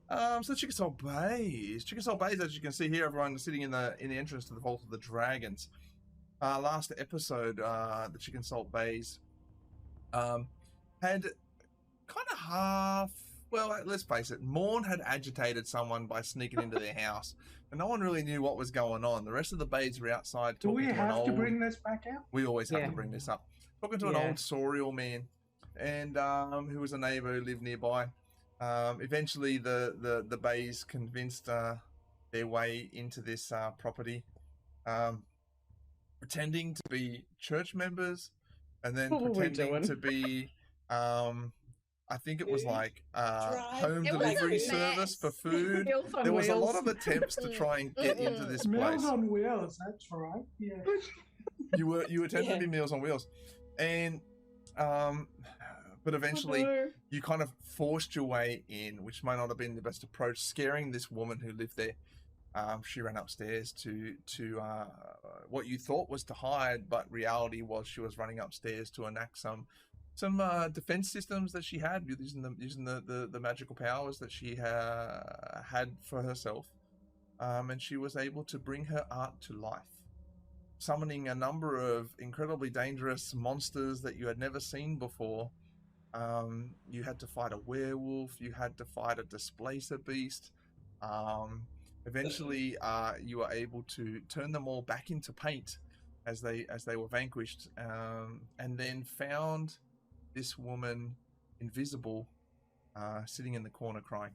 So Chickasaw Baes. Chickasaw Baes, as you can see here, everyone sitting in the entrance to the Vault of the Dragons. Last episode, the Chicken Salt Baes had kind of half. Well, let's face it. Morn had agitated someone by sneaking into their house, and no one really knew what was going on. The rest of the Baes were outside Do talking we to an have old. to bring this back out? We always have Yeah. to bring this up. Talking to an Yeah. old Sorial man, and who was a neighbor who lived nearby. Eventually, the Baes convinced their way into this property, pretending to be church members, and then What were we pretending doing? to be, I think it was Food like drive? home It was delivery a service mess. for food. Meals on There was a lot wheels. of attempts to try and get into this Meals place. on Wheels, that's right. Yeah. You attempted to be Meals on Wheels, and but eventually you kind of forced your way in, which might not have been the best approach, scaring this woman who lived there. She ran upstairs to what you thought was to hide, but reality was she was running upstairs to enact some defense systems that she had using the magical powers that she had for herself, and she was able to bring her art to life, summoning a number of incredibly dangerous monsters that you had never seen before. You had to fight a werewolf. You had to fight a displacer beast. Eventually, you were able to turn them all back into paint as they were vanquished, and then found this woman, invisible, sitting in the corner crying.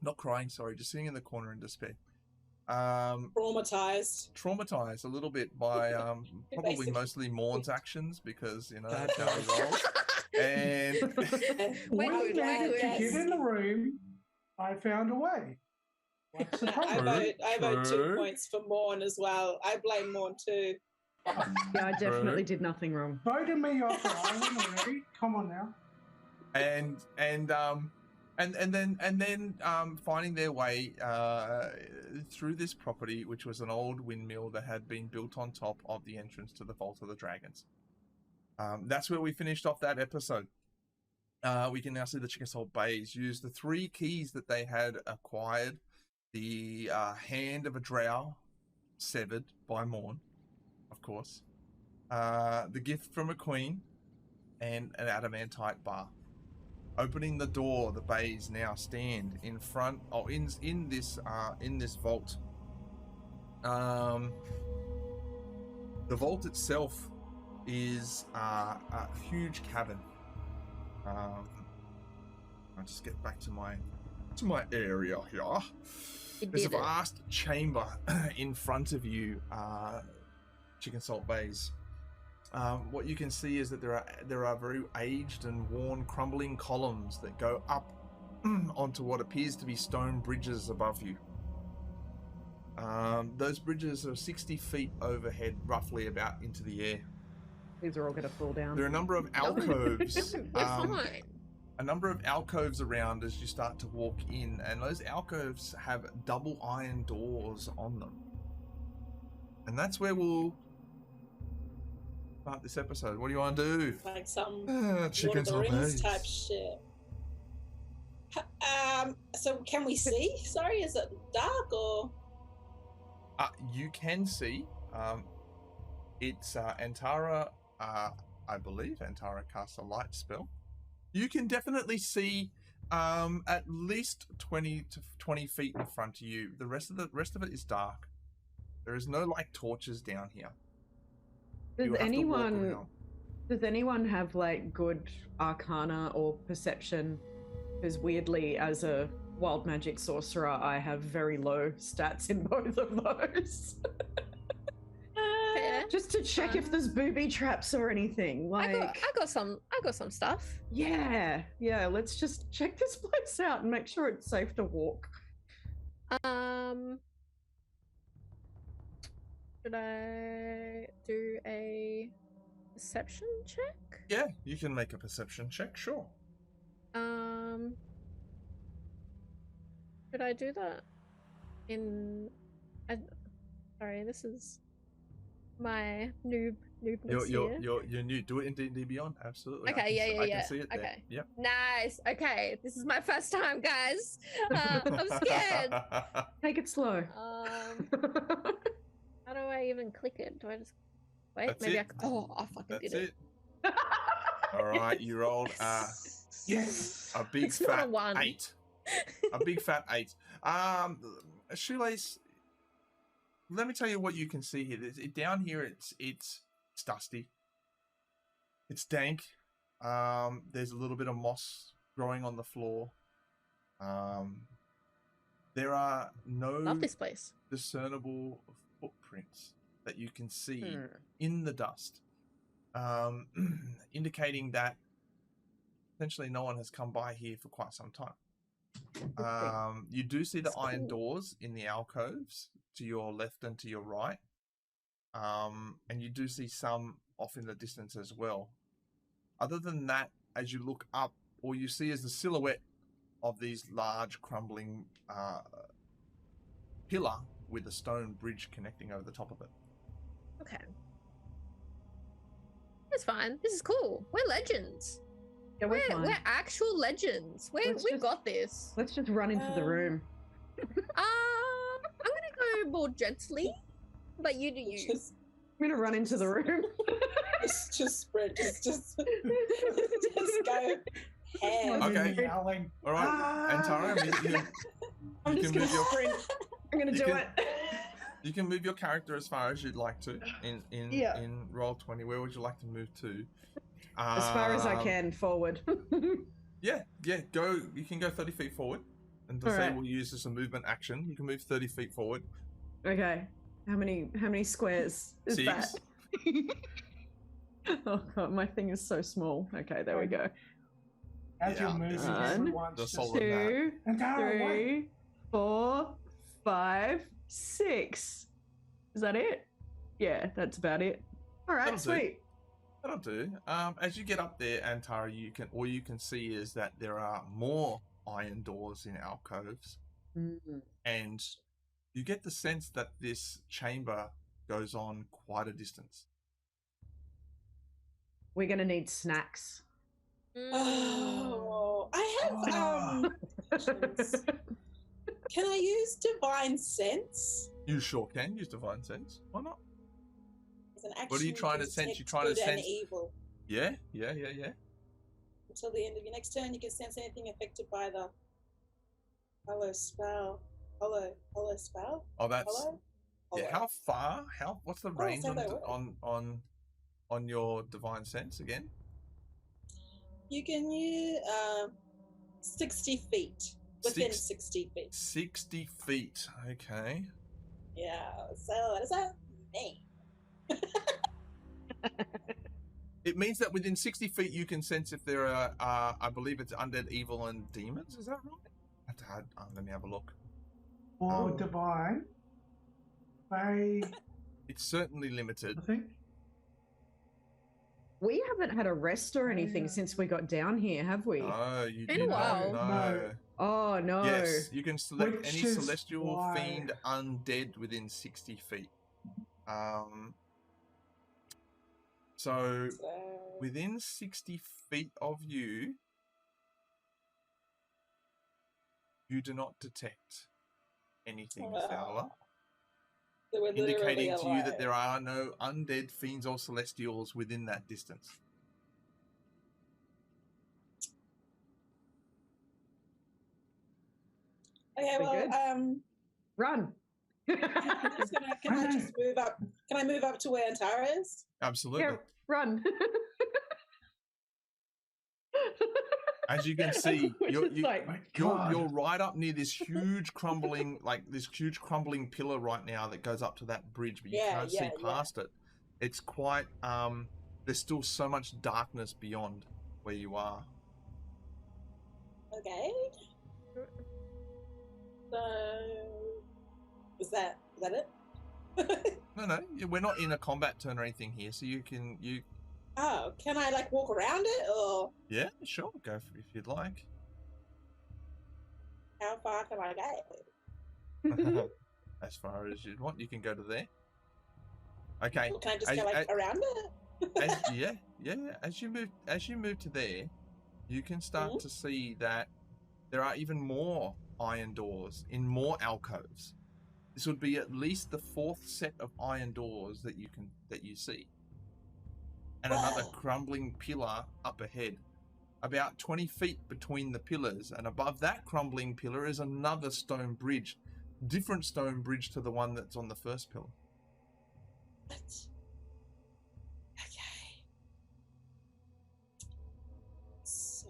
Not crying, sorry, just sitting in the corner in despair. Traumatized a little bit by probably Basically. mostly Morn's actions, because that's how he rolls. And When I managed to get in the room, I found a way. What's the problem? I vote 2 points for Morn as well. I blame Morn too. Yeah, I definitely did nothing wrong. Voted me off the island already. Come on now. and then finding their way through this property, which was an old windmill that had been built on top of the entrance to the Vault of the Dragons. That's where we finished off that episode. We can now see the Chickasaw Baes use the 3 keys that they had acquired: the hand of a drow, severed by Morn, of course, the gift from a queen, and an adamantite bar. Opening the door, the Baes now stand in front, or in this vault. The vault itself is a huge cabin. I'll just get back to my area here. There's a vast chamber in front of you, Chicken Salt Baes. What you can see is that there are very aged and worn, crumbling columns that go up onto what appears to be stone bridges above you. Those bridges are 60 feet overhead, roughly about into the air. These are all going to fall down. There are a number of alcoves. We're fine. A number of alcoves around as you start to walk in, and those alcoves have double iron doors on them. And that's where we'll start this episode. What do you want to do? Like some Chicken Lord of the Salt Rings Baes. type shit. So can we see? Sorry, is it dark or? You can see. It's Antara. I believe Antara casts a light spell. You can definitely see at least 20 feet in front of you. The rest of it is dark. There is no like torches down here. Does anyone have like good arcana or perception? Because weirdly, as a wild magic sorcerer, I have very low stats in both of those. Fair. Just to check if there's booby traps or anything. Like, I got some stuff. yeah, let's just check this place out and make sure it's safe to walk. Should I do a perception check? Yeah, you can make a perception check, sure. Should I do that sorry, this is my noob You're new. Do it in D&D Beyond. Absolutely. Okay, I can see it there. Okay. Yep. Nice. Okay, this is my first time, guys. I'm scared. Take it slow. How do I even click it? Do I just wait? That's Maybe it. I fucking That's did it. All right, you rolled Yes. a big It's not fat a 1. 8. A big fat 8. Shoelace. Let me tell you what you can see here. Down here, it's dusty. It's dank. There's a little bit of moss growing on the floor. There are no Love this place. discernible footprints that you can see in the dust, indicating that essentially no one has come by here for quite some time. You do see the iron doors in the alcoves to your left and to your right, and you do see some off in the distance as well. Other than that, as you look up, all you see is the silhouette of these large crumbling pillar with a stone bridge connecting over the top of it. Okay. That's fine. This is cool. We're legends. Yeah, we're fine. We're actual legends. We've got this. Let's just run into the room. I'm gonna go more gently, but you do you. I'm gonna run into the room. just sprint. Just go. Ham. Okay. Yelling. All right, Antara, you can move your I'm gonna do it. You can move your character as far as you'd like to in roll 20. Where would you like to move to? As far as I can, forward. Yeah, go. You can go 30 feet forward, and to say we'll use this as a movement action. You can move 30 feet forward. Okay. How many squares is 6. that? Oh god, my thing is so small. Okay, there we go. As you're moving, everyone's Just just... 2, Antara, wait. 3, 4, 5, 6. Is that it? Yeah, that's about it. All right, That'll do. sweet. That'll do. As you get up there, Antara, all you can see is that there are more iron doors in alcoves, and you get the sense that this chamber goes on quite a distance. We're gonna need snacks. Oh, I have questions. Can I use divine sense? You sure can use divine sense. Why not? As an action What are you trying to sense? You're trying to good and sense evil. Yeah. Until the end of your next turn, you can sense anything affected by the hollow spell. Hollow spell? Oh, that's Hollow? yeah. How far? What's the range how they work. on your divine sense again? You can use 60 feet. Within 60 feet. 60 feet. Okay. Yeah. So what does that mean? It means that within 60 feet you can sense if there are, I believe it's undead, evil, and demons. Is that right? Let me have a look. Or divine. It's certainly limited. I think. We haven't had a rest or anything since we got down here, have we? No, you Been a did while. No. Oh no. Yes, you can select Which any is celestial why- fiend undead within 60 feet. So within 60 feet of you, you do not detect anything, Fowler. So we're literally Indicating to you that alive. there are no undead fiends or celestials within that distance. Okay, We well, good? Run. can I just move up? Can I move up to where Antara is? Absolutely. Yeah, run. As you can see, you're God. you're right up near this huge crumbling pillar right now that goes up to that bridge, but you can't see past it. It's quite there's still so much darkness beyond where you are. Okay. So is that it? No, we're not in a combat turn or anything here, so you can Oh, can I like walk around it, or yeah, sure, go for it if you'd like. how far can I go? As far as you'd want, you can go to there. Okay. Or can I just go like around it? Yeah. As you move to there, you can start to see that there are even more iron doors in more alcoves. This would be at least the 4th set of iron doors that you see. And another crumbling pillar up ahead. About 20 feet between the pillars, and above that crumbling pillar is another stone bridge. Different stone bridge to the one that's on the first pillar. What? Okay. So,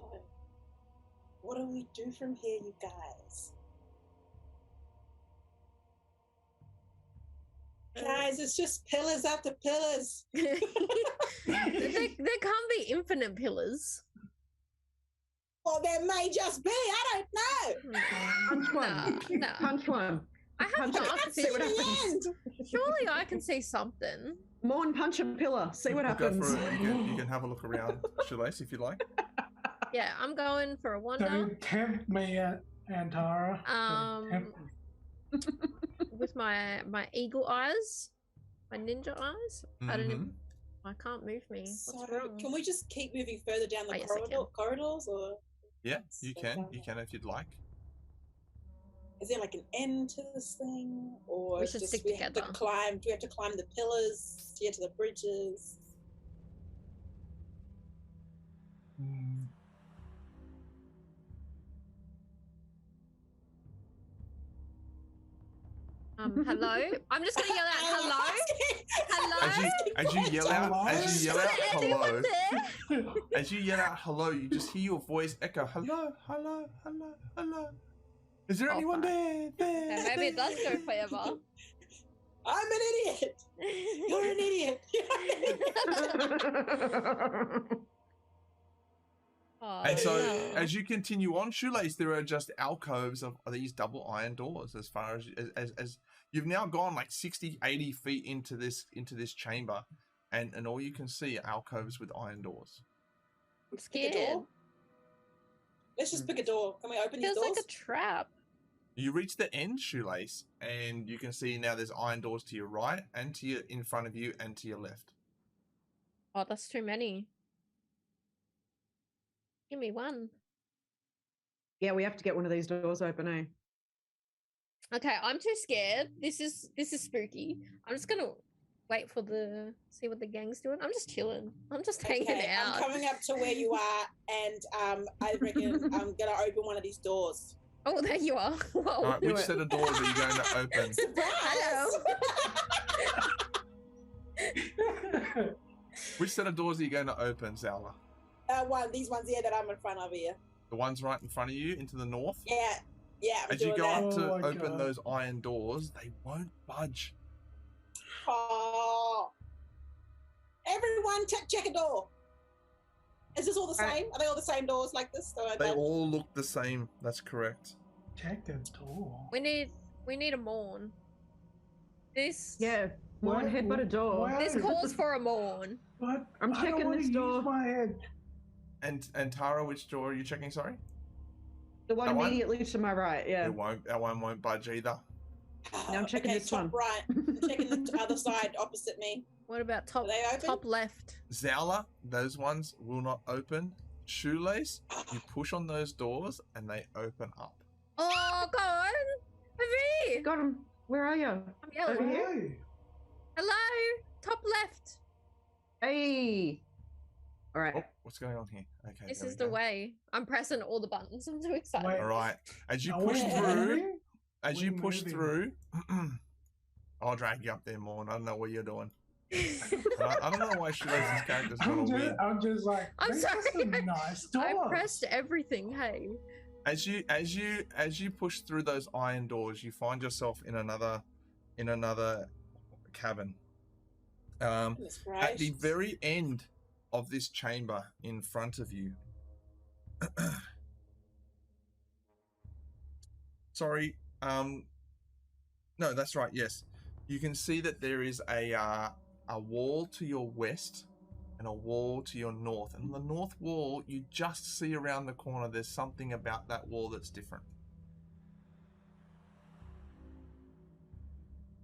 what do we do from here, you guys? Guys, it's just pillars after pillars. there can't be infinite pillars. Well, there may just be. I don't know. Punch one. No. Punch one. I have not See what happens. Surely I can see something. Morn, punch a pillar. See what happens. Go for it. You can have a look around, Shoelace, if you like. Yeah, I'm going for a wonder. Don't tempt me, Antara. With my eagle eyes, my ninja eyes. I don't even. I can't move me. What's wrong? Can we just keep moving further down the corridors, or? Yeah, you can. You can if you'd like. Is there like an end to this thing, or we should stick together? Have to climb? Do we have to climb the pillars to get to the bridges? Hello? I'm just gonna yell out hello. Hello? As you yell out hello. As you yell out hello, you just hear your voice echo, hello, hello, hello, hello. Is there anyone there? Yeah, maybe it does go forever. I'm an idiot. You're an idiot. And so, as you continue on, Shoelace, there are just alcoves of these double iron doors. As far as you've now gone like 60, 80 feet into this chamber, and all you can see are alcoves with iron doors. I'm scared. Pick a door? Let's just pick a door. Can we open these doors? Feels like a trap. You reach the end, Shoelace, and you can see now there's iron doors to your right, and to your in front of you, and to your left. Oh, that's too many. Give me one. Yeah, we have to get one of these doors open, eh? Okay, I'm too scared. This is spooky. I'm just gonna wait for see what the gang's doing. I'm just chilling. I'm just hanging out. I'm coming up to where you are, and I reckon I'm gonna open one of these doors. Oh, there you are. Whoa. All right, which set of doors are you going to open? Surprise! Hello. Which set of doors are you going to open, Zala? These ones here that I'm in front of here. The ones right in front of you, into the north? Yeah. As you go up to open those iron doors, they won't budge. Oh. Everyone, check a door. Is this all the same? Are they all the same doors like this? They all look the same. That's correct. Check the door. We need a mourn. This. Yeah. Morn, headbutt a door. This calls for a mourn. But I'm checking this door. Use my head. And Tara, which door are you checking? Sorry. The one immediately to my right. Yeah. That one won't budge either. Now I'm checking this one. Right. I'm checking the other side opposite me. What about top left? Zala, those ones will not open. Shoelace, you push on those doors and they open up. Oh, go on. Over here. Got him. Where are you? I'm yelling. Over here. Hello. Top left. Hey. All right. Oh, what's going on here? Okay. This is the way. I'm pressing all the buttons. I'm so excited. Wait. All right. As you push through, I'll drag you up there more, and I don't know what you're doing. I don't know why Shoelace's character's got a weird. I'm just like, I'm sorry. Nice doors. I pressed everything. Hey. As you push through those iron doors, you find yourself in another cabin. At the very end of this chamber, in front of you. Sorry. No, that's right. Yes, you can see that there is a wall to your west and a wall to your north. And the north wall, you just see around the corner. There's something about that wall that's different.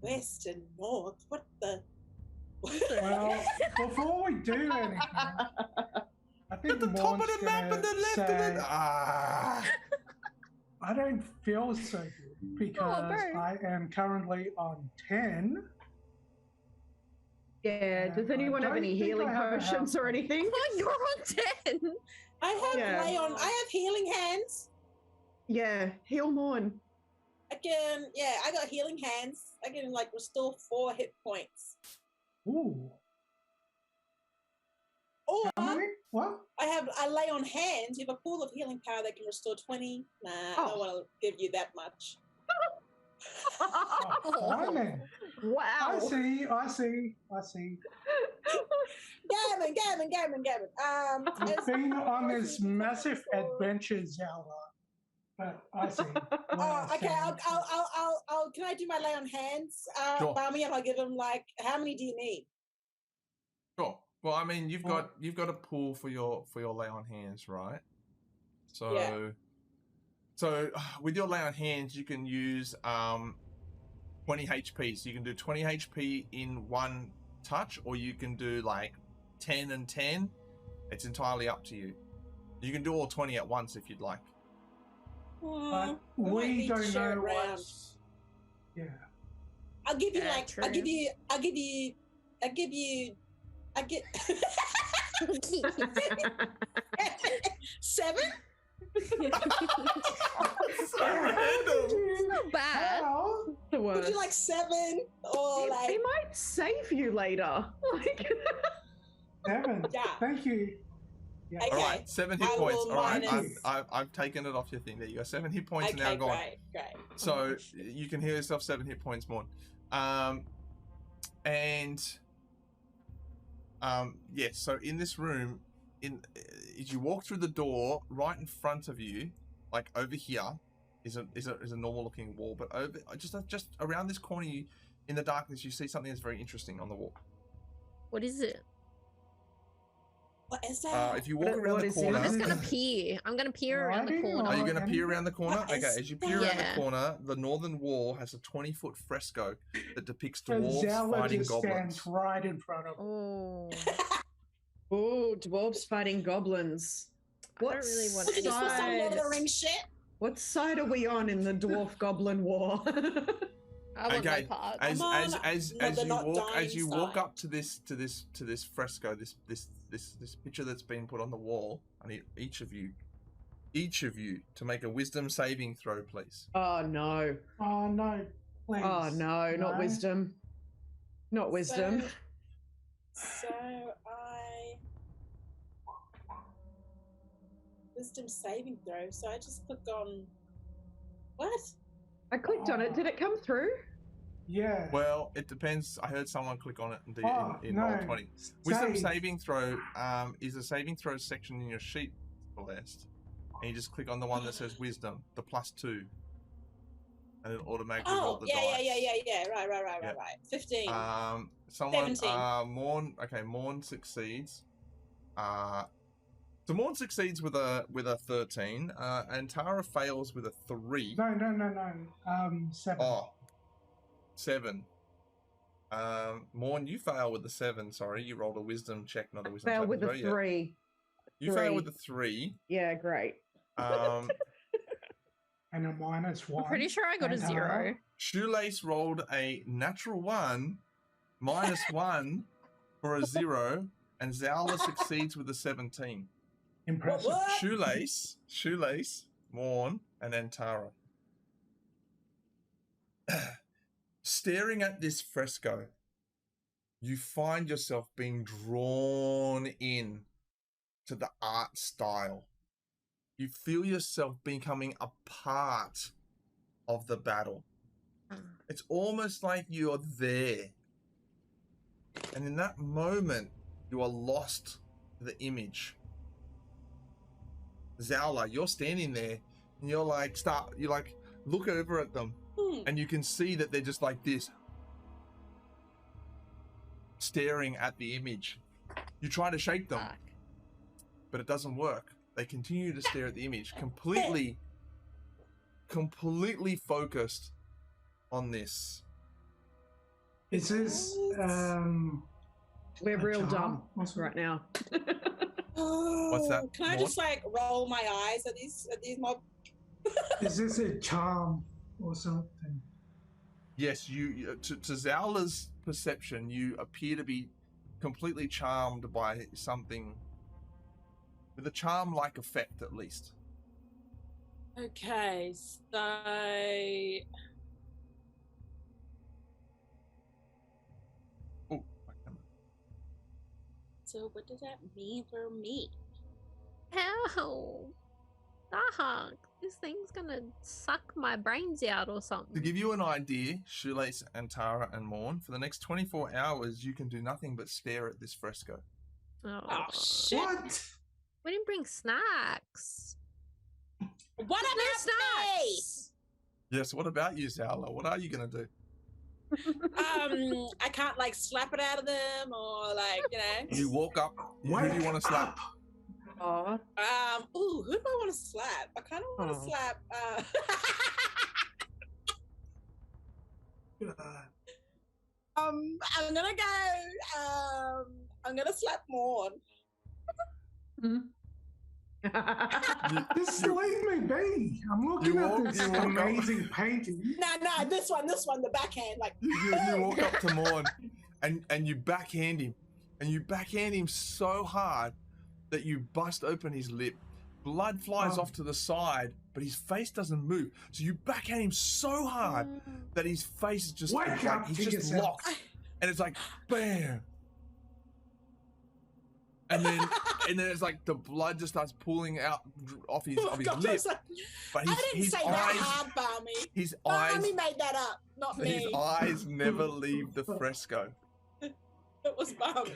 West and north. What the? Well, before we do anything, I think At the top of Morn's the map and gonna the left of say, the ah. I don't feel so good because bro. I am currently on 10. Yeah, does I anyone have don't any think healing I have a potions or health. anything? Oh, you're on 10. I have Yeah. I have healing hands. Yeah, heal Morn. I got healing hands. I can like restore 4 hit points. Ooh. Or How many? What? I lay on hands. You have a pool of healing power that can restore 20. Nah, I don't want to give you that much. Oh, fine then. Wow. I see. Gammon. I've been on this massive adventure, Zelda. But I see. Okay. I'll. Can I do my lay on hands? Sure. Barmy, and I'll give him like. How many do you need? Sure. Well, I mean, you've got a pool for your lay on hands, right? So, Yeah. so with your lay on hands, you can use 20 HP. So you can do 20 HP in one touch, or you can do like 10 and 10. It's entirely up to you. You can do all 20 at once if you'd like. But we don't know what's... Yeah. I'll give you Yeah, like. true. I get 7. So random. Not bad. How? The Would worst. you like 7 or like? They might save you later. Like, 7. Yeah. Thank you. Yeah. Okay. All right, 7 hit I points. will All right, minus- I've taken it off your thing. There you go. 7 hit points Okay, are now gone. great. So you can heal yourself 7 hit points more. Yeah. So in this room, as you walk through the door, right in front of you, like over here, is a normal looking wall. But over just around this corner, in the darkness, you see something that's very interesting on the wall. What is it? What is that? If you walk around what the is it? corner, I'm just gonna peer. I'm gonna peer around the Riding corner. are you on- going to peer around the corner? What Okay, is as you peer around that? the corner, the northern wall has a 20-foot fresco that depicts And dwarves Zelda fighting just goblins. stands right in front of Oh, oh, dwarves fighting goblins. I don't really want Is this for some any. Lord of the Rings shit? What side are we on in the dwarf goblin war? I want Okay, no part. As Come on. as No, as they're you not walk dying as you walk inside. up to this fresco, this picture that's been put on the wall, I need each of you to make a wisdom saving throw, please. Oh no. Oh no. Please. Oh no, not wisdom. Not wisdom. So I wisdom saving throw. So I just click on what? I clicked on it. Did it come through? Yeah. Well, it depends. I heard someone click on it and do Oh, in no. Roll20. Wisdom Save. saving throw is a saving throw section in your sheet, Celeste. And you just click on the one that says wisdom, the +2. And it'll automatically roll Oh, the yeah. dice. Right. 15. Someone 17. Morn succeeds. So Morn succeeds with a 13, and Tara fails with a 3. No. 7. Oh, 7. Morn, you fail with the 7. Sorry, you rolled a wisdom check, not a wisdom Fail check. with a 3. You fail with a 3. Yeah, great. And a -1. I'm pretty sure I got a And 0. Shoelace rolled a natural 1, -1 for a 0, and Zowla succeeds with a 17. Impressive. What? Shoelace, Morn, and then Tara. Staring at this fresco, you find yourself being drawn in to the art style. You feel yourself becoming a part of the battle. It's almost like you're there. And in that moment, you are lost to the image. Zowla, you're standing there and you're like, look over at them and you can see that they're just like this, staring at the image. You try to shake them, Fuck. but it doesn't work. They continue to stare at the image, completely focused on this. Is this We're real dumb right now. What's that? Can I just like roll my eyes at these mob? Is this a charm or something? Yes, you to Zowla's perception, you appear to be completely charmed by something with a charm-like effect, at least. Okay, so so what does that mean for me? Ow! Dog, this thing's gonna suck my brains out or something. To give you an idea, Shoelace and Tara and Morn, for the next 24 hours, you can do nothing but stare at this fresco. Oh shit! What? We didn't bring snacks. What about snacks? Yes, what about you, Zowla? What are you going to do? I can't like slap it out of them or like, you know. You walk up. Who do you want to slap? Oh. Ooh, who do I want to slap? I kind of want to slap. I'm gonna go. I'm gonna slap Morn. Just leave me be. I'm looking at this amazing painting. No, this one, the backhand. Like You walk up to Morn and you backhand him. And you backhand him so hard that you bust open his lip. Blood flies off to the side, but his face doesn't move. So you backhand him so hard that his face is just he's just locked. And it's like bam. And then it's like the blood just starts pooling out off his lip. But I didn't say eyes, that hard, Barmy. His Barmy eyes made that up, not me. His eyes never leave the fresco. It was Barmy.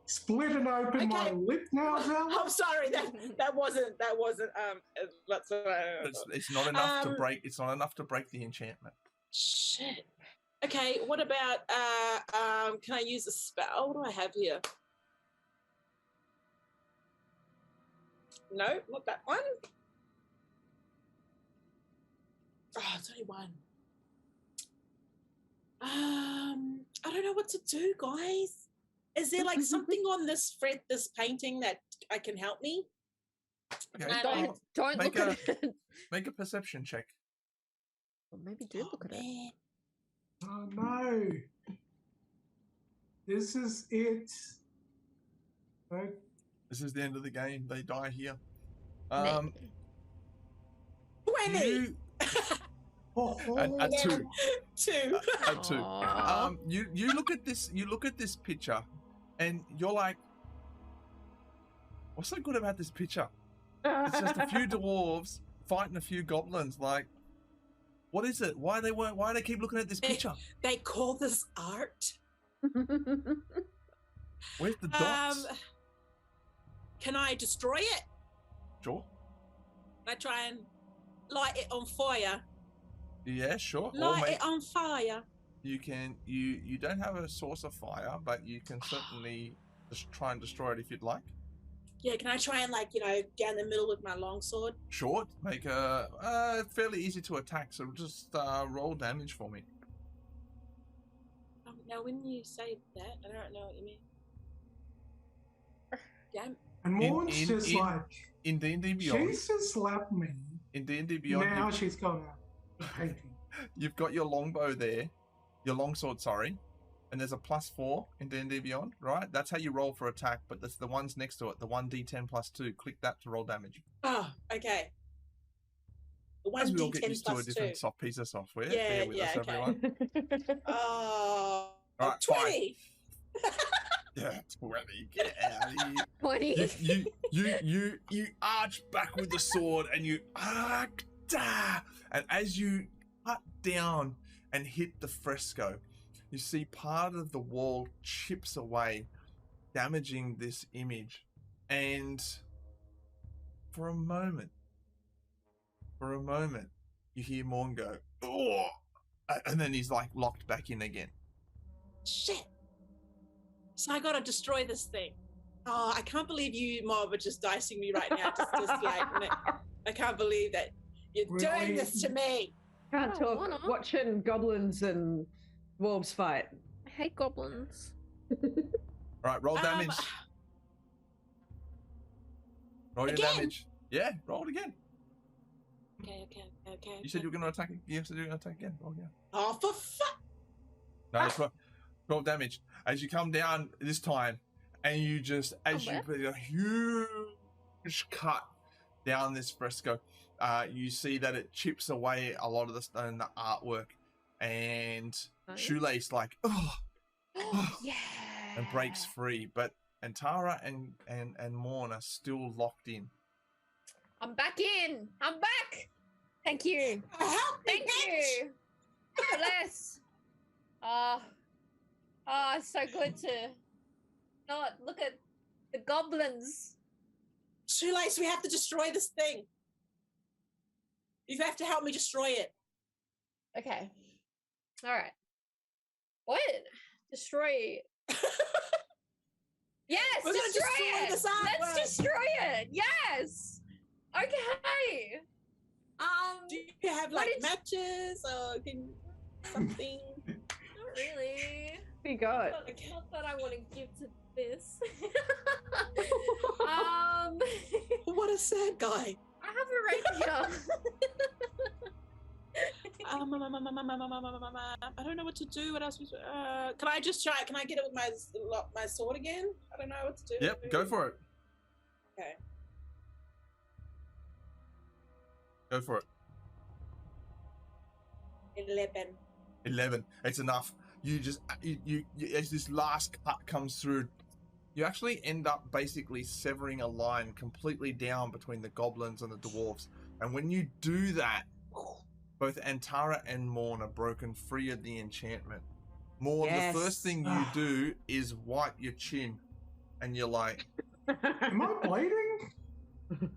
Splitting open my lip now, Zella. I'm sorry, that wasn't that's it's not enough to break. It's not enough to break the enchantment. Shit. Okay, what about can I use a spell? What do I have here? No, not that one. Oh, it's only one. I don't know what to do, guys. Is there like something on this painting that can help me? Okay. Don't look at it. Make a perception check. Or maybe do look at it. Oh no. This is it. Right. This is the end of the game. They die here. 20. At two. Two. At two. You look at this. You look at this picture, and you're like, "What's so good about this picture? It's just a few dwarves fighting a few goblins. Like, what is it? Why do they keep looking at this picture? They call this art. Where's the dots? Can I destroy it? Sure. Can I try and light it on fire? Yeah, sure. Light it on fire. You can. You don't have a source of fire, but you can certainly just try and destroy it if you'd like. Yeah, can I try and down the middle with my longsword? Sure. Make a fairly easy to attack. So just roll damage for me. Now, when you say that, I don't know what you mean. Damn. And Morn's just in D&D Beyond. She's just slapped me. In D&D Beyond. Now she's gone out. Painting. You've got your longbow there, your longsword, sorry, and there's a +4 in D&D Beyond, right? That's how you roll for attack, but that's the ones next to it, the 1d10 +2. Click that to roll damage. Oh, okay. The 1d10 As we all get used to a +2. different piece of software. Yeah, Bear with us, okay. everyone. Oh, Right, 20. Yeah, 20. Get out of here. 20. You arch back with the sword and you and as you cut down and hit the fresco, you see part of the wall chips away, damaging this image. And for a moment, you hear Morn go, "Oh!" And then he's like locked back in again. Shit. So I gotta destroy this thing. Oh, I can't believe you, Mob, are just dicing me right now. I can't believe that you're doing this to me. Can't talk. Watching goblins and dwarves fight. I hate goblins. Right, roll damage. Roll your Again? damage. Yeah, roll it again. Okay. You said you were going to attack. You said you were going to attack again. Roll again. Oh, for fuck! No, it's roll damage as you come down this time, and you just you put a huge cut down this fresco. You see that it chips away a lot of the stone, the artwork, and Shoelace Yeah. and breaks free. But Antara and Morn are still locked in. I'm back in. I'm back. Thank you. Help me, Thank you. Bless. It's so good to not look at the goblins. Shoelace, we have to destroy this thing. You have to help me destroy it. Okay. All right. What? Destroy. Yes, We're gonna destroy destroy it. this artwork. Let's destroy it. Yes. Okay. Do you have What did- matches or something? Not really. We got. Not that I want to give to this. What a sad guy. I have a rapier. I don't know what to do. What else? Can I just try? Can I get it with my sword again? I don't know what to do. Yep, go for it. Okay. Go for it. 11. It's enough. You just you as this last cut comes through, you actually end up basically severing a line completely down between the goblins and the dwarves. And when you do that, both Antara and Morn are broken free of the enchantment. Morn, Yes. the first thing you do is wipe your chin, and you're like, Am I bleeding?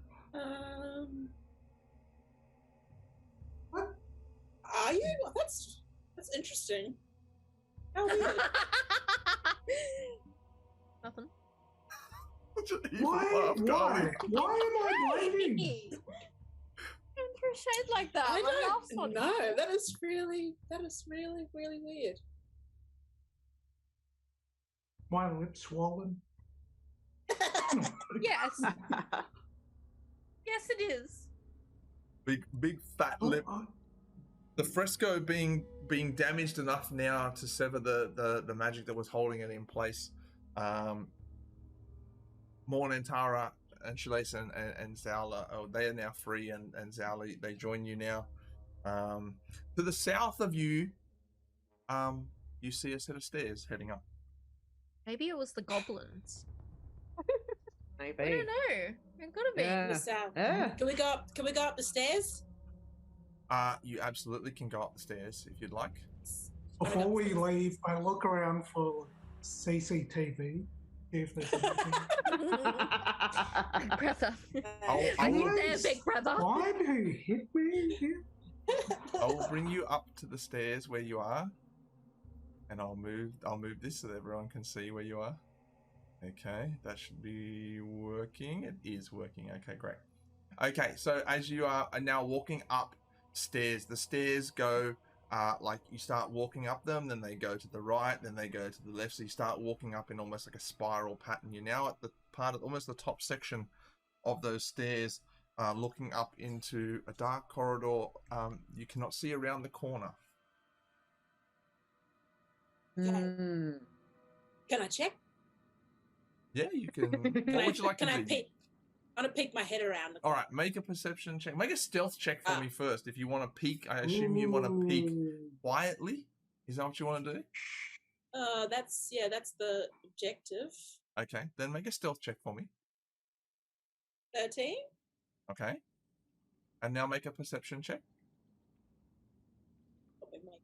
What? Are you? That's interesting. How weird. Nothing. Why am I bleeding? Don't throw shade like that. I My mouth's don't on know. That is really weird. My lips swollen. Yes. Yes, it is. big fat lip. The fresco being damaged enough now to sever the magic that was holding it in place. Morn and Tara and Shoelace and Zala, they are now free, and Zala, they join you now. To the south of you, you see a set of stairs heading up. Maybe it was the goblins. Maybe. I don't know. It gotta be. Yeah. Miss Al, Yeah. Can we go up? Can we go up the stairs? You absolutely can go up the stairs if you'd like. Before we leave, I look around for CCTV. See if there's anything. Big brother. I'll- Are you I'll- there, big brother? Why do you hit me here? I'll bring you up to the stairs where you are, and I'll move this so that everyone can see where you are. Okay, that should be working. It is working. Okay, great. Okay, so as you are now walking up stairs, the stairs go like you start walking up them, then they go to the right, then they go to the left. So you start walking up in almost like a spiral pattern. You're now at the part of almost the top section of those stairs, looking up into a dark corridor. You cannot see around the corner. Mm. Can I check? Yeah, you can. What would you like to Can I do? peek? I want to peek my head around. All right, make a perception check. Make a stealth check for Ah. me first. If you want to peek, I assume you want to peek Ooh. quietly. Is that what you want to do? That's the objective. Okay, then make a stealth check for me. 13. Okay, and now make a perception check. Probably make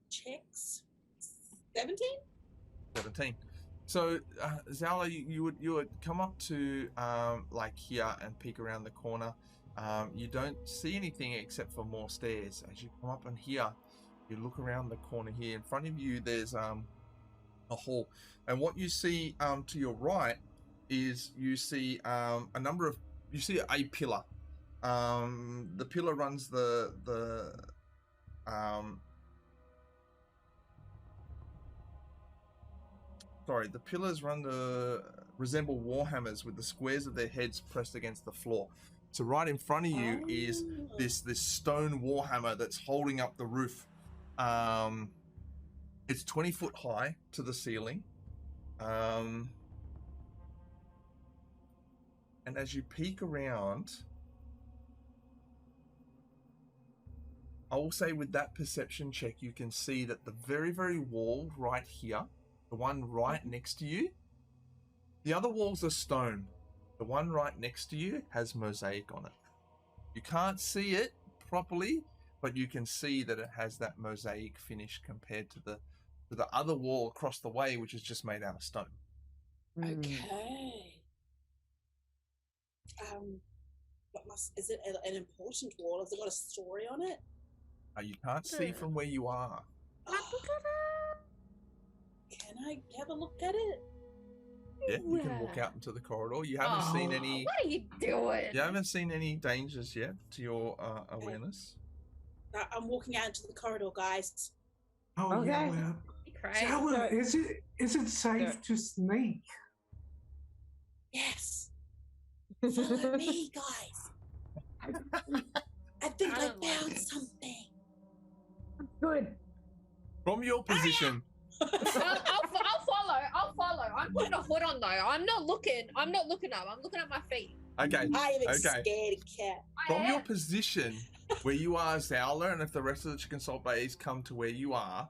checks. 17. 17. So, Zala, you would come up to like here and peek around the corner. You don't see anything except for more stairs. As you come up and here, you look around the corner here. In front of you, there's a hall, and what you see to your right is you see you see a pillar. The pillar runs the The pillars resemble warhammers with the squares of their heads pressed against the floor. So right in front of you is this stone warhammer that's holding up the roof. It's 20 foot high to the ceiling. And as you peek around, I will say with that perception check, you can see that the very, very wall right here, the one right next to you, the other walls are stone. The one right next to you has mosaic on it. You can't see it properly, but you can see that it has that mosaic finish compared to the other wall across the way, which is just made out of stone. Okay. Is it an important wall? Has it got a story on it? You can't see from where you are. Can I have a look at it? Yeah, you can walk out into the corridor. You haven't seen any. What are you doing? You haven't seen any dangers yet to your awareness. I'm walking out into the corridor, guys. Oh Okay. yeah. Well. So- Is it safe to sneak? Yes. Follow me, guys. I think I found something. Good. From your position, I'll follow. I'm putting a hood on though. I'm not looking up. I'm looking at my feet. okay. I even Okay. scared cat. From your position where you are, Zowler, and if the rest of the Chicken Salt Baes come to where you are,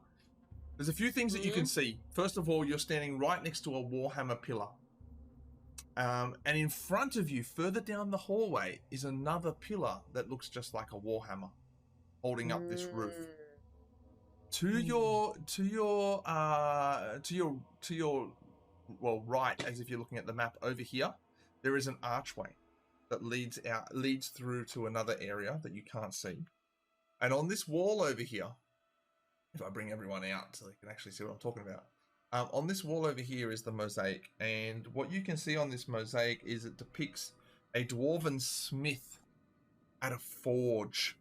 there's a few things that you can see. First of all, you're standing right next to a Warhammer pillar. And in front of you, further down the hallway, is another pillar that looks just like a Warhammer holding up this roof. To your right, as if you're looking at the map over here, there is an archway that leads through to another area that you can't see. And on this wall over here, if I bring everyone out so they can actually see what I'm talking about, on this wall over here is the mosaic, and what you can see on this mosaic is it depicts a dwarven smith at a forge,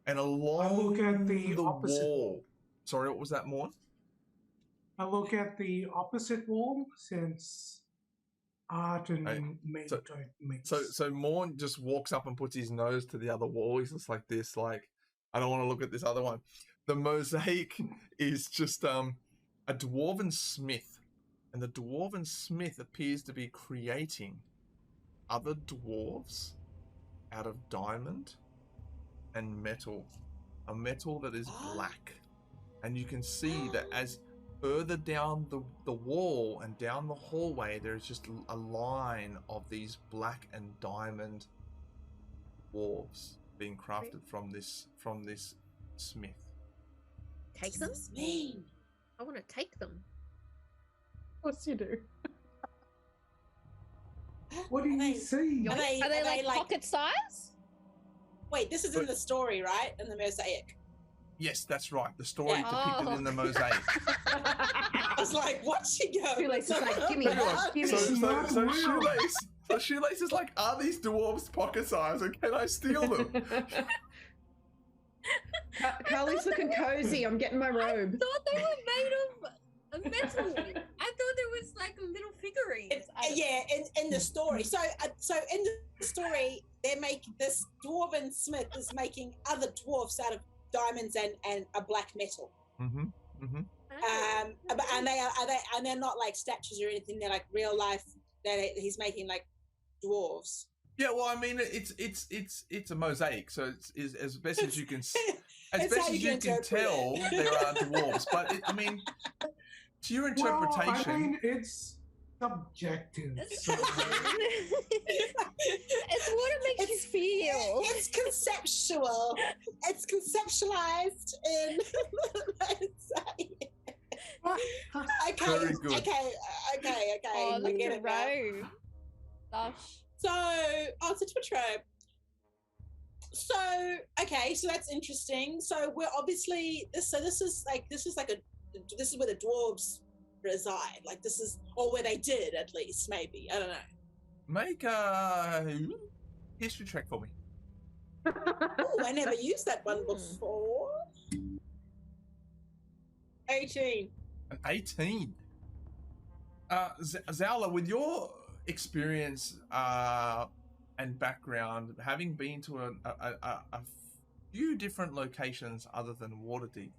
and along look at the opposite wall. Sorry, what was that, Morn? I look at the opposite wall since art and men don't mix. So Morn just walks up and puts his nose to the other wall. He's just like this, like, I don't want to look at this other one. The mosaic is just a dwarven smith, and the dwarven smith appears to be creating other dwarves out of diamond and metal, a metal that is black. And you can see that as further down the wall and down the hallway, there is just a line of these black and diamond dwarves being crafted from this smith. Take them? Mean. I want to take them. Of course you do. What do you see? Are they like pocket size? Wait, this is in the story, right? In the mosaic. Yes, that's right. The story depicted in the mosaic. I was like, what's she going? Shoelace is like, give me that. Give me that. So Shoelace is like, are these dwarves pocket size and can I steal them? Carly's looking cozy. I'm getting my robe. I thought they were made of metal. I thought it was like little figurines. In the story. So in the story, they're making this dwarven smith is making other dwarfs out of diamonds and a black metal. And they're not like statues or anything. They're like real life. He's making like dwarves. Yeah, well, I mean, it's a mosaic, so it's as best as you can as best as you can tell, there are dwarves. But I mean, to your interpretation, Well, I mean, it's subjective. So. It's what it makes you feel. It's conceptual. It's conceptualized in. Okay. Very good. Okay. Oh, We look get at it the now. robe. Gosh. So, it's a Twitch robe. So, okay, so that's interesting. So we're obviously this is where the dwarves reside. Like this is, or where they did at least, maybe. I don't know. make a history check for me. Oh, I never used that one before. 18. An 18. Zala, with your experience and background, having been to a few different locations other than Waterdeep,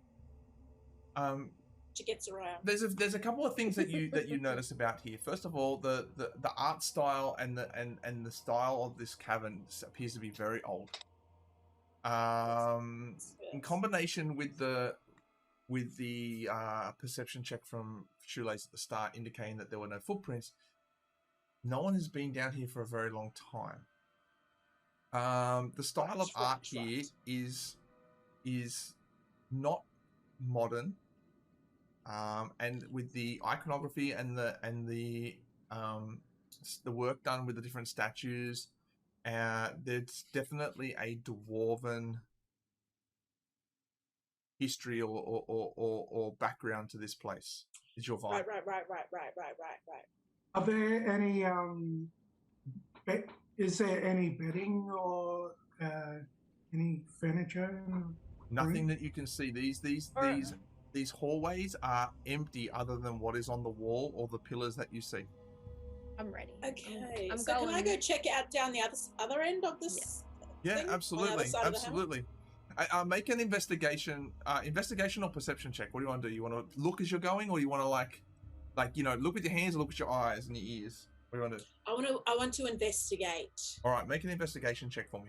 She gets around. there's a couple of things that you notice about here. First of all, the art style and the style of this cavern appears to be very old. In combination with the perception check from Shoelace at the start indicating that there were no footprints, no one has been down here for a very long time. The style of art here is not modern, and with the iconography and the work done with the different statues, there's definitely a dwarven history or background to this place. Is your vibe? Right. Are there any is there any bedding or any furniture? Nothing that you can see. These hallways are empty other than what is on the wall or the pillars that you see. I'm ready. Okay. I'm so going. can I go check it out down the other end of this? Yeah, thing? absolutely, On the other side of the house? Make an investigation or perception check. What do you want to do? You want to look as you're going, or you want to like look with your hands or look with your eyes and your ears? What do you want to do? I want to investigate. All right, make an investigation check for me.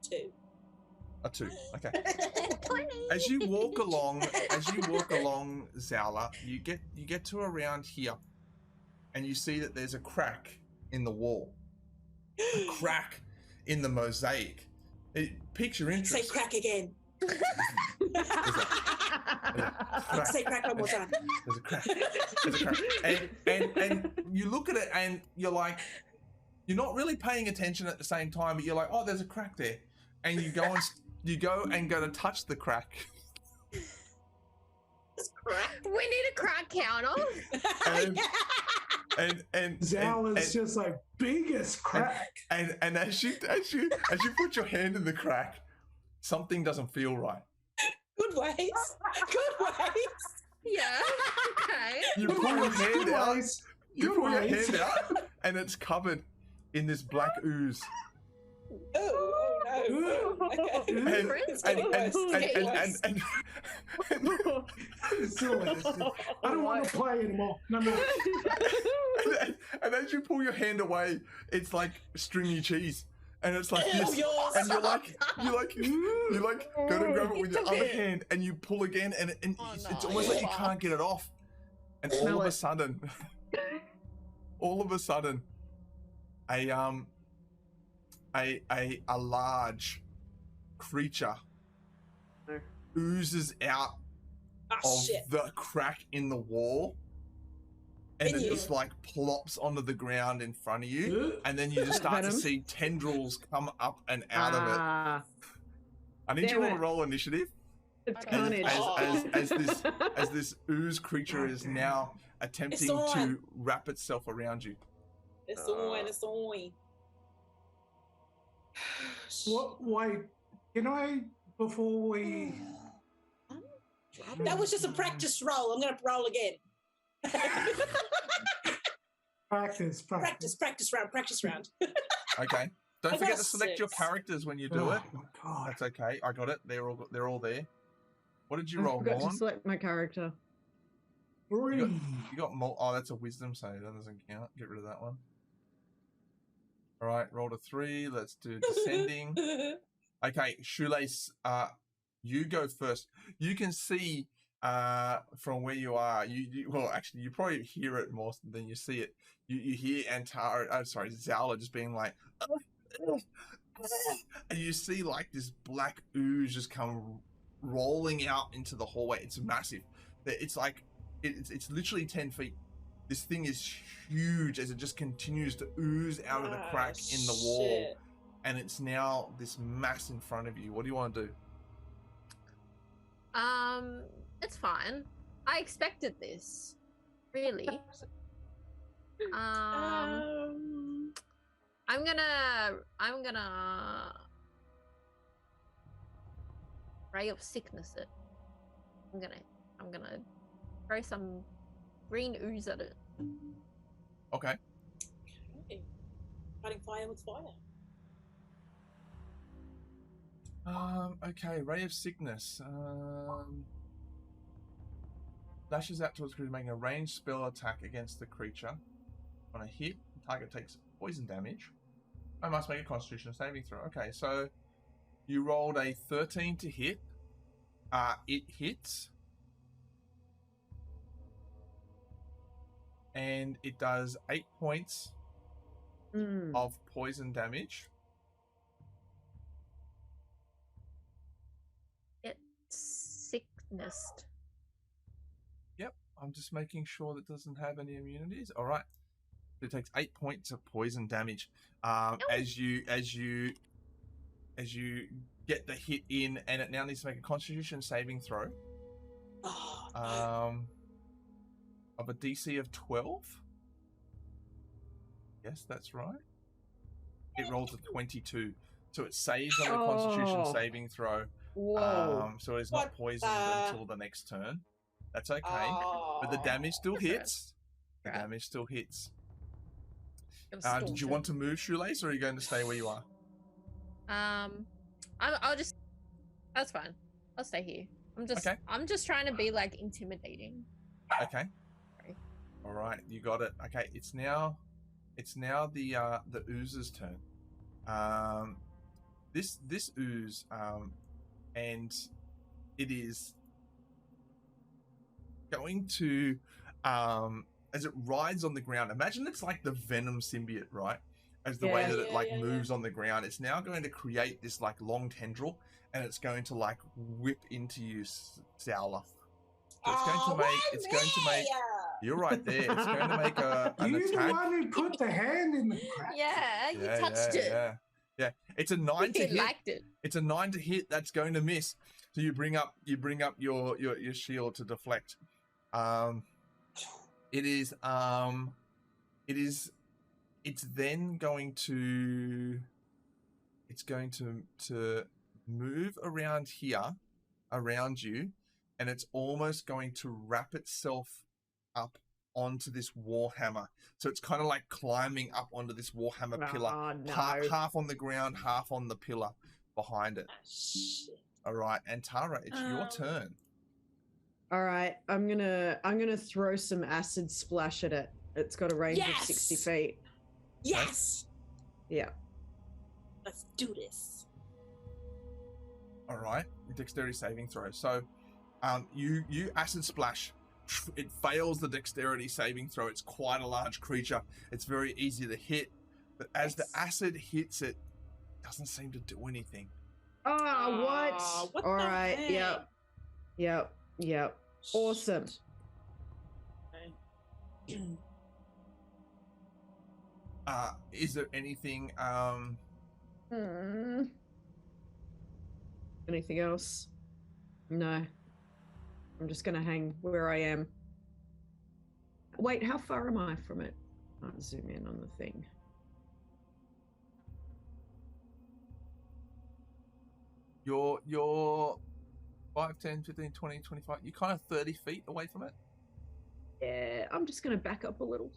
2. A 2. Okay. As you walk along, Zala, you get to around here, and you see that there's a crack in the wall, a crack in the mosaic. It piques your interest. Say crack again. Say crack one more time. There's a crack. And you look at it, and you're like, you're not really paying attention at the same time, but you're like, oh, there's a crack there, and you go to touch the crack. Crack. We need a crack counter. And Zala's just like biggest crack. And as you put your hand in the crack, something doesn't feel right. Good ways. Yeah. Okay. You pull your hand out. You pull your hand out, and it's covered in this black ooze. Oh no! I don't want to play anymore. No. And as you pull your hand away, it's like stringy cheese, and it's like this, and you go to grab it with your other hand, and you pull again, and it's almost like you can't get it off, and all of a sudden, a large creature oozes out of the crack in the wall, and it just like plops onto the ground in front of you, and then you just start to see tendrils come up and out of it. I need you all to roll initiative. It's carnage. As this ooze creature is now attempting to wrap itself around you. It's on. What? Why? Can I? Before we. That was just a practice roll. I'm going to roll again. Practice round. Okay. Don't forget to select your characters when you do it. God. That's okay. I got it. They're all there. What did you roll? I forgot to select my character. 3. You got more. Oh, that's a wisdom, so that doesn't count. Get rid of that one. All right, rolled a 3. Let's do descending. Okay, Shoelace, you go first. You can see from where you are. Well, actually, you probably hear it more than you see it. You hear Zala just being like, and you see like this black ooze just come rolling out into the hallway. It's massive. It's like it's literally 10 feet. This thing is huge as it just continues to ooze out of the crack in the wall. And it's now this mass in front of you. What do you want to do? It's fine. I expected this. Really. I'm gonna Ray of Sickness it. I'm gonna I'm gonna throw some green ooze at it. Okay. Fighting fire with fire. Okay, Ray of Sickness. Lashes out towards the creature, making a ranged spell attack against the creature. On a hit, the target takes poison damage. I must make a Constitution saving throw. Okay, so you rolled a 13 to hit. It hits. And it does 8 points of poison damage. It's sickness. Yep, I'm just making sure that it doesn't have any immunities. All right. It takes 8 points of poison damage. As you get the hit in, and it now needs to make a Constitution saving throw. Of a DC of 12. Yes, that's right. It rolls a 22, so it saves on the Constitution saving throw. Whoa. So it's not poisoned until the next turn. That's okay, but the damage still hits. The damage still hits. Did you want to move, Shoelace, or are you going to stay where you are? I'll just. That's fine. I'll stay here. I'm just trying to be like intimidating. Okay. Sorry. All right, you got it. Okay, it's now the ooze's turn. This ooze and it is going to as it rides on the ground. Imagine it's like the Venom symbiote, right? As the way that it moves on the ground, it's now going to create this like long tendril, and it's going to like whip into you, Zowler. So it's going to make. You're right there. It's going to make an You're attack. the one who put the hand in the crack. Yeah, you touched it. Yeah. It's a 9 to hit. Liked it. It's a 9 to hit. That's going to miss. So you bring up your shield to deflect. It's then going to move around here, around you, and it's almost going to wrap itself up onto this warhammer. So it's kind of like climbing up onto this warhammer pillar, half on the ground, half on the pillar behind it. All right, and Tara, it's your turn. All right, I'm gonna throw some acid splash at it. It's got a range of 60 feet. Yes. Yeah. Let's do this. All right, dexterity saving throw. So, you acid splash. It fails the dexterity saving throw. It's quite a large creature. It's very easy to hit, but as the acid hits it, doesn't seem to do anything. Oh, what? All right. Heck? Yep. Awesome. Is there anything? Anything else? No. I'm just gonna hang where I am. Wait, how far am I from it? I'll zoom in on the thing. You're 5, 10, 15, 20, 25. You're kind of 30 feet away from it. Yeah, I'm just gonna back up a little.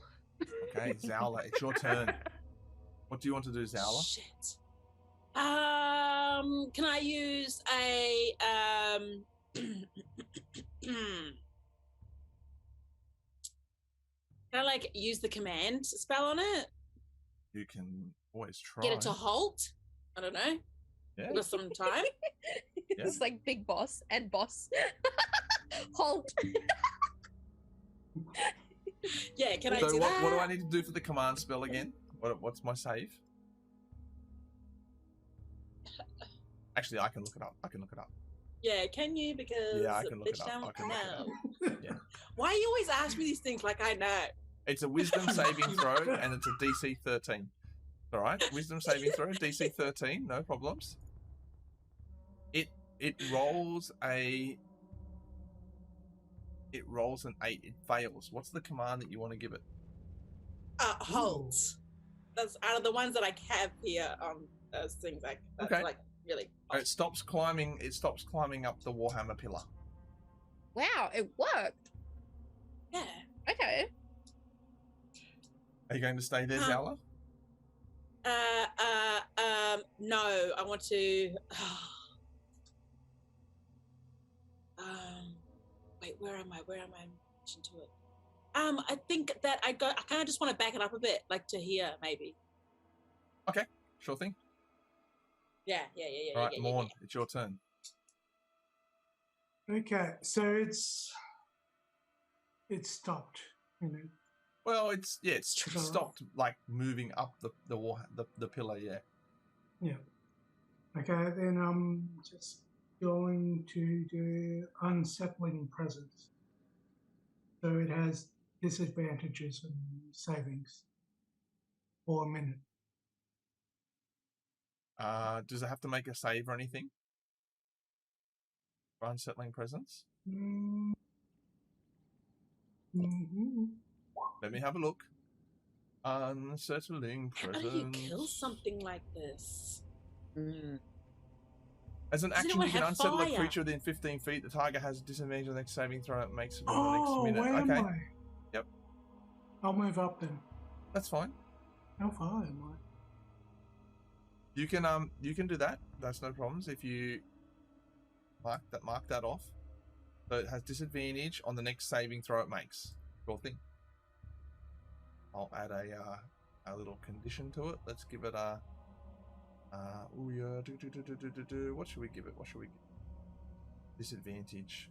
Okay, Zowler, it's your turn. What do you want to do, Zowler? Shit. Can I use a Can I like use the command spell on it? You can always try. Get it to halt? I don't know. Yeah. Give us some time. It's like big boss and boss. Halt. Yeah, can I do that? What do I need to do for the command spell again? What's my save? Actually, I can look it up. Yeah, can you? Because I can look it up. don't I can look it up. know. Yeah. Why you always ask me these things like I know? It's a wisdom saving throw, and it's a DC 13. All right, wisdom saving throw, DC 13, no problems. It rolls an 8. It fails. What's the command that you want to give it? Halt. That's out of the ones that I have here on those things. That's okay. Like really. It stops climbing up the Warhammer pillar. Wow, it worked. Yeah. Okay. Are you going to stay there, Zala? No, I want to. Wait, where am I? Where am I? To it. I think that I kind of just want to back it up a bit, like to here, maybe. Okay, sure thing. Yeah. All right, Maurn, it's your turn. Okay, so it's stopped, you know. Well, it's stopped like moving up the pillar. Yeah. Yeah. Okay, then I'm just going to do unsettling presence. So it has disadvantages and savings for a minute. Does it have to make a save or anything? For unsettling presence? Mm-hmm. Let me have a look. Unsettling presence. How do you kill something like this? As an action, you can unsettle a creature within 15 feet. The target has a disadvantage on the next saving throw. It makes it the next minute. Where Okay. am I? Yep. I'll move up then. That's fine. How far am I? You can do that. That's no problems if you mark that off. So it has disadvantage on the next saving throw it makes. Cool thing. I'll add a little condition to it. Let's give it a what should we give it? Disadvantage.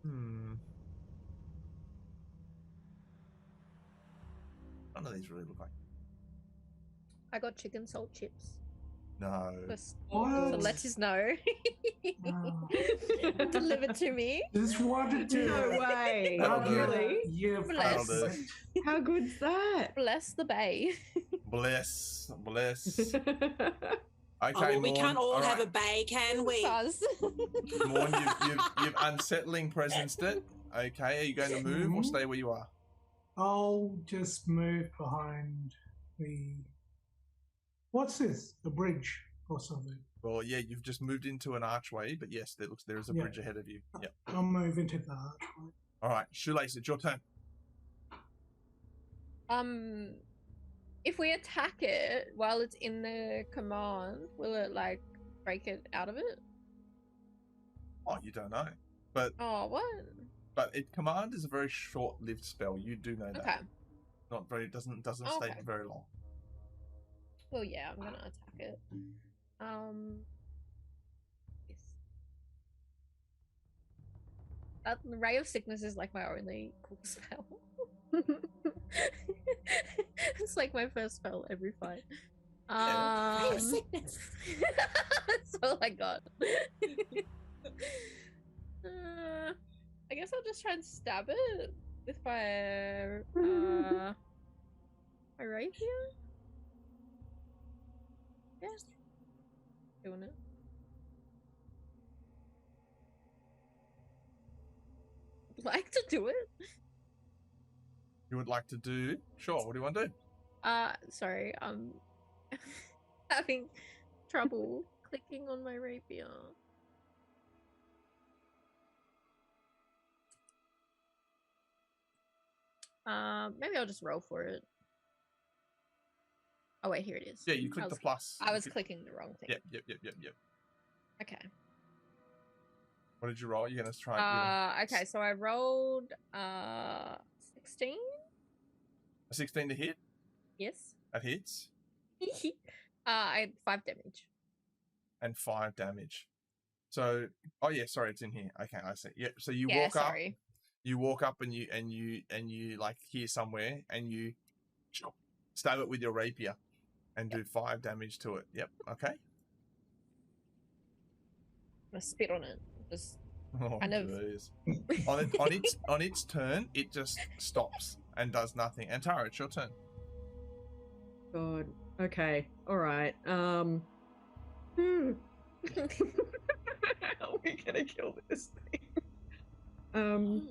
None of these really look like. I got chicken salt chips. No. So let us know. Delivered to me. Just wanted to. No way. Really? Yeah. Bless. How good's that? Bless the bay. Bless. Okay, well, we Maurn, can't all have right. a bay, can we? Maurn, you've unsettling presenced it. Okay, are you going to move or stay where you are? I'll just move behind the. What's this? The bridge or something? Well, yeah, you've just moved into an archway, but yes, there is a bridge ahead of you. Yep. I'll move into the archway. All right, Shoelace, it's your turn. If we attack it while it's in the command, will it like break it out of it? Oh, you don't know, but what? But command is a very short-lived spell. You do know that. Okay. Not very doesn't stay for very long. Well, yeah, I'm gonna attack it. Yes. Ray of Sickness is like my only cool spell. It's like my first spell every fight. Ray of Sickness. That's all I got. I guess I'll just try and stab it with my my rapier. Yeah, doing it. Like to do it. You would like to do? Sure. What do you want to do? Sorry. I'm having trouble clicking on my rapier. Maybe I'll just roll for it. Oh wait, here it is. Yeah, you click the plus. I was clicking the wrong thing. Yep. Okay. What did you roll? You're gonna try. Okay, so I rolled 16. A 16 to hit. Yes. That hits. I had 5 damage. And 5 damage. So, oh yeah, sorry, it's in here. Okay, I see. Yeah, so you walk up. You walk up and you like here somewhere and you stab it with your rapier and do 5 damage to it. Yep. Okay. I spit on it. Just kind of on its turn, it just stops and does nothing. And Tara, it's your turn. God. Okay. All right. How are we gonna kill this thing? Can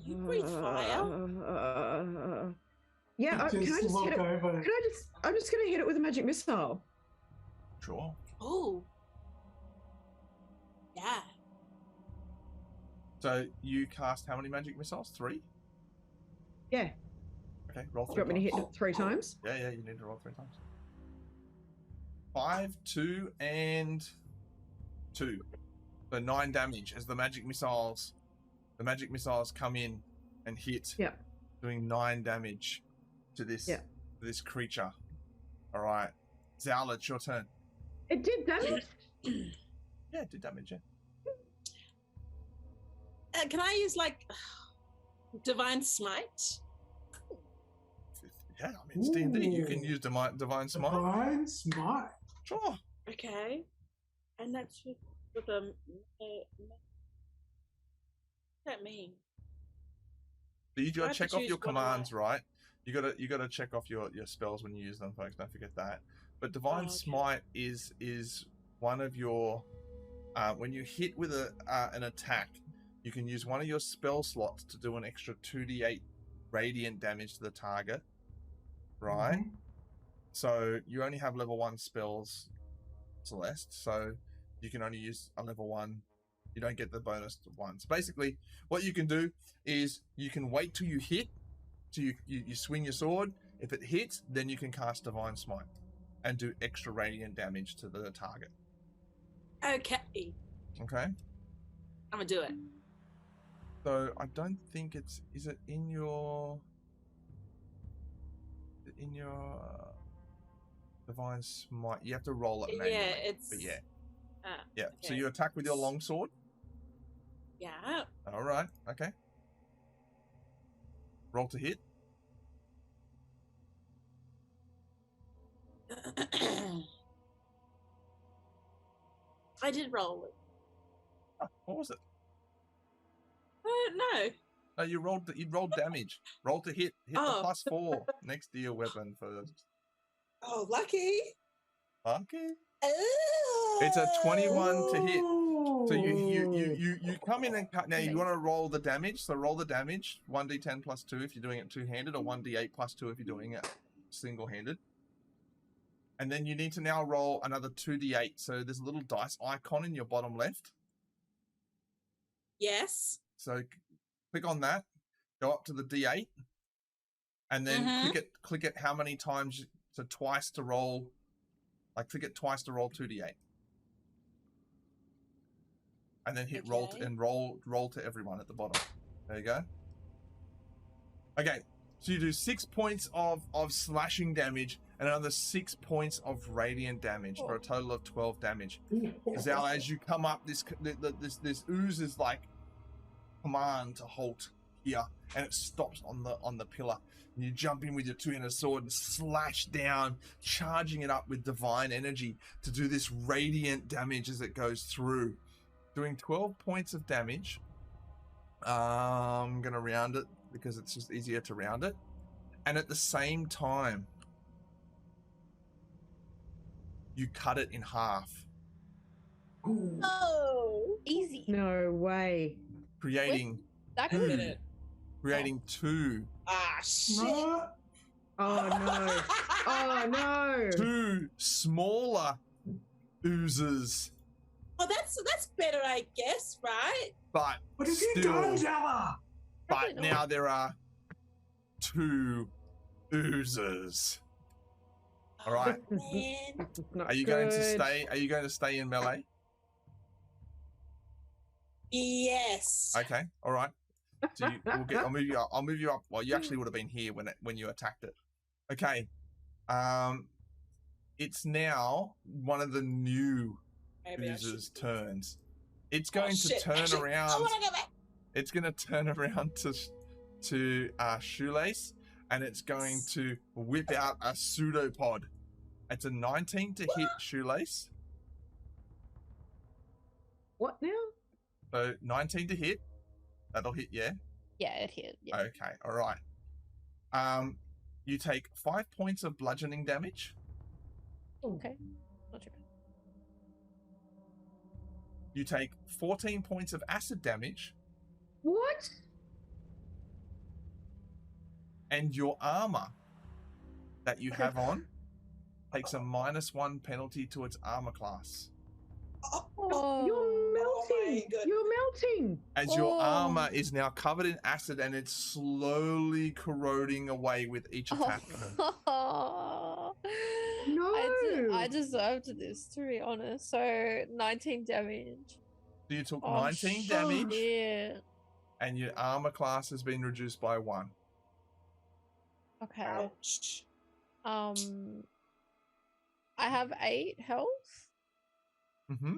you breathe fire? Yeah. Can I just hit it? I'm just gonna hit it with a magic missile. Sure. Oh. Yeah. So you cast how many magic missiles? 3? Yeah. Okay, roll 3 Do you want me to hit times. it 3 times? Yeah, you need to roll 3 times. 5, 2, and 2. So 9 damage as the magic missiles come in and hit. Yeah. Doing 9 damage to this creature. All right. Zala, it's your turn. It did damage? Yeah, it did damage, yeah. Can I use like Divine Smite? Yeah, I mean, it's D&D. You can use Divine Smite. Divine Smite. Sure. Okay. And that's with what does that mean? So you gotta check off your one of my- commands, right? You gotta check off your spells when you use them, folks. Don't forget that. But Divine Smite is one of your when you hit with an attack, you can use one of your spell slots to do an extra 2d8 radiant damage to the target. Right? Mhm. So you only have level 1 spells, Celeste, so you can only use a level 1. You don't get the bonus to once. Basically, what you can do is you can wait till you hit, so you swing your sword. If it hits, then you can cast Divine Smite and do extra radiant damage to the target. Okay. Okay? I'm gonna do it. So I don't think is it in your Divine Smite? You have to roll it manually. Yeah, it's But yeah. Okay. So you attack with your longsword? Yeah. All right. Okay. Roll to hit. I did roll it. Oh, what was it? No. No, you rolled damage. Roll to hit. Hit the +4 next to your weapon first. Oh, lucky. Okay. Oh. It's a 21 to hit. So you come in and cut. Now you want to roll the damage. So roll the damage. 1d10 +2 if you're doing it two-handed, or 1d8 +2 if you're doing it single-handed. And then you need to now roll another 2d8. So there's a little dice icon in your bottom left. Yes. So click on that. Go up to the d8, and then click it how many times? So twice to roll. Like click it twice to roll 2d8. And then hit roll to everyone at the bottom. There you go. Okay, so you do 6 points of slashing damage and another 6 points of radiant damage for a total of 12 damage. Zal, as you come up, this ooze is like command to halt here, and it stops on the pillar. And you jump in with your two-handed sword and slash down, charging it up with divine energy to do this radiant damage as it goes through. Doing 12 points of damage. I'm going to round it because it's just easier to round it. And at the same time, you cut it in half. Oh. Easy. No way. Creating That two. could Creating 2. Ah, shit. No. Oh no. Oh no. 2 smaller oozes. Oh, that's better, I guess, right? But What have you still, done, Jella? but now there are 2 oozes. All right. Man. Not Are you going to good. stay? Are you going to stay in melee? Yes. Okay. All right. So I'll move you up. I'll move you up. Well, you actually would have been here when you attacked it. Okay. It's now one of the new oozes' turns. It's going to turn around. I want to go back. It's going to turn around to Shoelace, and it's going to whip out a pseudopod. It's a 19 to hit Shoelace. What now? So 19 to hit. That'll hit, yeah? Yeah, it hit. Yeah. Okay, all right. You take 5 points of bludgeoning damage. Okay. Not too bad. You take 14 points of acid damage, What? and your armor that you have on takes a -1 penalty to its armor class. Oh. You're melting. goodness. You're melting. As your armor is now covered in acid and it's slowly corroding away with each attack. Oh. No. I deserved this, to be honest. So 19 damage. So you took 19 damage, shit. and your armor class has been reduced by 1. Okay. Ouch. I have 8 health. Mm-hmm.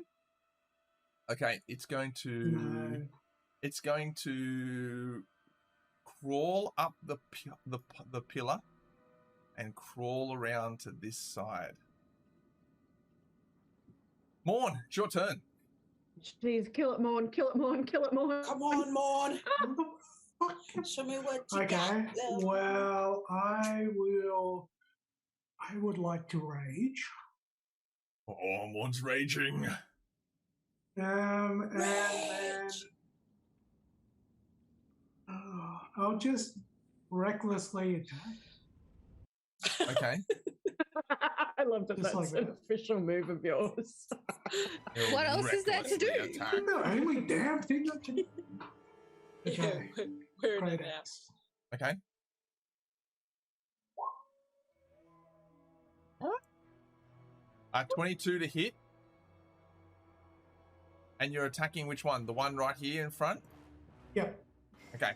Okay, it's going to crawl up the pillar and crawl around to this side. Morn, it's your turn. Jeez, kill it, Morn. Kill it, Morn. Kill it, Morn. Come on, Morn. Show me what you Okay. got. Well, I would like to rage. Oh, Morn's raging. And then I'll just recklessly attack. Okay. I love that Just that's like an that. official move of yours. What else is there to do? Recklessly attack. The only damn thing I can do. Yeah, Okay. we're in Great it now. axe. Okay. Alright. 22 to hit. And you're attacking which one? The one right here in front? Yep. Okay.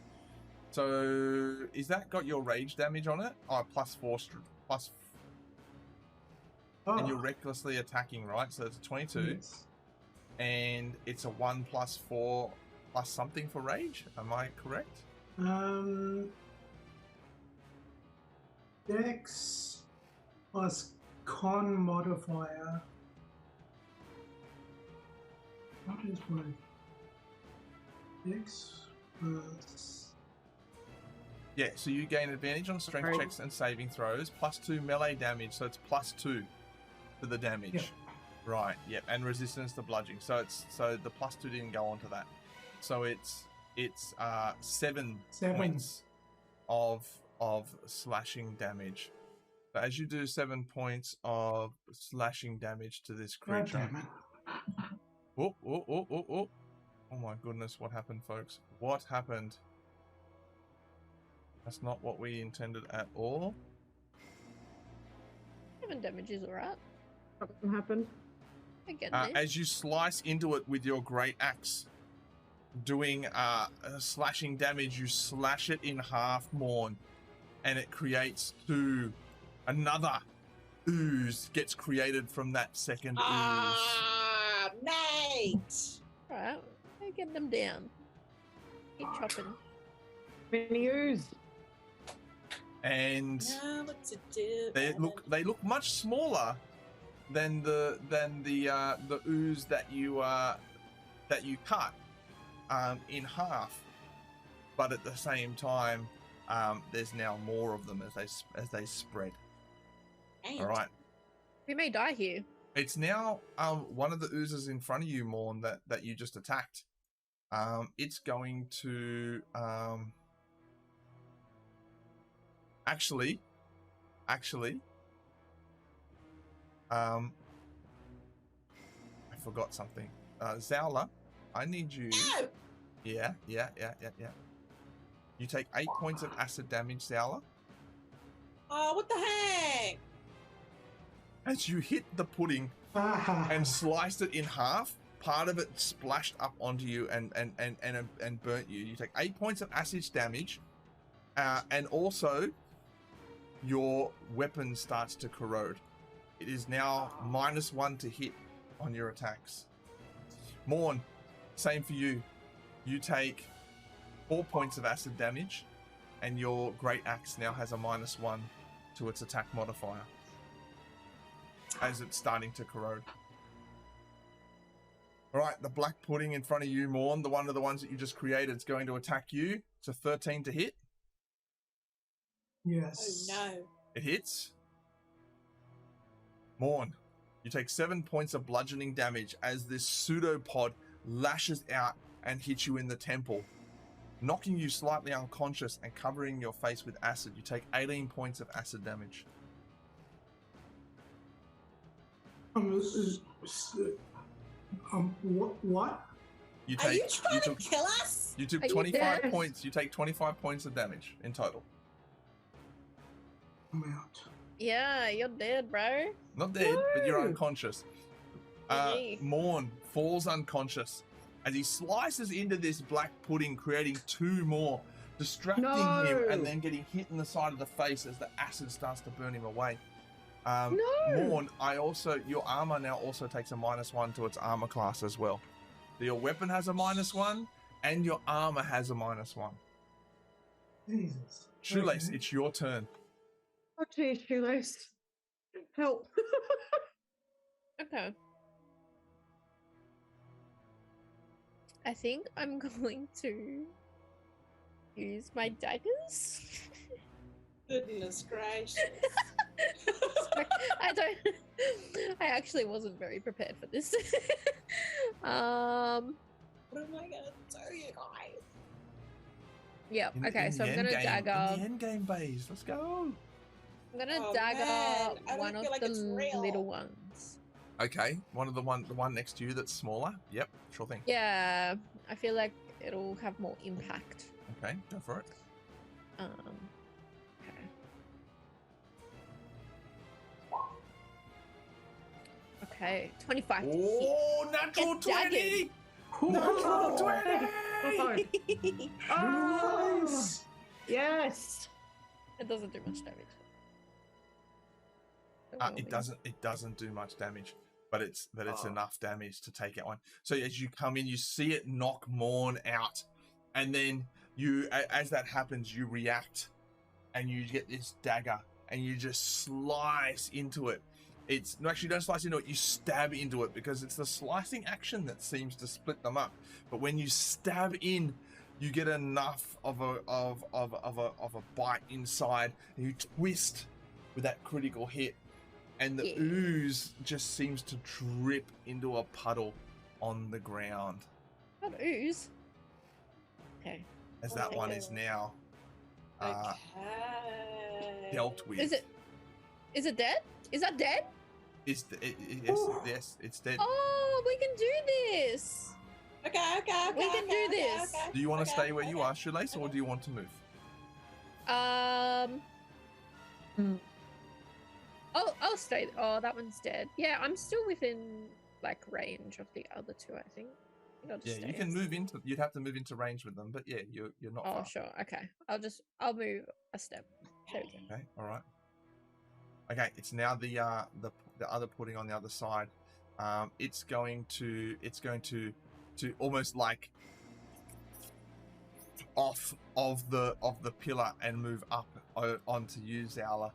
So, is that got your rage damage on it? Oh, +4. Oh, And you're recklessly attacking, right? So it's a 22. yes. And it's a 1 + 4 plus something for rage. Am I correct? Dex plus con modifier. What is my Dex plus? Yeah, so you gain advantage on strength Right. checks and saving throws, +2 melee damage, so it's +2 to the damage. Yep. Right, yep, and resistance to bludgeoning. So the +2 didn't go onto that. So it's 7 points of slashing damage. So as you do 7 points of slashing damage to this God creature. damn it. Oh my goodness, what happened, folks? What happened? That's not what we intended at all. 7 damage is alright. Something happened. I get this. As you slice into it with your great axe, doing slashing damage, you slash it in half, Morn, and it creates another ooze gets created from that second ooze. Ah, mate. Alright, I get them down. Keep chopping. Mini ooze. And Now what to do? they look much smaller than the ooze that you cut in half, but at the same time there's now more of them as they spread. Dang. All right, We may die here. it's now one of the oozes in front of you, Morn, that you just attacked. It's going to actually I forgot something. Zowla, I need you. No. Yeah. You take 8 points of acid damage, Zowla. Oh, what the heck? As you hit the pudding and sliced it in half, part of it splashed up onto you and burnt you. You take 8 points of acid damage, and also your weapon starts to corrode. It is now -1 to hit on your attacks. Morn, same for you. You take 4 points of acid damage, and your great axe now has a -1 to its attack modifier as it's starting to corrode. All right, the black pudding in front of you, Morn, one of the ones that you just created, is going to attack you. It's a 13 to hit. Yes. Oh no. It hits. Morn, you take 7 points of bludgeoning damage as this pseudopod lashes out and hits you in the temple, knocking you slightly unconscious and covering your face with acid. You take 18 points of acid damage. What? You Are take. you trying to kill us? You took Are you 25 dead? points. You take 25 points of damage in total. I'm out. Yeah, you're dead, bro. Not dead, but you're No. unconscious. Yay. Morn falls unconscious as he slices into this black pudding, creating 2 more, distracting him, No. and then getting hit in the side of the face as the acid starts to burn him away. No. Morn, your armor now also takes a -1 to its armor class as well. So your weapon has a -1, and your armor has a -1. Jesus. Shoelace, Okay. it's your turn. Oh, geez, Shoelace. Help. Okay. I think I'm going to use my daggers. Goodness gracious. Sorry, I actually wasn't very prepared for this. What am I gonna do, you guys? Yeah. Okay. In So the I'm gonna end game- dagger. In the end game, Baes. Let's go. I'm gonna Oh, dagger man, I don't one of feel like the it's real. little ones. Okay, the one next to you that's smaller. Yep, sure thing. Yeah, I feel like it'll have more impact. Okay, go for it. Okay. Okay, 25 to hit. Oh, natural Get daggered. 20! Natural 20! Oh, Nice. yes. It doesn't do much damage. It doesn't do much damage, but it's Oh. enough damage to take out one. So as you come in, you see it knock Morn out, and then as that happens, you react, and you get this dagger, and you just slice into it. No, actually, don't slice into it. You stab into it because it's the slicing action that seems to split them up. But when you stab in, you get enough of a bite inside, and you twist with that critical hit, and the Yeah. ooze just seems to drip into a puddle on the ground. Not ooze. Okay. As Oh that my one God. is now Okay. dealt with. Is it dead? Is that dead? Yes, it's dead. Oh, we can do this. Okay. We can do this. Do you want to stay where you are, Shoelace, or do you want to move? I'll stay. Oh, that one's dead. Yeah, I'm still within like range of the other two. I think I'll just Yeah, stay you can as- move into. You'd have to move into range with them, but yeah, you're not Oh, far. sure. Okay. I'll move a step. There we go. Okay, all right. Okay, it's now the other pudding on the other side. It's going to almost like off of the pillar and move up onto you, Zala,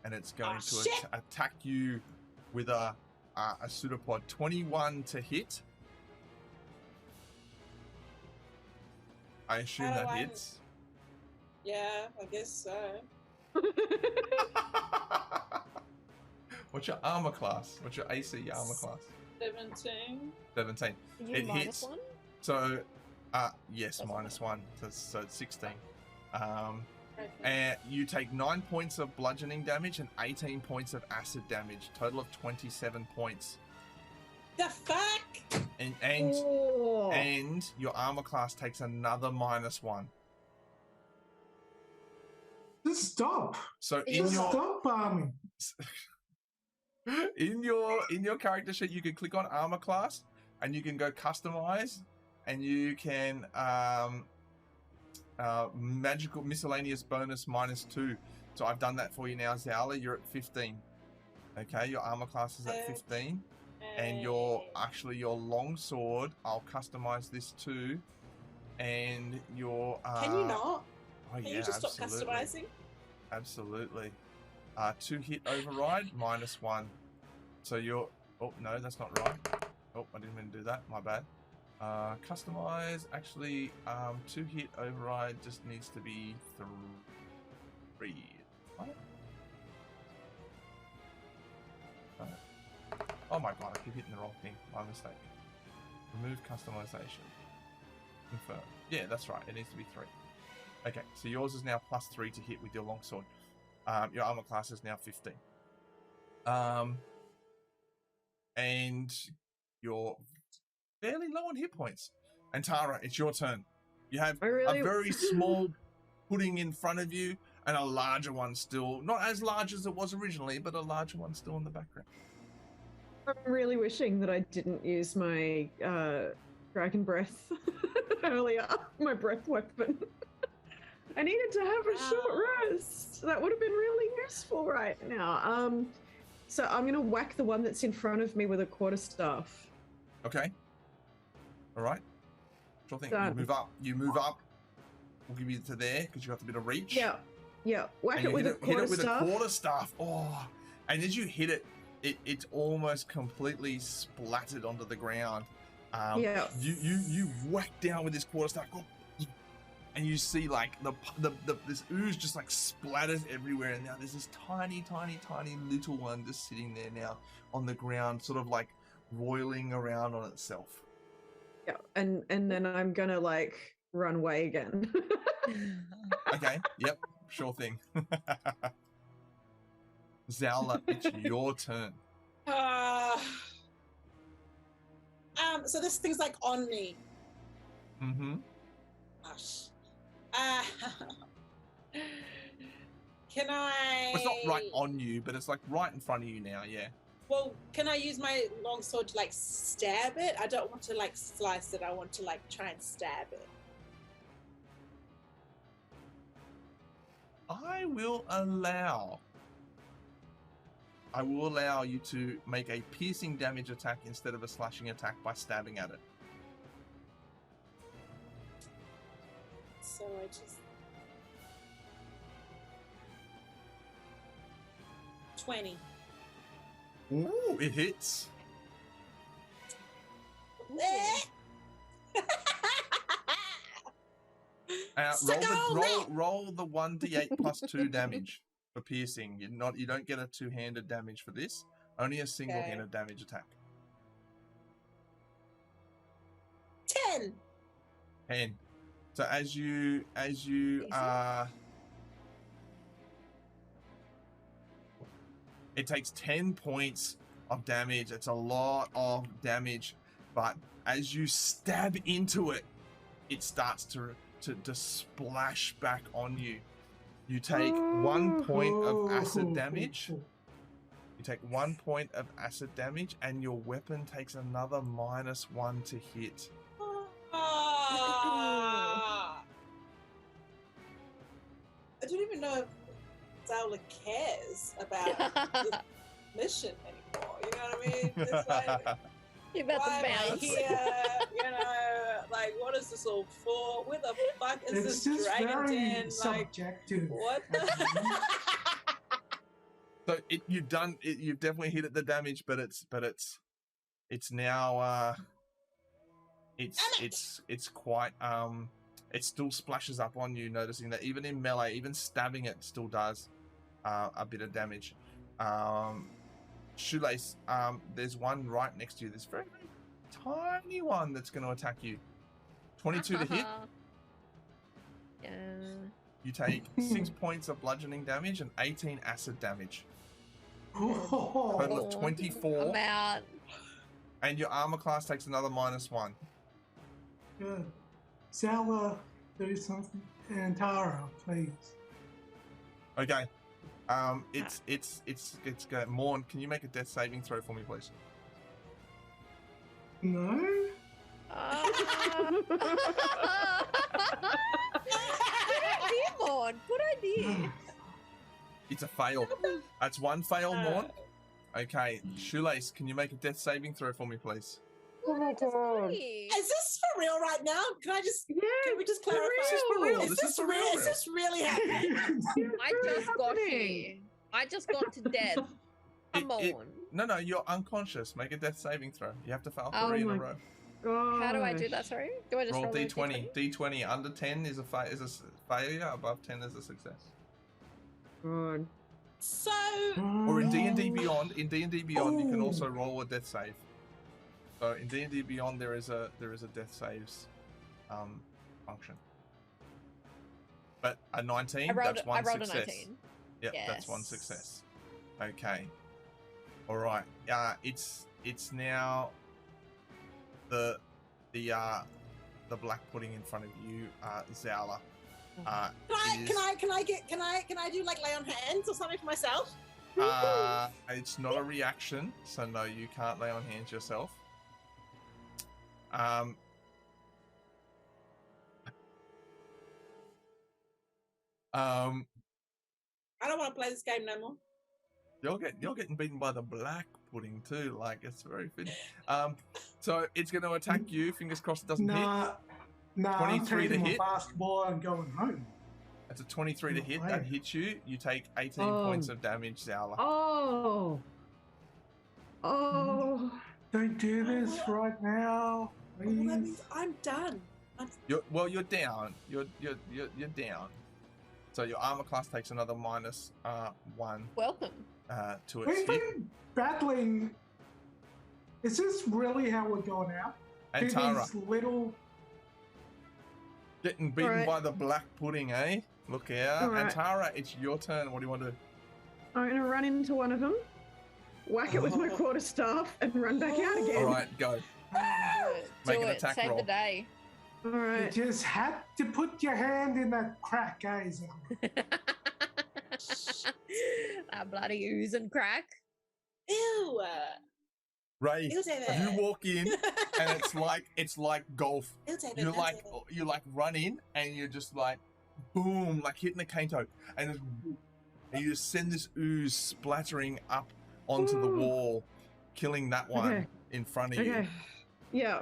and it's going to shit. attack you with a pseudopod. 21 to hit. I assume How do that I- hits. Yeah, I guess so. What's your armor class? What's your AC armor class? 17. 17. Are you It minus hits. one? So, yes, Doesn't -1. So it's 16. Okay. And you take 9 points of bludgeoning damage and 18 points of acid damage. Total of 27 points. The fuck? Oh. And your armor class takes another -1. Just stop. So In Just your- stop bombing. in your character sheet, you can click on armor class, and you can go customize, and you can magical miscellaneous bonus -2. So I've done that for you now, Zala. You're at 15. Okay, your armor class is at 15, and your longsword, I'll customize this too, and your Can you not? Oh Can yeah, you just stop absolutely. customizing? Absolutely. 2 hit override, -1. So you're... Oh, no, that's not right. Oh, I didn't mean to do that. My bad. Customize. Actually, 2 hit override just needs to be 3. What? Oh my god, I keep hitting the wrong thing. My mistake. Remove customization. Confirm. Yeah, that's right. It needs to be 3. Okay, so yours is now +3 to hit with your longsword. Your armor class is now 15. And you're fairly low on hit points. And Tara, it's your turn. You have really... a very small pudding in front of you and a larger one still, not as large as it was originally, but a larger one still in the background. I'm really wishing that I didn't use my dragon breath earlier, my breath weapon. I needed to have a short rest. That would have been really useful right now. So I'm gonna whack the one that's in front of me with a quarterstaff. Okay. All right. Sure thing. Done. You move up. You move up. We'll give you to there because you got a bit of reach. Yeah. Yeah. Whack And it with a hit it with a quarterstaff. quarterstaff. Oh. And as you hit it, it's almost completely splattered onto the ground. Yeah. You whack down with this quarterstaff. And you see like this ooze just like splatters everywhere, and now there's this tiny little one just sitting there now on the ground, sort of like roiling around on itself. Yeah, and then I'm gonna like run away again. Okay, yep, sure thing. Zala, it's your turn. So this thing's like on me. Mm-hmm. Gosh. Can I? Well, it's not right on you, but it's like right in front of you now. Yeah. Well, can I use my longsword to like stab it? I don't want to like slice it. I want to like try and stab it. I will allow you to make a piercing damage attack instead of a slashing attack by stabbing at it. So I just 20. Ooh, it hits. Roll the 1d8 plus 2 damage for piercing. You don't get a two-handed damage for this. Only a single-handed damage attack. 10. 10. So as you it takes 10 points of damage. It's a lot of damage, but as you stab into it, it starts to splash back on you. You take 1 point of acid damage. You take 1 point of acid damage, and your weapon takes another -1 to hit. I don't even know if Zala cares about this mission anymore. You know what I mean? It's like, You're about why to am I bounce. here? You know, like, what is this all for? Where the fuck is It's this just dragon very den? Like, subjective. what the? So you've definitely hit the damage, but it's now it's quite it still splashes up on you, noticing that even in melee, even stabbing it still does a bit of damage. Shoelace, there's one right next to you, this very, very tiny one that's going to attack you. 22 to hit. Yeah. You take 6 points of bludgeoning damage and 18 acid damage. Total of 24. I'm out. And your armor class takes another -1. Good. Zala, do something. And Tara, please. Okay. It's go. Morn, can you make a death saving throw for me, please? No? Good idea, Maud. Good idea. It's a fail. That's one fail, Morn. Okay, Shoelace, can you make a death saving throw for me, please? Oh my god. Is this for real right now? Can we just clarify? This is for real. Is this real? Is this really happening? I just got here. I just got to death. Come on. No, you're unconscious. Make a death saving throw. You have to fail Oh 3 in a row. God. How do I do that? Sorry. Do I just Roll roll D20. D20 under 10 is a failure. Above 10 is a success. God. So. Or in D&D Beyond, you can also roll a death save. So in D&D Beyond, there is a death saves function. But a 19, that's one I rolled success. A 19. Yep, Yes. that's one success. Okay. All right. It's now the the black pudding in front of you, Zala. Can I do like lay on hands or something for myself? It's not a reaction, so no, you can't lay on hands yourself. I don't want to play this game no more. You're getting beaten by the black pudding too. Like, it's very fitting. So it's going to attack you. Fingers crossed it doesn't hit. Nah, 23 to hit. Basketball and going home. It's a 23 to hit. That hits you. You take 18 points of damage, Zala. Oh. Don't do this right now, please. Well, that means I'm done. You're down. You're down. So your armor class takes another -1. Welcome. To its We've hit. been battling. Is this really how we're going out? And Do Tara, these little. getting beaten by the black pudding, eh? Look out. All right. And Tara, it's your turn. What do you want to do? I'm gonna run into one of them, whack it with my quarterstaff, and run back out again. All right, go. Make an attack Save roll. the day. All You right. just had to put your hand in that crack, guys. That bloody ooze and crack. Ew. Ray, Ew, David. you walk in and it's like golf. Ew, David, You ew, like David. you like run in and you're just like boom, like hitting a cane toe, and you just send this ooze splattering up onto the wall, killing that one Okay. in front of you. Okay. Yeah.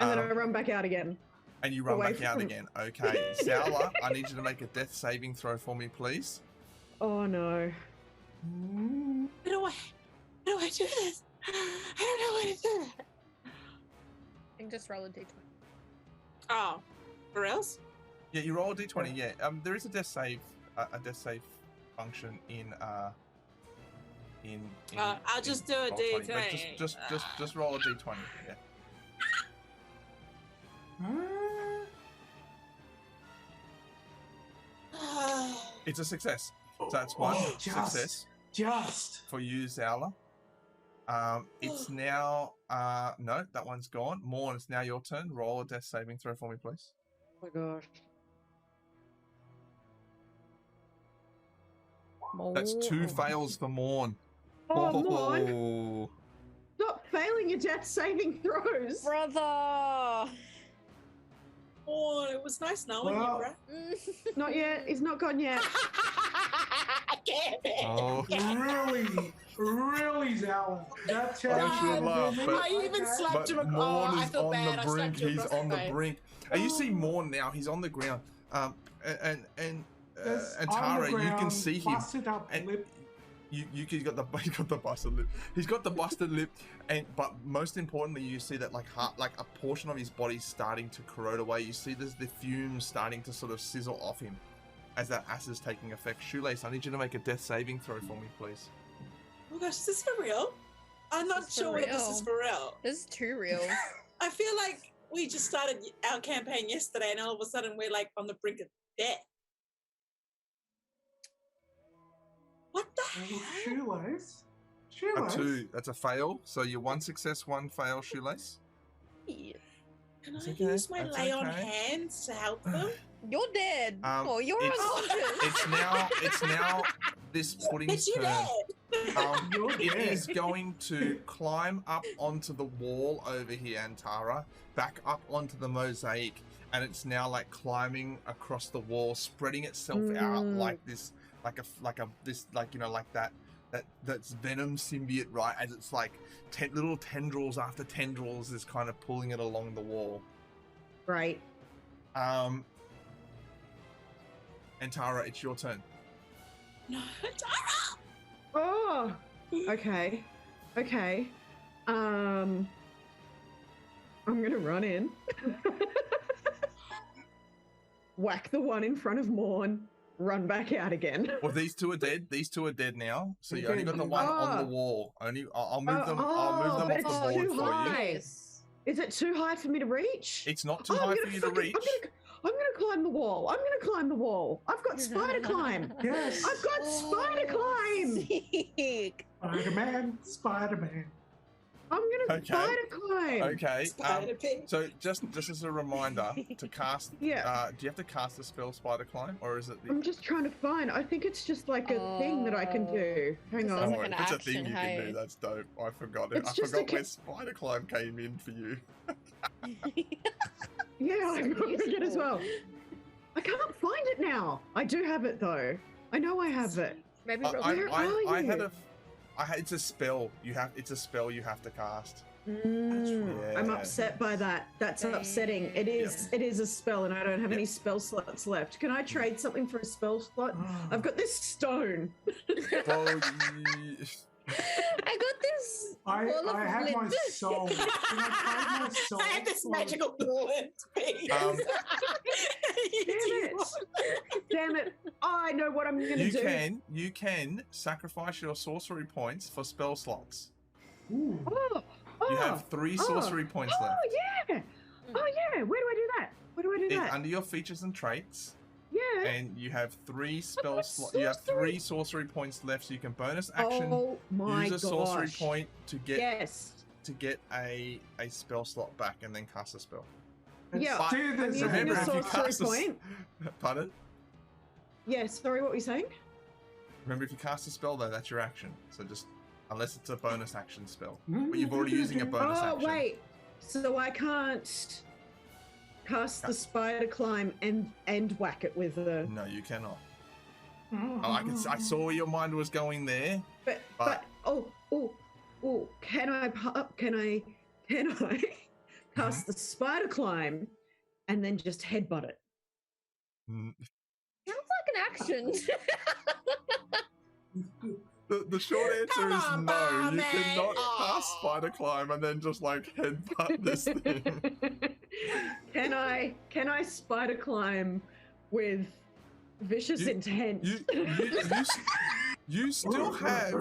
And then I run back out again. And you run Away back out from- again. Okay, Zala, I need you to make a death saving throw for me, please. Oh no. How do I do this? I don't know how to do that. I think just roll a d20. Oh, or else? Yeah, you roll a d20. Yeah, there is a death save function in. I'll just do a Roll20, but d20. just roll a d20. Yeah. It's a success. So that's one success Just. for you, Zala. It's now no, that one's gone. Morn, it's now your turn. Roll a death saving throw for me, please. Oh my gosh. That's 2 fails for Morn. Oh, Morn. Stop failing your death saving throws. Brother! Oh, it was nice knowing you, bro. Not yet. He's not gone yet. Damn it. Oh. Really, Zala. That's how I should laugh, but- I even slapped him. Morn I is feel on bad. the I brink. slapped him He's across on the face. brink. And you see Morn now. He's on the ground. And Tara, you can see him. Busted up And lip. he's got the busted lip. He's got the busted lip, but most importantly, you see that like a portion of his body's starting to corrode away. You see there's the fumes starting to sort of sizzle off him as that acid's taking effect. Shoelace, I need you to make a death saving throw for me, please. Oh gosh, is this for real? I'm not This is sure for whether this is real. for real. This is too real. I feel like we just started our campaign yesterday, and all of a sudden we're like on the brink of death. What the hell? Shoelace. A Shoelace. 2. That's a fail. So you're 1 success, 1 fail, Shoelace. Yeah. Can It's I okay. use my That's lay on okay. hands to help them? You're dead. Oh, you're it's- unconscious. It's now this pudding's But you turn. dead. You're It dead. is going to climb up onto the wall over here, Antara, back up onto the mosaic, and it's now like climbing across the wall, spreading itself out like this, like that's venom symbiote, right? As it's like little tendrils after tendrils is kind of pulling it along the wall. Right. Antara, it's your turn. No, Tara! Oh. Okay. Okay. I'm gonna run in. Whack the one in front of Morn. Run back out again. Well, these two are dead. These two are dead now. So you only got the one on the wall. I'll move them. I'll move them but off the it's board too for you. high. Is it too high for me to reach? It's not too I'm high gonna for you to fucking- reach. I'm gonna climb the wall. I'm gonna climb the wall. I've got spider climb. Yes. I've got spider climb. Sick. Spider-Man. Spider-Man. I'm gonna Okay. spider climb. Okay. Spider pig. So just as a reminder to cast. Yeah. Do you have to cast the spell spider climb, or is it the? I'm just trying to find. I think it's just like a thing that I can do. Hang This on. sounds Oh, like an if it's a action, thing you can hey? do, that's dope. I forgot it. It's I just forgot a where spider climb came in for you. Yeah, I So forget as useful. well. I can't find it now. I do have it though. I know I have it. Maybe I had you? it's a spell. It's a spell you have to cast. I'm Yeah. upset by that. That's upsetting. It is. It is a spell, and I don't have any spell slots left. Can I trade something for a spell slot? I've got this stone. Well, I got this. ball of I have my flint. soul. Can I trade my soul? I have this for- magical bullet. Um, Damn it! I know what I'm gonna do. you can sacrifice your sorcery points for spell slots. Ooh. Oh, You have 3 sorcery points left. yeah. Oh yeah. Where do I do that? Where do I do It's that? under your features and traits, Yeah. and you have 3 spell got slots. You have sorcery. 3 sorcery points left, so you can bonus action Oh my use a sorcery gosh. point to get Yes. a spell slot back, and then cast a spell. Yeah. But Do I'm this. using remember, a if you sorcery cast point. Pardon? Yes. Sorry, what were you saying? Remember, if you cast a spell though, that's your action. So just unless it's a bonus action spell, but you're already using a bonus Oh action. wait. So I can't cast the spider climb and whack it with the. No, you cannot. I saw where your mind was going there. But can I cast the spider climb and then just headbutt it? Mm. Sounds like an action. The short answer Come is on, no. You Barman. cannot cast Aw. spider climb and then just like headbutt this thing. Can I spider climb with vicious You- intent? You still have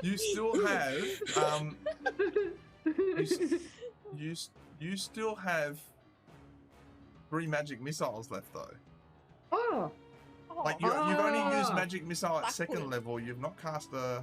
you still have you still have 3 magic missiles left though. Oh, Like you've only used Oh. magic missile at That's second cool. level. You've not cast a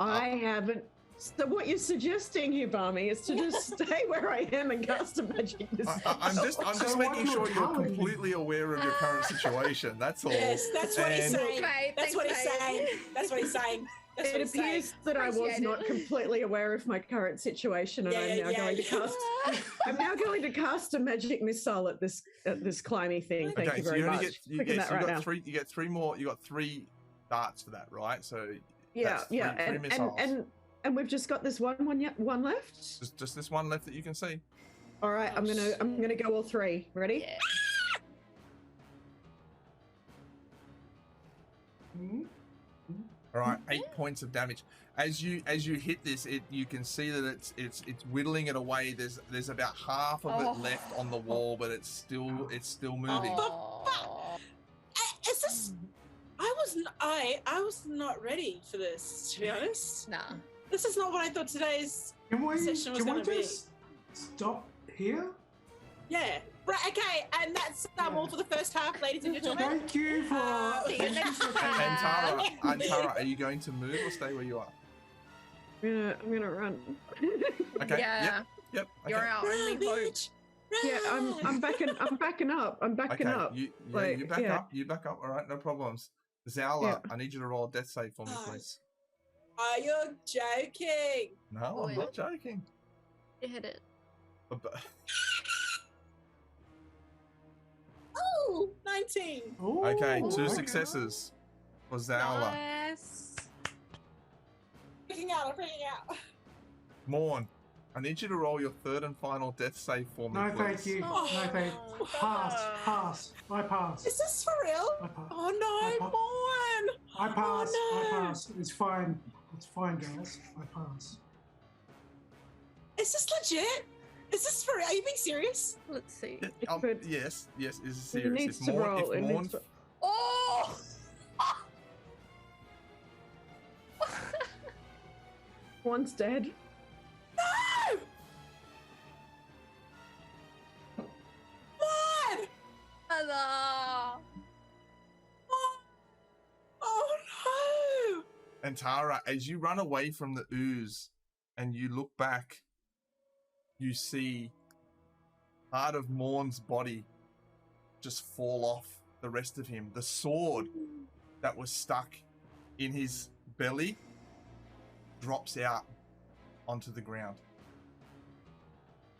I haven't. So what you're suggesting here, Barmy, is to just stay where I am and cast a magic missile. I'm just So making what sure you're you're telling me- completely aware of your current situation. That's all. Yes, that's what he's And- saying. Mate, That's thanks, what he's mate. saying. That's what he's saying. That's what It he's saying. appears that I was Appreciate not it. completely aware of my current situation, and I'm now going to cast. I'm now going to cast a magic missile at this climby thing. Thank you so very you only much. get you Picking get, that so you right got now. 3. You get 3 more. You got 3 darts for that, right? So Yeah, that's yeah, three missiles. and we've just got this one left. just this one left that you can see. All right, I'm gonna go all 3. Ready? Yeah. Hmm? All right, 8 points of damage. As you hit this, you can see that it's whittling it away. There's about half of Oh. it left on the wall, but it's still moving. Oh. Is this? I was not ready for this, to be honest. Nah. This is not what I thought today's. Can we Session was can we gonna be. just stop here? Yeah. Right. Okay. And that's all for the first half, ladies and gentlemen. Thank you for. See you next for- time. And Tara, are you going to move or stay where you are? I'm gonna run. Okay. Yeah. Yep. Okay. You're our only hope. Ravage, Yeah, I'm backing up. I'm backing Okay. up. You Like, back yeah. up. You back up. All right. No problems. Zala, Yeah. I need you to roll a death save for me, Oh. please. Are you joking? No, Oh, I'm yeah. not joking. You hit it. Oh, 19. Ooh, Okay, 2 okay. successes for Zala. Nice. Freaking out. I'm freaking out. Morn, I need you to roll your 3rd and final death save for me, No, please. thank you. Oh. No, thank you. Pass. I pass. Is this for real? I pass. Oh no, Morn! I pass. Oh, no. I pass. It's fine. It's fine, guys. I pass. Is this legit? Is this for real? Are you being serious? Let's see. But- Yes, is It serious. needs If to Morn, roll. if It Morn, needs to... Oh! One's dead. No! Morn! Hello. Morn! And Tara, as you run away from the ooze and you look back, you see part of Morn's body just fall off the rest of him. The sword that was stuck in his belly drops out onto the ground.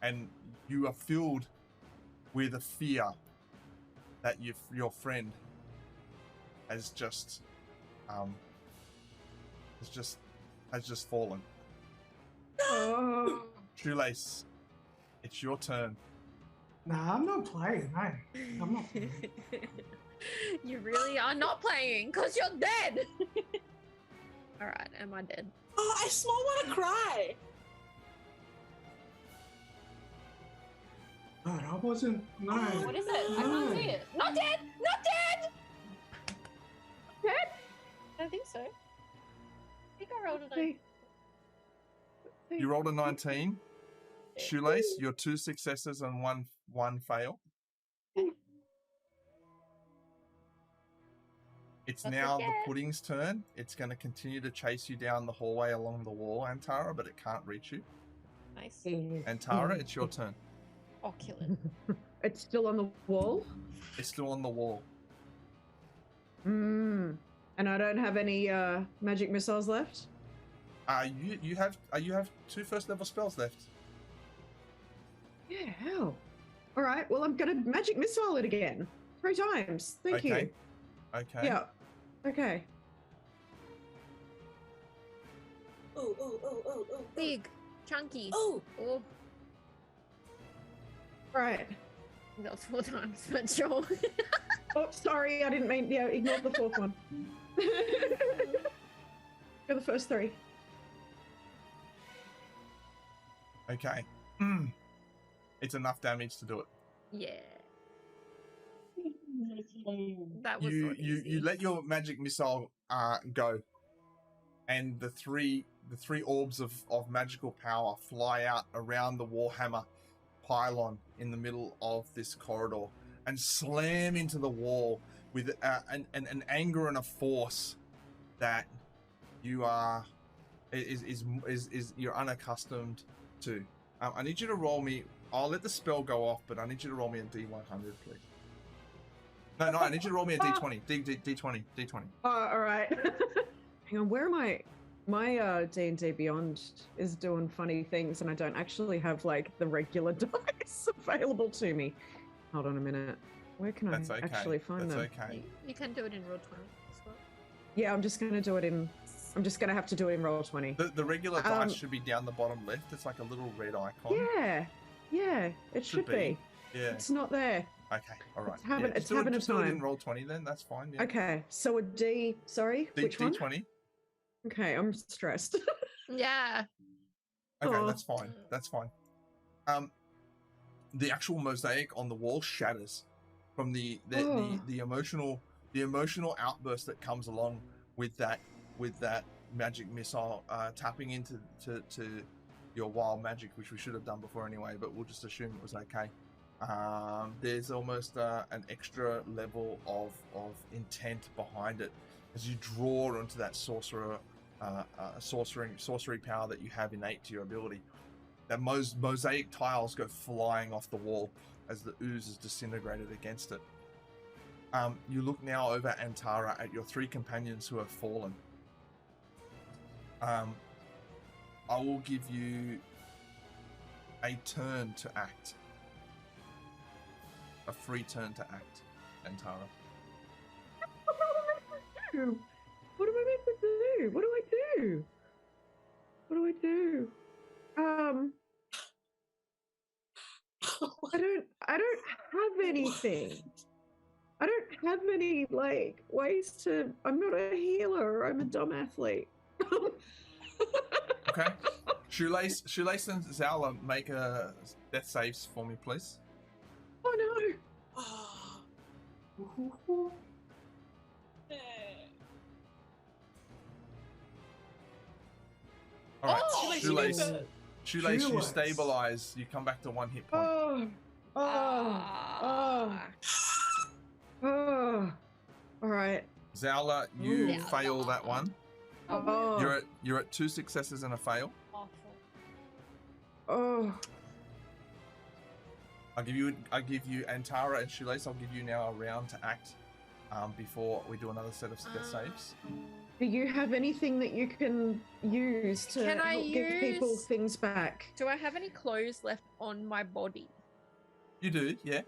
And you are filled with a fear that your friend has just fallen. Oh. Shoelace, it's your turn. Nah, I'm not playing. I'm not playing. You really are not playing because you're dead. All right, am I dead? Oh, I small want to cry. No, I wasn't. No. What is it? I can't see it. Not dead. Not dead. Dead? I don't think so. I think I rolled a 9. You rolled a 19. Shoelace, your 2 successes and one fail. It's Don't now the forget. pudding's turn. It's going to continue to chase you down the hallway along the wall, Antara, but it can't reach you. Nice. And Tara, it's your turn. I'll kill it. It's still on the wall. It's still on the wall. And I don't have any magic missiles left. You have 2 first level spells left. Yeah, hell. All right. Well, I'm gonna magic missile it again 3 times. Thank you. Okay. Yeah. Okay. Oh. Big, chunky. Oh. Oh, All right. that was 4 times, but sure. Oh, sorry. I didn't mean. Yeah, ignore the 4th one. Go the first 3. Okay. It's enough damage to do it. Yeah. That was You let your magic missile go, and the three orbs of magical power fly out around the Warhammer pylon in the middle of this corridor and slam into the wall with an anger and a force that you are you're unaccustomed to. I need you to roll me. I'll let the spell go off, but I need you to roll me a D100, please. No, I need you to roll me a D20. D20. All right. Hang on. Where am I? My D&D Beyond is doing funny things, and I don't actually have like the regular dice available to me. Hold on a minute. Where can That's I okay. actually find That's them? okay. You can do it in roll 20 as well. Yeah, I'm just gonna do it in. I'm just gonna have to do it in roll 20. The regular dice should be down the bottom left. It's like a little red icon. Yeah, it should be. Yeah. It's not there. Okay, all right. It's having a just do it in time. roll 20 then. That's fine. Yeah. Okay, so a D. Sorry, which one? D20. Okay, I'm stressed. Yeah. Okay, Oh. that's fine. That's fine. The actual mosaic on the wall shatters from the emotional outburst that comes along with that magic missile tapping into to your wild magic, which we should have done before anyway, but we'll just assume it was okay. There's almost an extra level of intent behind it as you draw onto that sorcery power that you have innate to your ability. That mosaic tiles go flying off the wall as the ooze is disintegrated against it. You look now over Antara at your 3 companions who have fallen. I will give you a turn to act. A free turn to act, Antara. What am I meant to do? What do I do? I don't have anything. I don't have any like ways to. I'm not a healer. I'm a dumb athlete. Okay. Shoelace and Zala, make a death saves for me, please. Oh no. All right, Oh, Shoelace, you stabilize. You come back to 1 hit point. Oh. All right. Zala, you fail that one. Oh. You're at 2 successes and a fail. Awful. Oh. I give you Antara and Shoelace. I'll give you now a round to act before we do another set of death saves. Do you have anything that you can use to give people things back? Do I have any clothes left on my body? You do, yeah.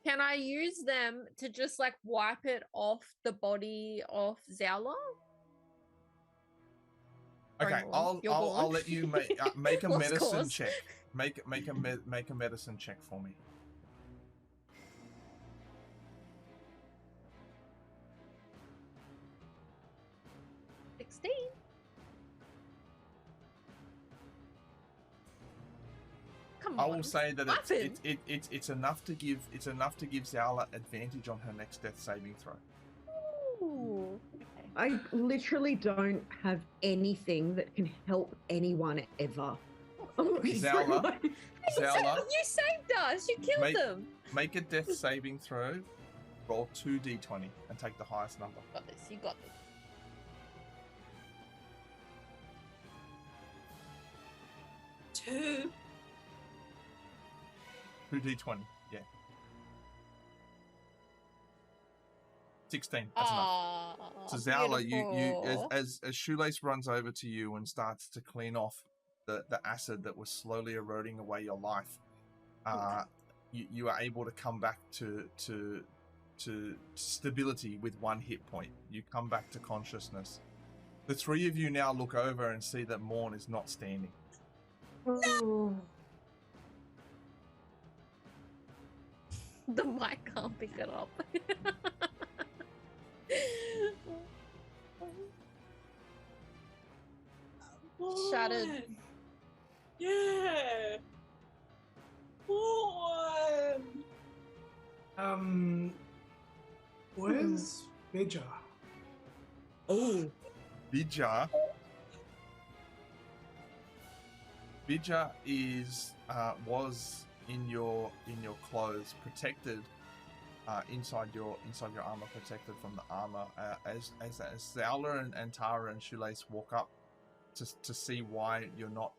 Can I use them to just like wipe it off the body of Zala? Okay, I'll let you make a medicine check. Make a medicine check for me. 16. Come on. I will say that it's enough to give Zala advantage on her next death saving throw. Ooh. Okay. I literally don't have anything that can help anyone ever. Zala, you saved us. You killed them. Make a death saving throw. Roll 2d20 and take the highest number. Got this. You got this. 2. 2d20. Yeah. 16. That's enough. So Zala, you as Shoelace runs over to you and starts to clean off the acid that was slowly eroding away your life, you are able to come back to stability with 1 hit point. You come back to consciousness. The 3 of you now look over and see that Maurn is not standing. Oh. The mic can't pick it up. Shattered. Yeah. Where's Bija? Oh. Bija is was in your clothes, protected inside your armor, protected from the armor. As Zala and Tara and Shoelace walk up to see why you're not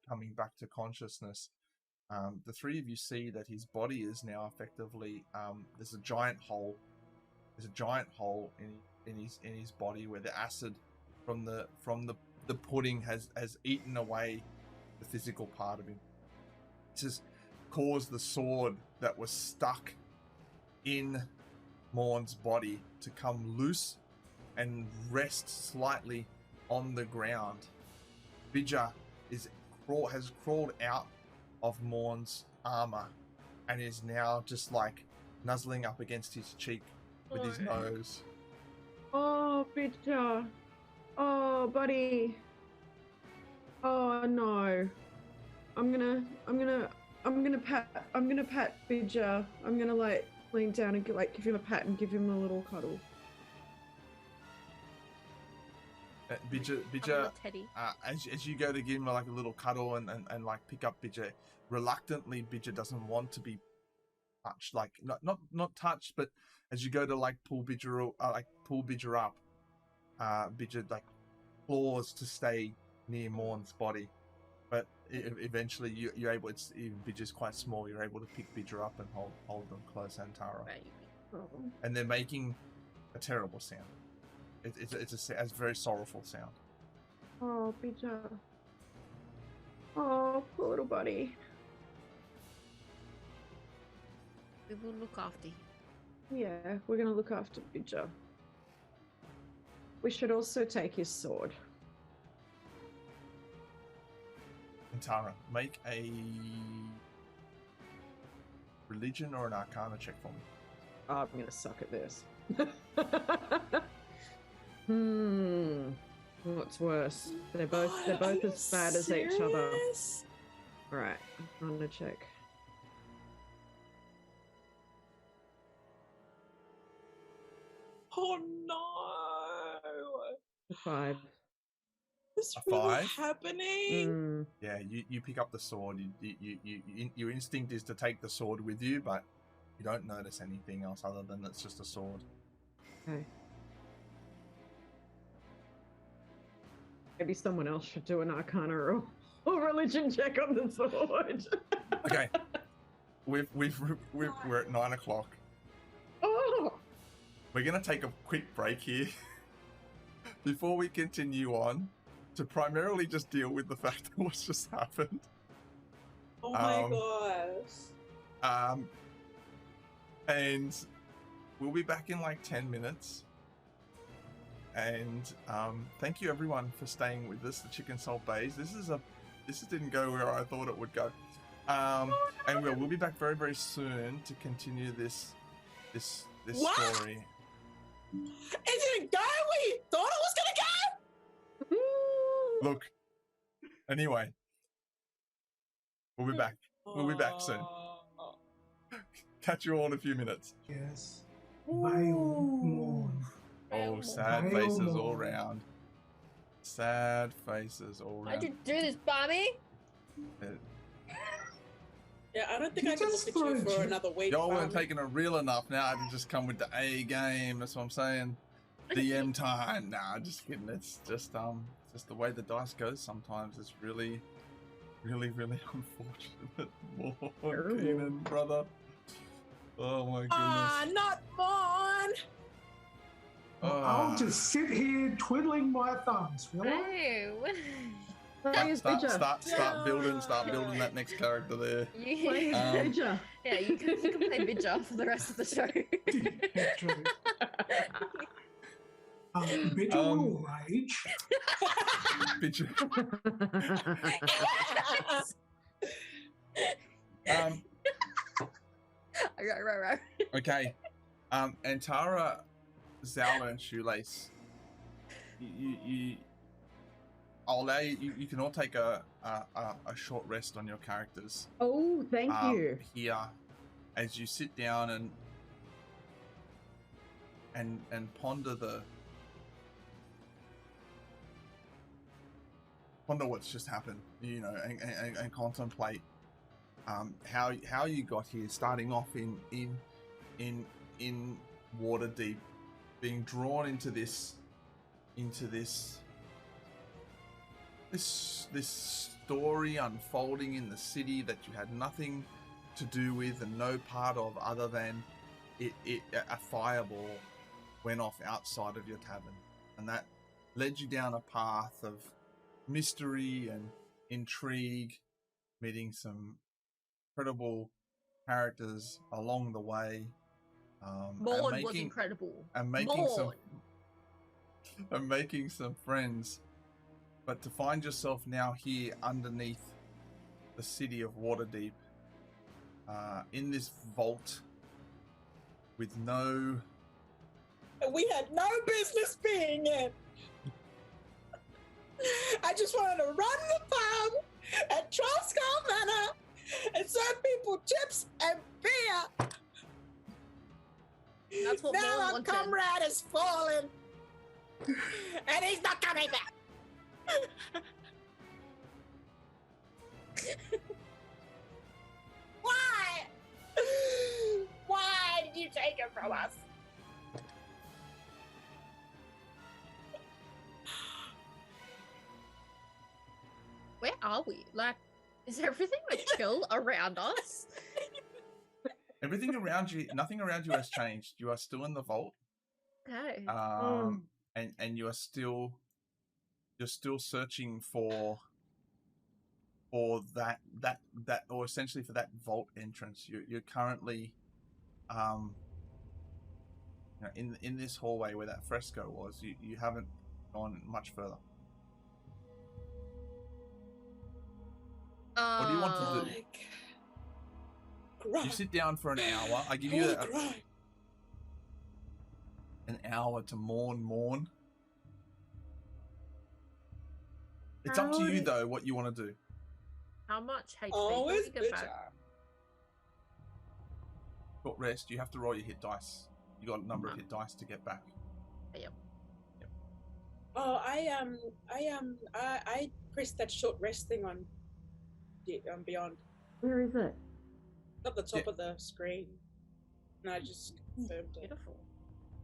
coming back to consciousness, the 3 of you see that his body is now effectively there's a giant hole in his body where the acid from the pudding has eaten away the physical part of him. This has caused the sword that was stuck in Maurn's body to come loose and rest slightly on the ground. Bija has crawled out of Maurn's armor and is now just like nuzzling up against his cheek with his nose. Oh, Bija. Oh, buddy. Oh no. I'm gonna pat Bija. I'm gonna like lean down and give him a pat and give him a little cuddle. Bija, as you go to give him like a little cuddle and like pick up Bija, reluctantly Bija doesn't want to be touched, like not touched, but as you go to like pull Bija up, Bija like claws to stay near Maurn's body, but eventually you're able. Bija's quite small. You're able to pick Bija up and hold them close, Antara, and they're making a terrible sound. It's a very sorrowful sound. Oh, Bija. Oh, poor little buddy. We will look after you. Yeah, we're gonna look after Bija. We should also take his sword. Antara, make a religion or an arcana check for me. Oh, I'm gonna suck at this. What's worse? They're both as bad as each other. Right, I'm trying to check. Oh no! 5. This A really 5? happening? Yeah, you pick up the sword. Your instinct is to take the sword with you, but you don't notice anything else other than it's just a sword. Okay. maybe someone else should do an Arcana or religion check on the sword. Okay. We're at 9 o'clock. Oh! We're gonna take a quick break here before we continue on to primarily just deal with the fact that what's just happened. Oh my gosh. And we'll be back in like 10 minutes. And thank you everyone for staying with us, the Chicken Salt Baes. This didn't go where I thought it would go. And we'll be back very, very soon to continue this story. It didn't go where you thought it was gonna go? Look, anyway, we'll be back. We'll be back soon. Catch you all in a few minutes. Yes. Mourn. Oh, sad faces all round. Sad faces all round. How'd you do this, Bobby? Yeah, I don't think I can look at you for another week. Y'all weren't taking it real enough now to just come with the A game. That's what I'm saying. DM time. Nah, just kidding. It's just the way the dice goes sometimes. It's really, really, really unfortunate. More Keenan, brother. Oh my goodness. Not Vaughn. I'll just sit here twiddling my thumbs, will I? Start building that next character there. Yeah, you can play Bidger for the rest of the show. Bidger will rage. Bidger. Right. Okay. Antara, Zala, and Shoelace. I'll allow you. You can all take a short rest on your characters. Oh, thank you. Here, as you sit down and ponder what's just happened, you know, and contemplate how you got here, starting off in Waterdeep, being drawn into this story unfolding in the city that you had nothing to do with and no part of, other than a fireball went off outside of your tavern, and that led you down a path of mystery and intrigue, meeting some incredible characters along the way. Maud was incredible. And making some friends. But to find yourself now here underneath the city of Waterdeep, in this vault with no... We had no business being in. I just wanted to run the pub at Trollskull Manor and serve people chips and beer. That's what now our wanted. comrade has fallen, and he's not coming back. Why? Why did you take it from us? Where are we? Like, is everything like chill around us? Everything around you, nothing around you has changed. You are still in the vault. Okay. And you're still searching for that or essentially for that vault entrance. You're currently in this hallway where that fresco was. You haven't gone much further. What do you want to do? You sit down for an hour. I give you an hour to mourn. It's up to you though what you want to do. How much HP Always do we get back? Short rest. You have to roll your hit dice. You got a number of hit dice to get back. Yep. Oh, I pressed that short rest thing on Beyond. Where is it? At the top of the screen. And I just confirmed it. Beautiful.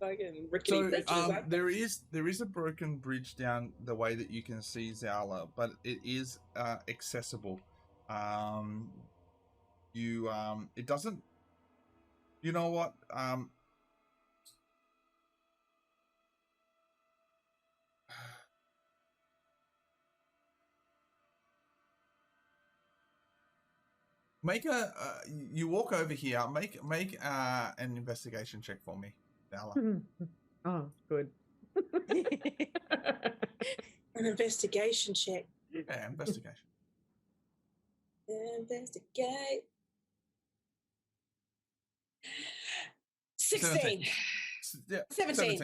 fucking rickety bridges. There is a broken bridge down the way that you can see Zala, but it is accessible. It doesn't. You know what? You walk over here. Make an investigation check for me, Zala. Oh, good. An investigation check. Yeah, investigation. Investigate. 16.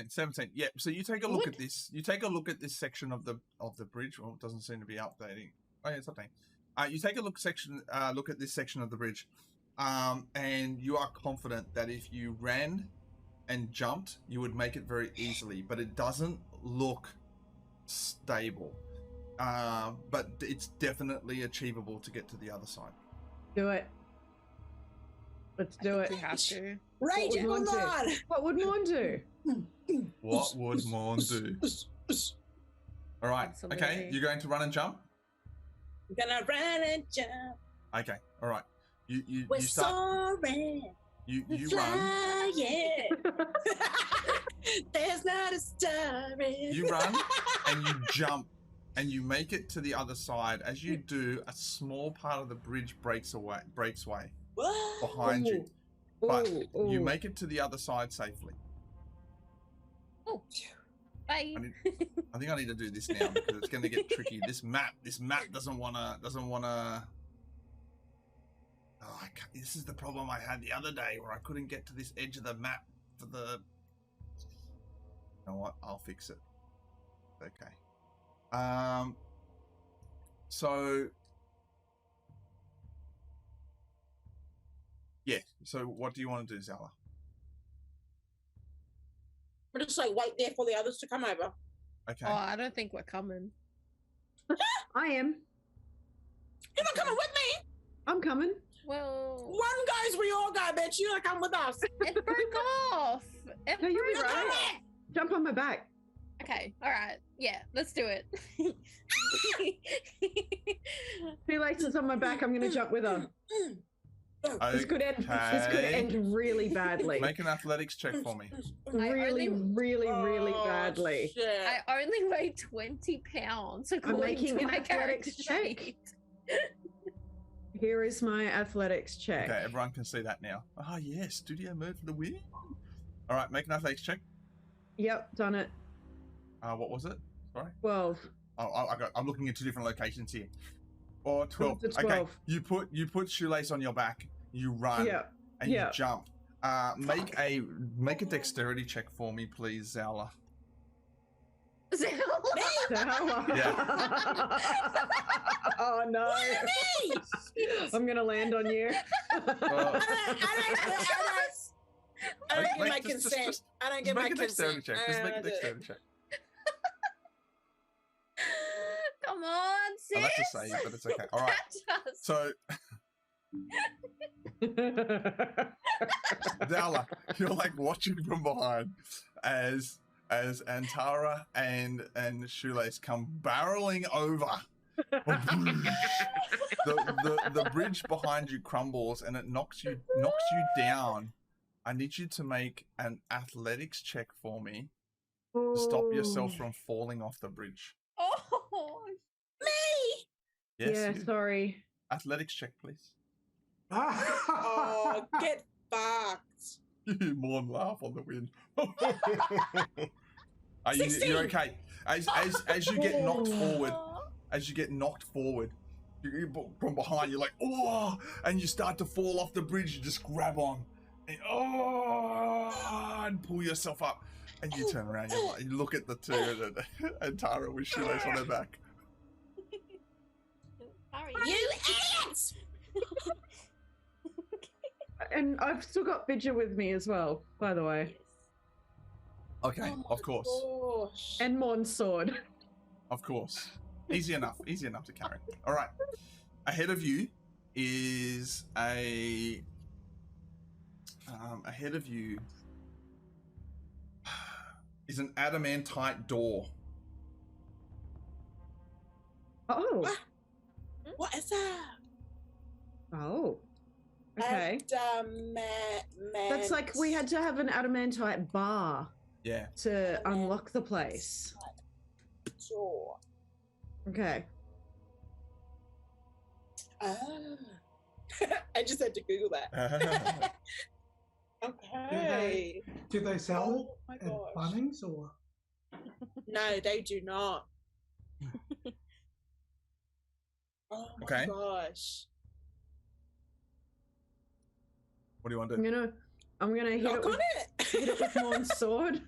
17. Yeah. So you take a look at this. You take a look at this section of the bridge. Well, it doesn't seem to be updating. Oh yeah, it's updating. You take a look at this section of the bridge, and you are confident that if you ran and jumped, you would make it very easily. But it doesn't look stable. But it's definitely achievable to get to the other side. Do it. Let's do it. We have to. Rage it, Morn! What would Morn do? What would Morn do? All right. Absolutely. Okay. You're going to run and jump. I'm gonna run and jump. Okay. All right. You We're start. soaring. You run. Flying. There's not a star in. You run and you jump and you make it to the other side. As you do, a small part of the bridge breaks way behind you, but you make it to the other side safely. Oh, bye. I think I need to do this now because it's going to get tricky. This map doesn't wanna. Oh, this is the problem I had the other day where I couldn't get to this edge of the map for the. You know what? I'll fix it. Okay. So. Yeah. So what do you want to do, Zala? We're just like wait there for the others to come over. Okay. Oh, I don't think we're coming. I am. You're not coming with me. I'm coming. Well, One goes, we all go, bitch. You gotta come with us. it broke off. It No, you'll be broke right. off. Jump on my back. Okay, all right. Yeah, let's do it. Too late, it's on my back. I'm going to jump with her. This could end. This could end really badly. Make an athletics check for me. Really badly. Shit. I only weigh 20 pounds. I'm making an my athletics check. sheet. Here is my athletics check. Okay, everyone can see that now. Ah, yes, studio mode for the win. All right, make an athletics check. Yep, done it. What was it? Sorry. 12. Oh, I'm looking at two different locations here. Or 12. 12. Okay, you put shoelace on your back. You run. And you jump. Make a dexterity check for me, please, Zala. Zala. Yeah. Oh no! I'm gonna land on you. I don't get my consent. I don't get my consent. Just make a dexterity check. Come on, sis. I'll have to say it, but it's okay. All right. So, Zala, you're like watching from behind as Antara and Shoelace come barreling over. the bridge behind you crumbles and it knocks you down. I need you to make an athletics check for me to stop yourself from falling off the bridge. Oh, me! Yes. Yeah, sorry. Athletics check, please. Oh, get fucked. You more than laugh on the wind. You're okay. As you get knocked forward, from behind, you're like, oh, and you start to fall off the bridge. You just grab on, and pull yourself up, and you turn around. You look at the two, and Tara with shoelace on her back. You idiots! And I've still got Bidger with me as well, by the way. Okay, of course. Gosh. And Mon's sword. Of course. Easy enough to carry. All right. Ahead of you is is an adamantite door. Oh. What is that? Oh. Okay. That's like we had to have an adamantite bar. Yeah. To unlock the place. Door. Okay. I just had to Google that. Okay. Do they sell my at gosh. Bunnings or? No, they do not. Oh my gosh. What do you want to do? I'm gonna hit it with Morn's sword.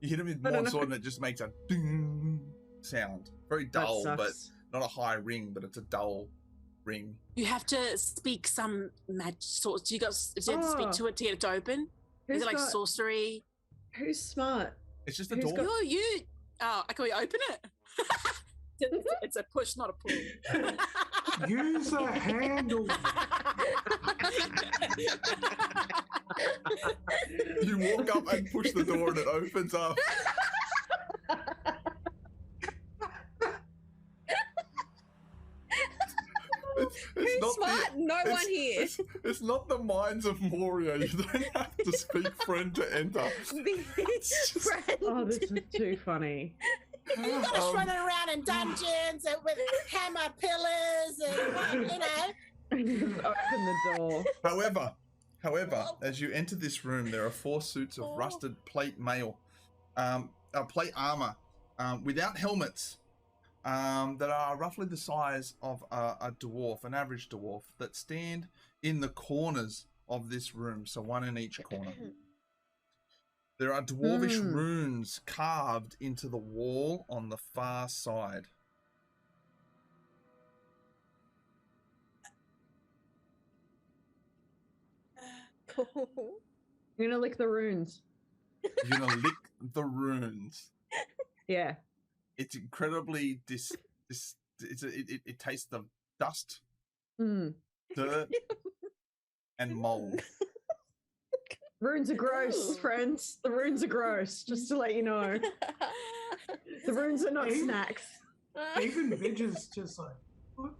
You hit him with Morn's sword and it just makes a ding sound. Very dull, but not a high ring, but it's a dull ring. You have to speak some magic sort. Do you have to speak to it to get it to open? Is it like sorcery? Who's smart? It's just a door. Can we open it? It's a push, not a pull. Use a handle. You walk up and push the door and it opens up. Who's not smart? No one here. It's not the Mines of Moria. You don't have to speak friend to enter. Oh, this is too funny. You got us running around in dungeons and with hammer pillars and, Open the door. However, as you enter this room, there are 4 suits of rusted plate mail, plate armor, without helmets, that are roughly the size of a dwarf, an average dwarf, that stand in the corners of this room, so one in each corner. There are dwarvish runes carved into the wall on the far side. You're gonna lick the runes. You're gonna lick the runes. Yeah. It's incredibly it tastes of dust, dirt, and mold. Runes are gross, friends. The runes are gross, just to let you know. The runes are not snacks. Even Midge's just like, what?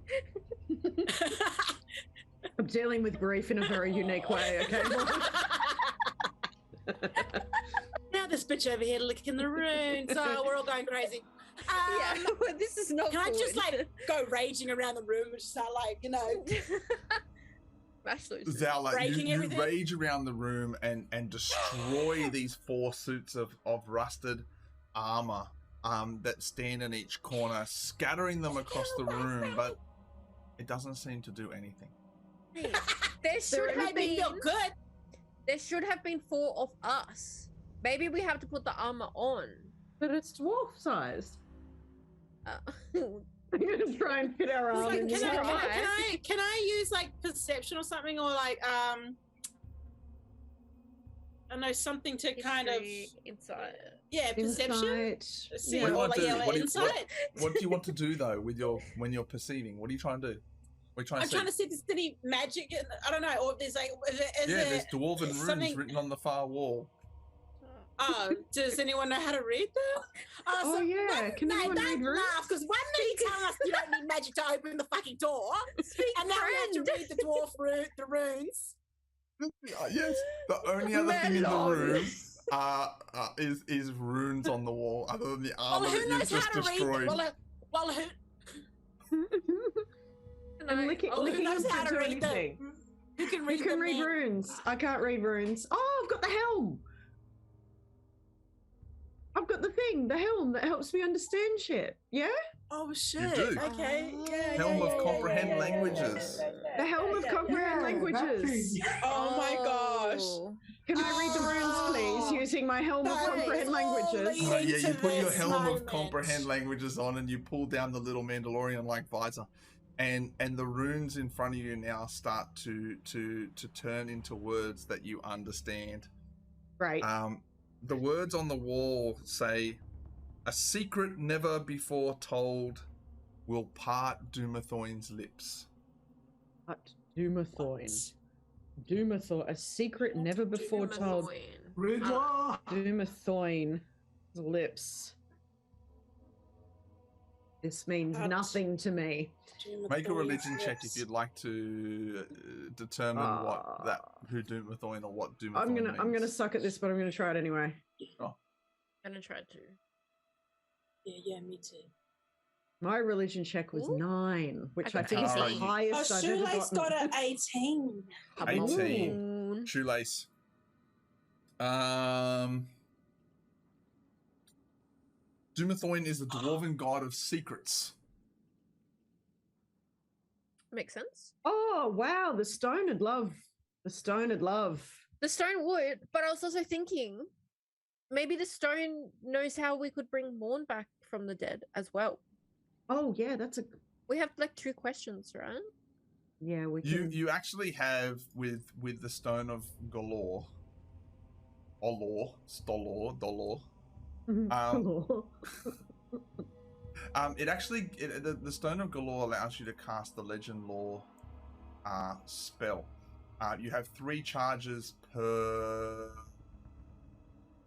I'm dealing with grief in a very unique way, okay? Now this bitch over here licking the runes. Oh, we're all going crazy. This is not Can I just like go raging around the room and just start like, Zala, you rage around the room and destroy these 4 suits of rusted armor that stand in each corner, scattering them across the room, but it doesn't seem to do anything. There should have been good. There should have been 4 of us. Maybe we have to put the armor on. But it's dwarf sized. I'm gonna try and fit our arm in. Can I use like perception or something, or like I don't know, something to kind of insight. Yeah, perception. See, what do you want to do though with when you're perceiving? What are you trying to do? I'm trying to see if there's any magic. I don't know, or if there's like there's dwarven runes written on the far wall. Oh, does anyone know how to read them? Can anyone read runes? Because one minute you tell us you don't need magic to open the fucking door, and now we have to read the runes. Yes, the only other thing in the room is runes on the wall, other than the armor that you've just destroyed. Licking knows how to read anything. them? Who can read runes? I can't read runes. Oh, I've got the helm. I've got the helm that helps me understand shit. Yeah? Oh, shit. You do. Okay. Helm of comprehend languages. The helm of comprehend languages. Oh my gosh. Can I read the runes, please, using my helm of comprehend languages? You put your helm of comprehend languages on and you pull down the little Mandalorian-like visor. And the runes in front of you now start to turn into words that you understand. Right. The words on the wall say, "A secret never before told will part Dumathoin's lips." What? Dumathoin. A secret never before told. Dumathoin. lips. This means nothing to me. Make a religion check if you'd like to determine who Dumathoin or what Dumathoin means. I'm gonna suck at this, but I'm gonna try it anyway. Oh. I'm gonna try to. Yeah, me too. My religion check was 9, which I think is the highest I've ever gotten. Shoelace got an 18. 18. Shoelace. Dumathoin is the dwarven god of secrets. Makes sense. Oh, wow. The stone would love. The stone would love. The stone would, but I was also thinking maybe the stone knows how we could bring Morn back from the dead as well. Oh, yeah, that's a... We have like 2 questions, right? Yeah, we can... You actually have with the stone of Galore, Olor, Stolor, Dolor. It actually the stone of Galore allows you to cast the legend lore spell. You have 3 charges per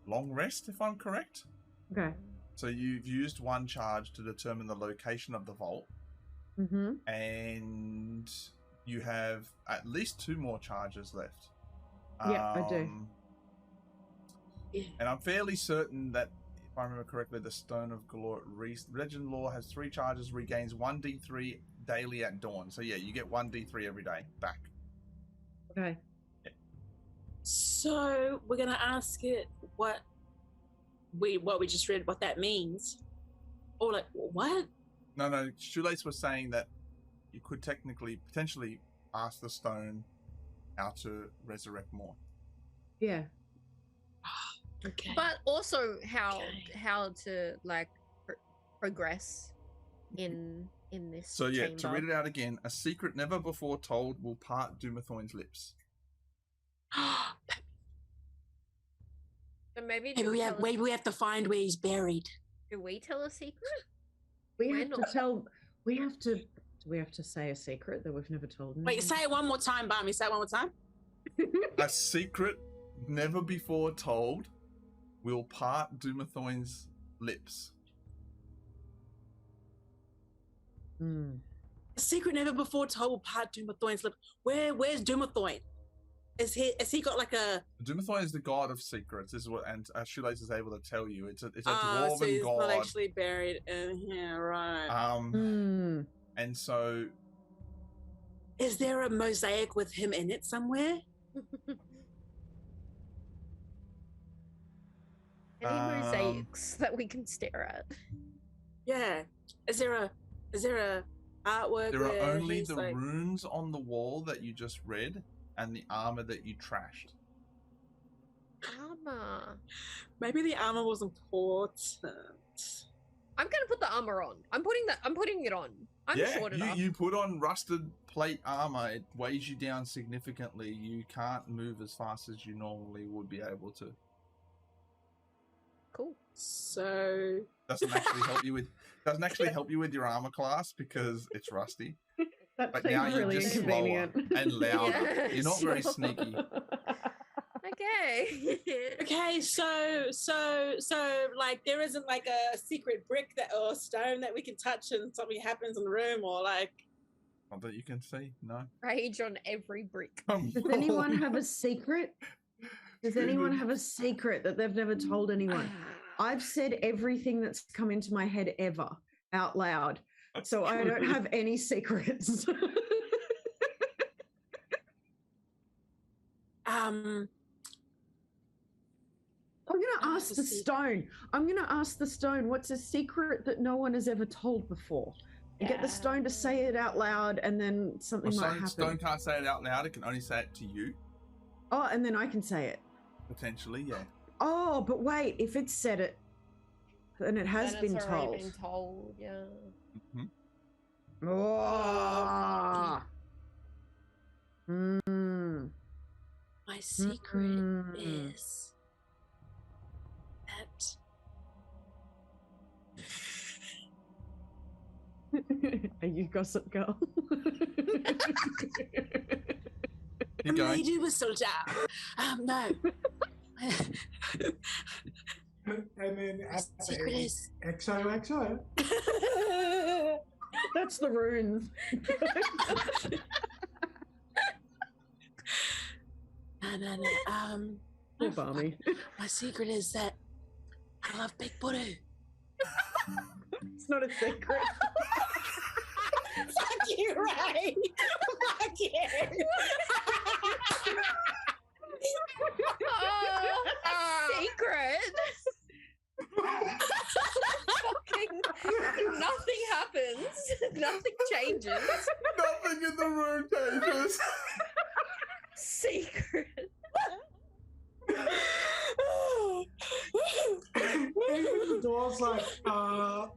long rest, if I'm correct. Okay. So you've used 1 charge to determine the location of the vault, and you have at least 2 more charges left. Yeah, I do. And I'm fairly certain that, if I remember correctly, the Stone of Galore Legend Lore has 3 charges, regains 1d3 daily at dawn. So yeah, you get 1d3 every day back. Okay. Yeah. So we're gonna ask it what we just read, what that means, or like what? No. Shoelace was saying that you could potentially ask the stone how to resurrect more. Yeah. Okay. But also how to like progress in this. So yeah, chamber. to read it out again, a secret never before told will part Dumathoin's lips. So maybe we have to find where he's buried. Do we tell a secret? We have to tell. We have to. Do we have to say a secret that we've never told anyone? Wait, say it one more time, Barmy. Say it one more time. A secret never before told will part Dumathoin's lips. A secret never before told will part Dumathoin's lips. Where's Dumathoin? Has he got like a... Dumathoin is the god of secrets. This is what, and Shoelace is able to tell you. It's a dwarven so he's god. not actually buried in here, right? And so, is there a mosaic with him in it somewhere? Any mosaics that we can stare at? Yeah. Is there a artwork? There are only the runes on the wall that you just read and the armor that you trashed. Armor. Maybe the armor was important. I'm gonna put the armor on. I'm putting it on. I'm short enough. You put on rusted plate armor. It weighs you down significantly. You can't move as fast as you normally would be able to. Cool. So doesn't actually help you with your armor class because it's rusty. That now seems you're really just inconvenient slower and louder. Yeah, you're not very sneaky. Okay. Okay, so like there isn't like a secret brick or stone that we can touch and something happens in the room, or like Not that you can see, no. Rage on every brick. Does anyone have a secret? Does anyone have a secret that they've never told anyone? I've said everything that's come into my head ever out loud. So I don't have any secrets. I'm going to ask the stone. I'm going to ask the stone, what's a secret that no one has ever told before? And get the stone to say it out loud, and then something might happen. Stone can't say it out loud. It can only say it to you. Oh, and then I can say it. Potentially, yeah. Oh, but wait, if it's said it, then it has been it's told. already been told, yeah. Mm-hmm. Oh. My secret is that. Are you gossip girl? Keep going. Lady Whistledown. No. And then Secret is. XOXO. That's the runes. No. Poor Barmy. My secret is that I love Big Buddha. It's not a secret. Fuck you, Ray. Fuck you. Secret. Fucking nothing happens. Nothing changes. Nothing in the room changes. Secret. The door's like, what?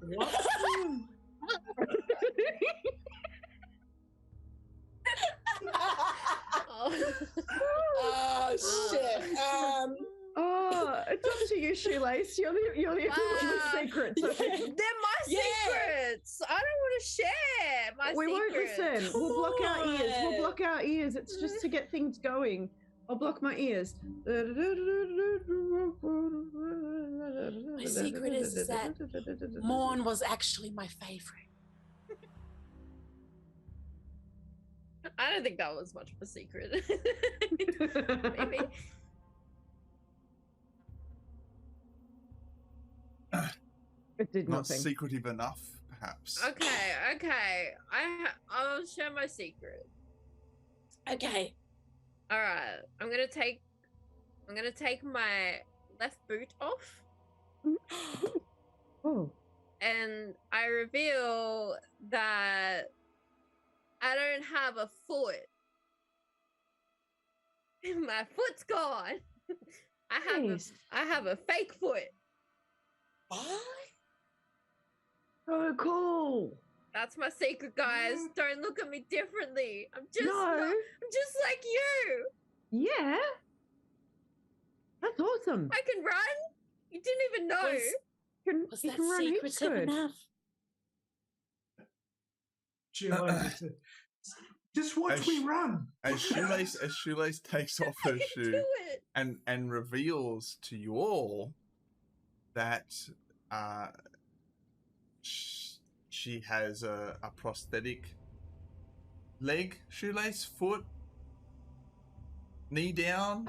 Oh shit. It's up to you, Shoelace. You're the one with the secrets. I think. They're my secrets. I don't want to share my We won't secrets. listen. We'll block our ears. We'll block our ears. It's just to get things going. I'll block my ears. My secret is that Morn was actually my favorite. I don't think that was much of a secret. Maybe. It did Not nothing. secretive enough, perhaps. Okay. I'll share my secret. Okay. All right. I'm gonna take my left boot off, Oh. and I reveal that I don't have a foot. My foot's gone. I have a fake foot. What? Oh, cool. That's my secret, guys. Don't look at me differently. I'm just No. I'm just like you. Yeah. That's awesome. I can run. You didn't even know. Was You that can run heaps secretive good. enough? Just watch me run. As Shoelace takes off her shoe Do it. and reveals to you all that she has a prosthetic leg, shoelace, foot, knee down.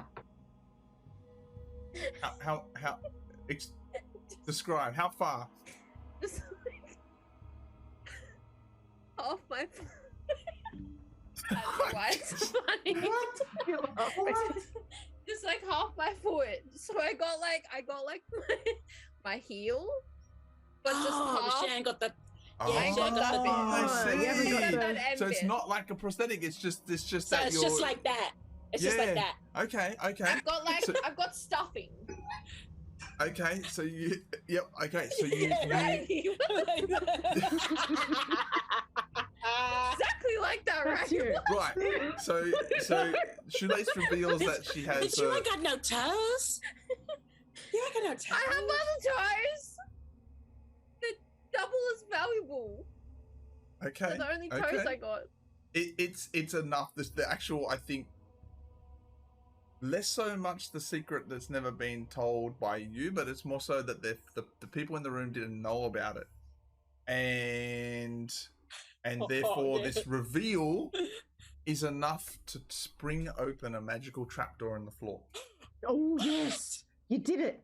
How describe how far? Just like off my. I don't know why it's funny. What? Just like half my foot. So I got like my heel, but just half. She ain't got the. Yeah, I ain't got that bit. I see. You haven't got that end So it's bit. not like a prosthetic. It's just So that it's you're just like that. It's just like that. Okay. I've got like So- I've got stuffing. Okay, so you. Yep. Okay, so you. Exactly like that, That's right? you. Right. So Shoelace reveals that she has. Bitch, you ain't got no toes. You ain't got no time. I have other toes. They're double as valuable. Okay. They're the only toes okay. I got. It's enough. The actual, I think, less so much the secret that's never been told by you, but it's more so that the people in the room didn't know about it, and therefore this reveal is enough to spring open a magical trapdoor in the floor. Oh yes, you did it.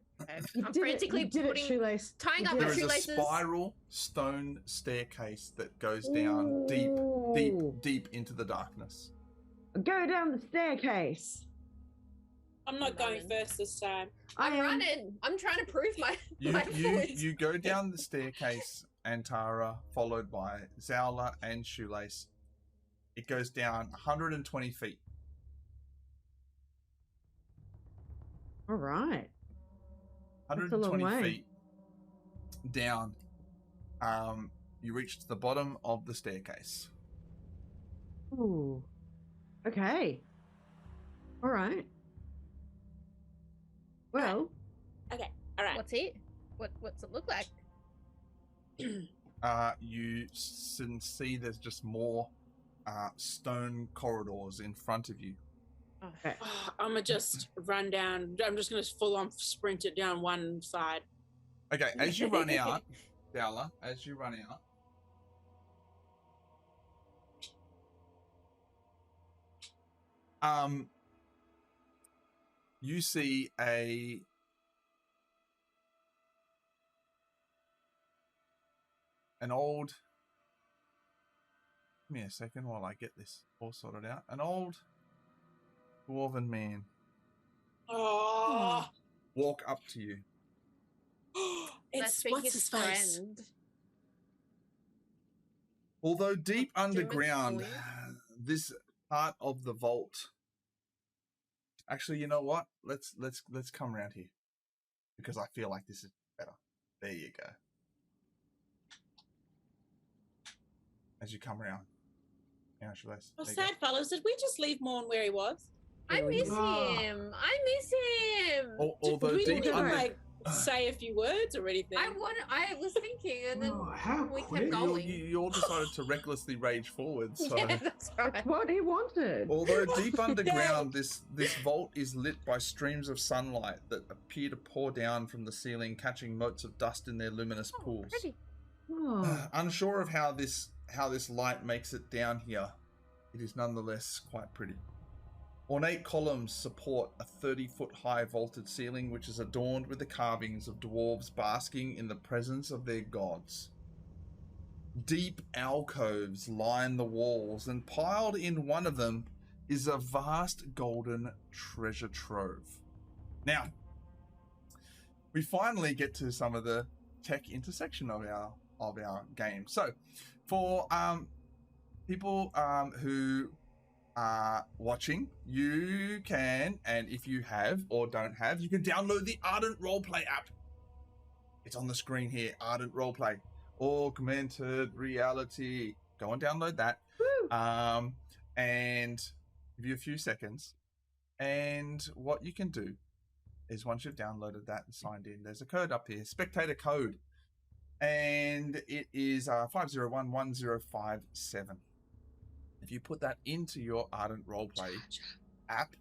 You I'm did frantically it. You did it, putting, Shoelace. tying You up did my There is a shoelaces. spiral stone staircase that goes down Ooh. deep into the darkness. Go down the staircase. I'm not going first this time. I'm I am running. I'm trying to prove my You my you foot. you go down the staircase, Antara, followed by Zowla and Shoelace. It goes down 120 feet. All right. That's a long 120 way. feet down. You reach to the bottom of the staircase. Ooh. Okay. All right. Well, Okay, all right. What's it? What's it look like? You can see there's just more stone corridors in front of you. Okay. I'm gonna just run down. I'm just gonna full on sprint it down one side. Okay, as you run out, Dowler, as you run out, you see an old. Give me a second while I get this all sorted out. An old dwarven man Oh, walk up to you. it's what's his face? Friend. Although deep underground, Dumbest this part of the vault. Actually, you know what? Let's come around here because I feel like this is better. There you go. As you come around. Yeah, Oh, sad fellows, did we just leave Morn where he was? I miss him. I miss him. Although we deep didn't under... like say a few words or anything. I was thinking, and then we quick. kept going. You all decided to recklessly rage forward. So. Yeah, that's right. What he wanted. Although deep underground, this vault is lit by streams of sunlight that appear to pour down from the ceiling, catching motes of dust in their luminous pools. Pretty. Oh. Unsure of how this light makes it down here, it is nonetheless quite pretty. Ornate columns support a 30-foot high vaulted ceiling, which is adorned with the carvings of dwarves basking in the presence of their gods. Deep alcoves line the walls, and piled in one of them is a vast golden treasure trove. Now, we finally get to some of the tech intersection of our game. So, for people who are watching, you can, and if you have or don't have, you can download the Ardent Roleplay app. It's on the screen here. Ardent Roleplay, augmented reality. Go and download that. And give you a few seconds. And what you can do is once you've downloaded that and signed in, there's a code up here, spectator code, and it is 5011057. If you put that into your Ardent Roleplay app,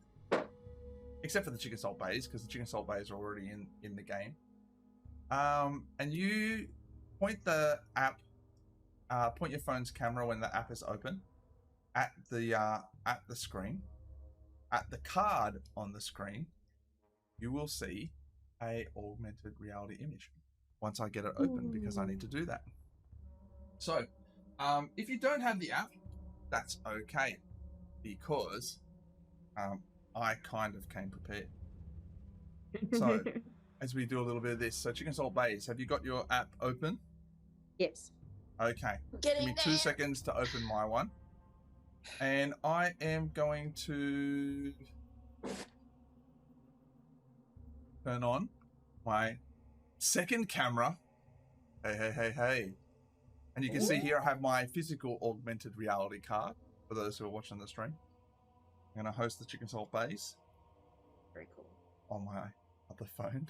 except for the Chicken Salt Baes, because the Chicken Salt Baes are already in the game, and you point the app, point your phone's camera when the app is open at the screen, at the card on the screen, you will see a augmented reality image. Once I get it open, because I need to do that. So, if you don't have the app, that's okay, because I kind of came prepared. So, as we do a little bit of this, so Chicken Salt Baes, have you got your app open? Yes. Okay. Give me 2 seconds to open my one. And I am going to turn on my second camera. Hey. And you can see here I have my physical augmented reality card for those who are watching the stream. I'm going to host the Chicken Salt Baes. Very cool. On my other phone.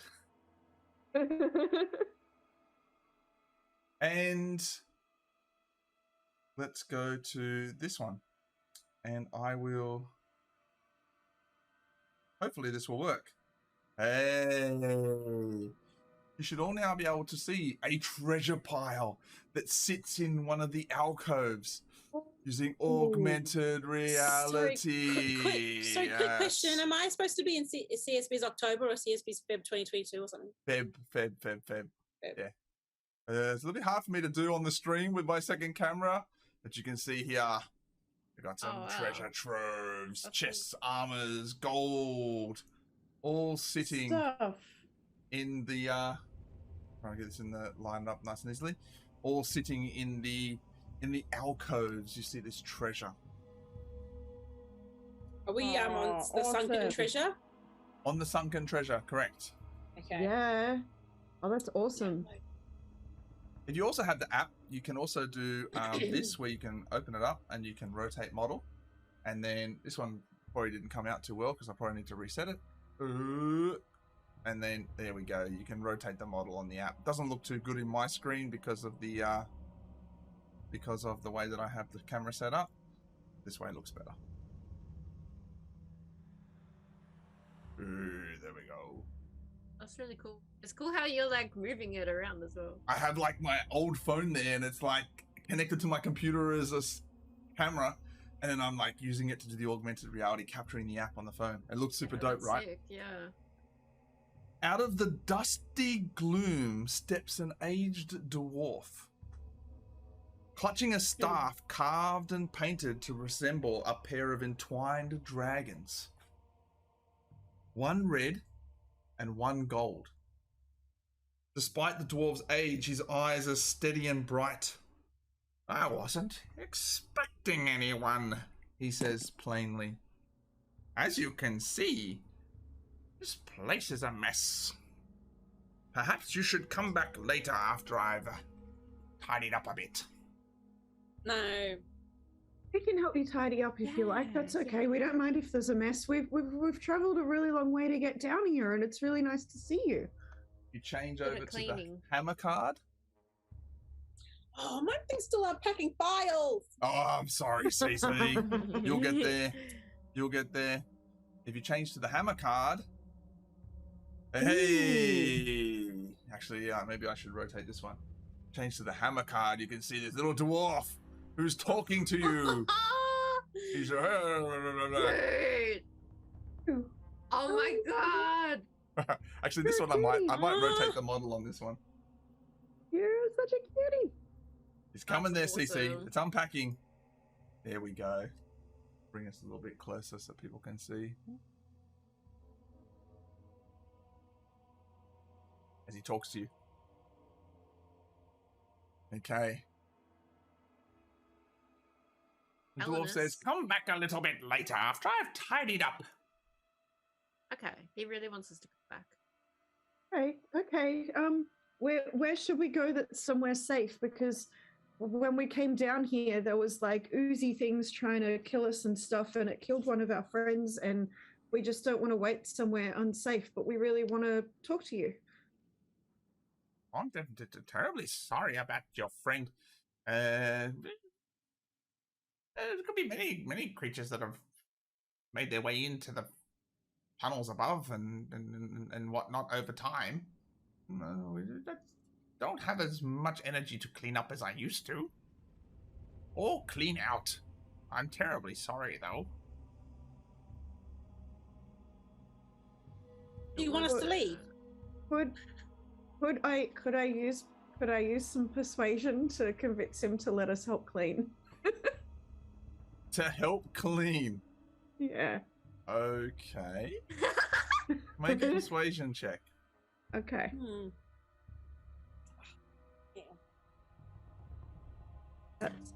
And let's go to this one. And I will... Hopefully this will work. Hey! You should all now be able to see a treasure pile that sits in one of the alcoves using augmented reality. Quick question. Am I supposed to be in CSB's October or CSB's Feb 2022 or something? Feb. Yeah. It's a little bit hard for me to do on the stream with my second camera, but you can see here, I got some treasure troves, chests, armors, gold, all sitting in the, trying to get this in the lined up nice and easily, all sitting in the alcoves. You see this treasure. Are we on the sunken treasure? On the sunken treasure, correct. Okay. Yeah. Oh, that's awesome. If you also have the app, you can also do this, where you can open it up and you can rotate model. And then this one probably didn't come out too well because I probably need to reset it. And then there we go. You can rotate the model on the app. It doesn't look too good in my screen because of the way that I have the camera set up. This way it looks better. There we go. That's really cool. It's cool how you're like moving it around as well. I have like my old phone there, and it's like connected to my computer as a camera, and then I'm like using it to do the augmented reality, capturing the app on the phone. It looks super dope, right? Sick, yeah. Out of the dusty gloom steps an aged dwarf, clutching a staff carved and painted to resemble a pair of entwined dragons. One red and one gold. Despite the dwarf's age, his eyes are steady and bright. I wasn't expecting anyone, he says plainly. As you can see, this place is a mess. Perhaps you should come back later after I've tidied up a bit. No. We can help you tidy up if you like. That's okay. yeah. We don't mind if there's a mess. We've travelled a really long way to get down here, and it's really nice to see you. You change Good at over to the cleaning. hammer card. Oh, my thing's still unpacking files. Oh, I'm sorry, CC. You'll get there. You'll get there. If you change to the hammer card. Hey! Actually, yeah, maybe I should rotate this one. Change to the hammer card. You can see this little dwarf who's talking to you. He's Dude. Oh my god. Actually, this one I might rotate the model on this one. You're such a cutie. It's coming That's there, CC. awesome. It's unpacking. There we go. Bring us a little bit closer so people can see. As he talks to you. Okay. The dwarf Elenus. says, come back a little bit later after I've tidied up. Okay, he really wants us to come back. Okay. Where should we go that's somewhere safe? Because when we came down here, there was like oozy things trying to kill us and stuff, and it killed one of our friends, and we just don't want to wait somewhere unsafe, but we really want to talk to you. I'm terribly sorry about your friend. There could be many creatures that have made their way into the tunnels above and whatnot over time. We don't have as much energy to clean up as I used to. Or clean out. I'm terribly sorry, though. Do you want us to leave? Could I use some persuasion to convince him to let us help clean? To help clean. Yeah. Okay. Make a persuasion check. Okay. Yeah.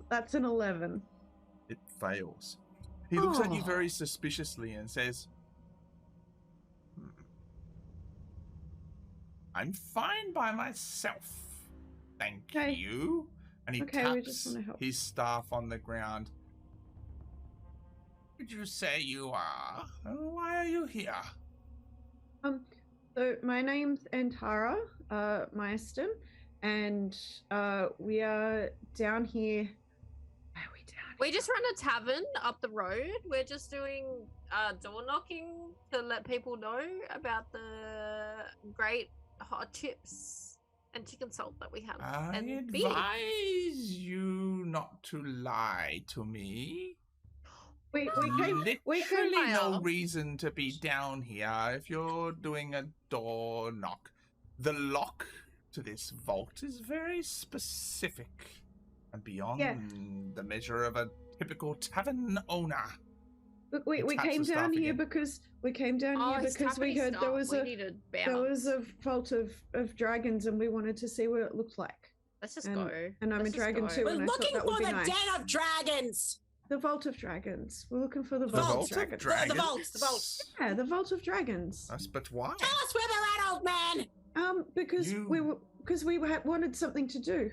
That's an 11. It fails. He looks at you very suspiciously and says, I'm fine by myself. Thank you. And he taps his staff on the ground. Did you say you are? Why are you here? So my name's Antara Meisten, and we are down here. We just run a tavern up the road. We're just doing door knocking to let people know about the great hot chips and chicken salt that we have. I and advise you not to lie to me. We Literally no reason to be down here if you're doing a door knock. The lock to this vault is very specific and beyond the measure of a typical tavern owner. Look, we came down here because we heard there was a vault of dragons, and we wanted to see what it looked like. Let's just go. And I'm a dragon too. We're looking for the den of dragons. The Vault of Dragons. We're looking for the Vault of Dragons. The vault. Yeah, the Vault of Dragons. But why? Tell us where they're at, old man. Because we wanted something to do.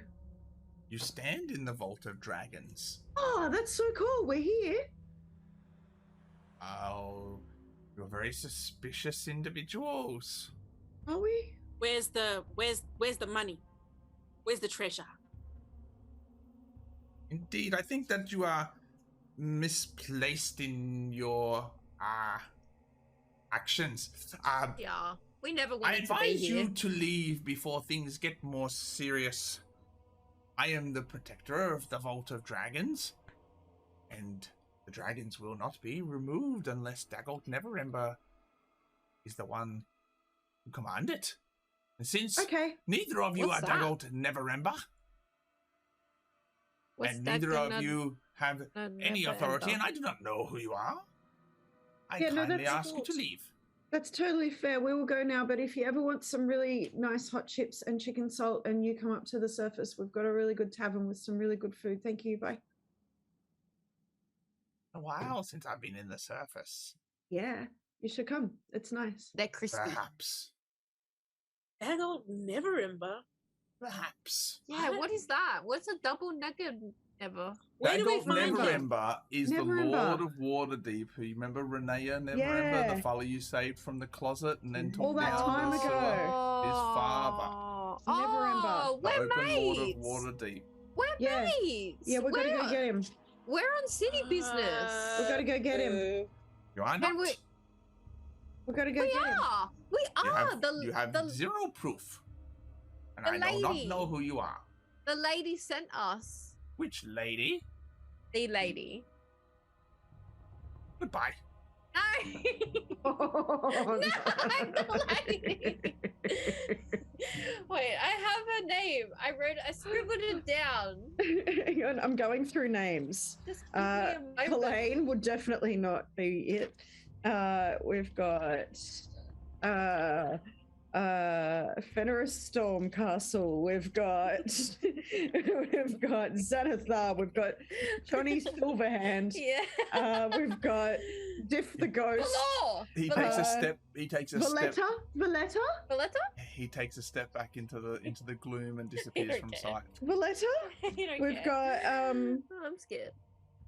You stand in the Vault of Dragons. Oh, that's so cool. We're here. Oh, you're very suspicious individuals. Are we? Where's the money? Where's the treasure? Indeed, I think that you are misplaced in your actions. Yeah, we never I wanted to be advise here. you to leave before things get more serious. I am the protector of the Vault of Dragons, and the dragons will not be removed unless Dagult Neverember is the one who command it. And since neither of you What's are that? Dagult Neverember, What's and neither that of you have any authority, and I do not know who you are, I kindly ask you to leave. That's totally fair. We will go now, but if you ever want some really nice hot chips and chicken salt and you come up to the surface, we've got a really good tavern with some really good food. Thank you. Bye. A while since I've been in the surface. Yeah, you should come. It's nice. They're crispy. Perhaps. Dagult Neverember. Perhaps. Yeah, what is that? What's a double nugget ever? Where do we Dagult find him? Neverember is the Neverember. Lord of Waterdeep. Who you remember Renea Neverember, Yeah. the fella you saved from the closet and then took All that down time the ago. sewer? His father. Oh, The we're open Lord of mates. Waterdeep. We're Yeah. mates. Yeah, we're going to go get him. We're on city business. We've got to go get him. You are not. And We've got to go we get him. are. We You are. have, you have zero proof. And the I do not lady. know who you are. The lady sent us. Which lady? The lady. Goodbye. No. Oh, No, I'm the lady. Wait, I have her name. I scribbled it down. Hang on, I'm going through names. Just give me a moment. Helene would definitely not be it. We've got Fenris Stormcastle. We've got Xanathar. We've got Johnny Silverhand. Yeah. We've got Diff the Ghost. Valor. He takes a step. He takes a step. Valletta? Valletta? He takes a step back into the gloom and disappears from Okay. sight. Valletta? You don't We've care. got Oh, I'm scared.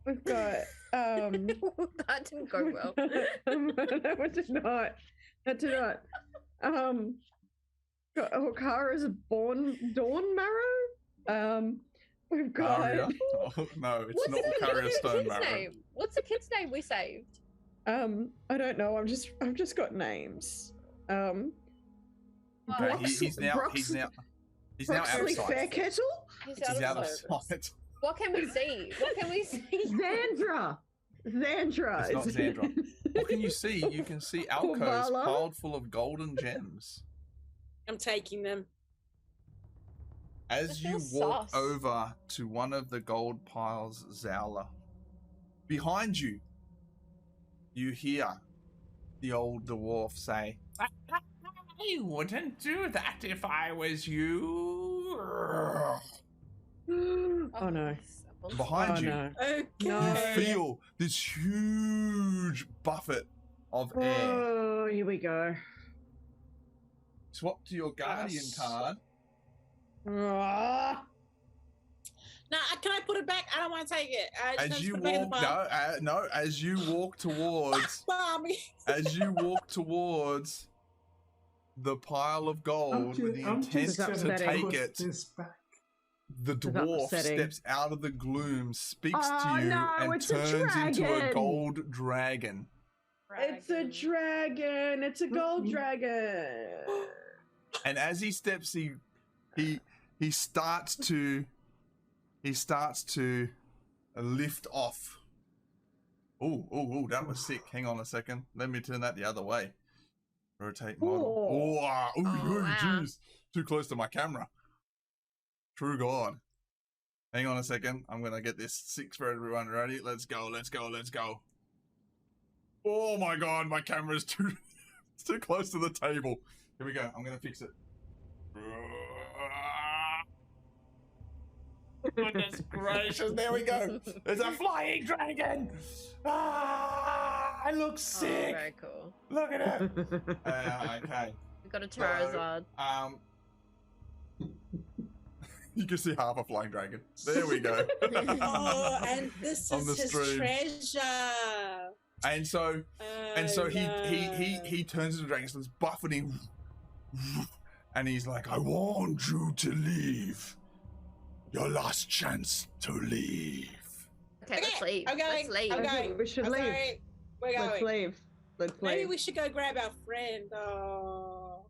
we've got That didn't go well. No, it did not. That did not. Got Okara's Dawn Marrow. We've got Aria? Oh, no, it's not Okaria Stone Marrow. name? What's the kid's name we saved? I don't know. I've just got names. Okay, Brox- he's now Broxley outside. Fairkettle? He's He's out of service. sight. What can we see? What can we see? Xandra. It's not Xandra. What can you see? You can see alcoves Kovala? piled full of golden gems. I'm taking them. As This you feels walk sus. over to one of the gold piles, Zowla, behind you, you hear the old dwarf say, I wouldn't do that if I was you. Oh no. Behind Oh you, no. Okay. No. you feel this huge buffet of air. Oh, here we go. Swap to your guardian card. Ah. Now, can I put it back? I don't want to take it. I just As you put it back in the walk, pile. no, as you walk towards, Mommy. as you walk towards the pile of gold with the intent to upsetting. take it, This back. the This is dwarf upsetting. steps out of the gloom, speaks Oh, to you, no, and it's a turns into a dragon. gold dragon. It's a dragon. It's a gold dragon. And as he steps, he starts to lift off. Oh, that was sick. Hang on a second. Let me turn that the other way. Rotate model. Oh. Wow. wow. Jeez. Too close to my camera. True God. Hang on a second. I'm going to get this 6 for everyone. Ready? Let's go. Oh my God. My camera's too close to the table. Here we go. I'm going to fix it. Goodness gracious, there we go. There's a flying dragon. It looks Oh, sick. very cool. Look at it. Okay. We got a Charizard. You can see half a flying dragon. There we go. Oh, and this On is the his stream. treasure. And so he turns into a dragon, starts buffeting, and he's like, I want you to leave. Your last chance to leave. Okay, let's leave. I'm going. Let's leave. I'm going. We should I'm leave. sorry. We're going. Let's leave. Let's Maybe leave. we should go grab our friend. Oh.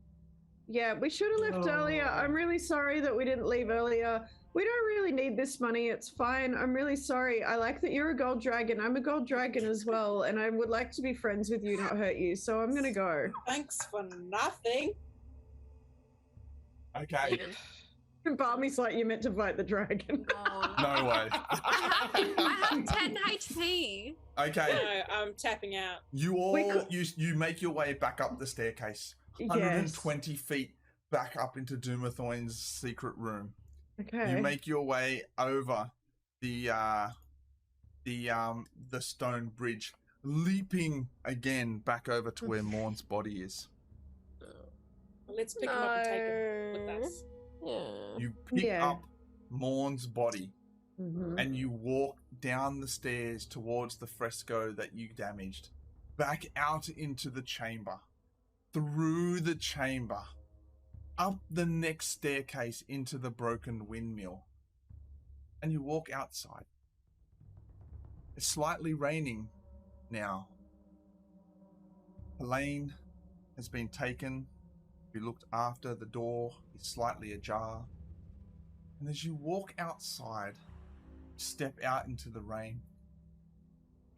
Yeah, we should have left earlier. I'm really sorry that we didn't leave earlier. We don't really need this money. It's fine. I'm really sorry. I like that you're a gold dragon. I'm a gold dragon as well, and I would like to be friends with you, not hurt you. So I'm going to go. Thanks for nothing. Okay. Barmy's like, you meant to fight the dragon. No way. I have 10 HP. Okay. No, I'm tapping out. You all you make your way back up the staircase. 120 feet back up into Doomathoin's secret room. Okay. You make your way over the stone bridge, leaping again back over to where Morn's body is. Let's pick him up and take him with us. Yeah. You pick up Morn's body and you walk down the stairs towards the fresco that you damaged, back out into the chamber, through the chamber, up the next staircase into the broken windmill, and you walk outside. It's slightly raining now. Elaine has been taken. You looked after, the door is slightly ajar. And as you walk outside, step out into the rain,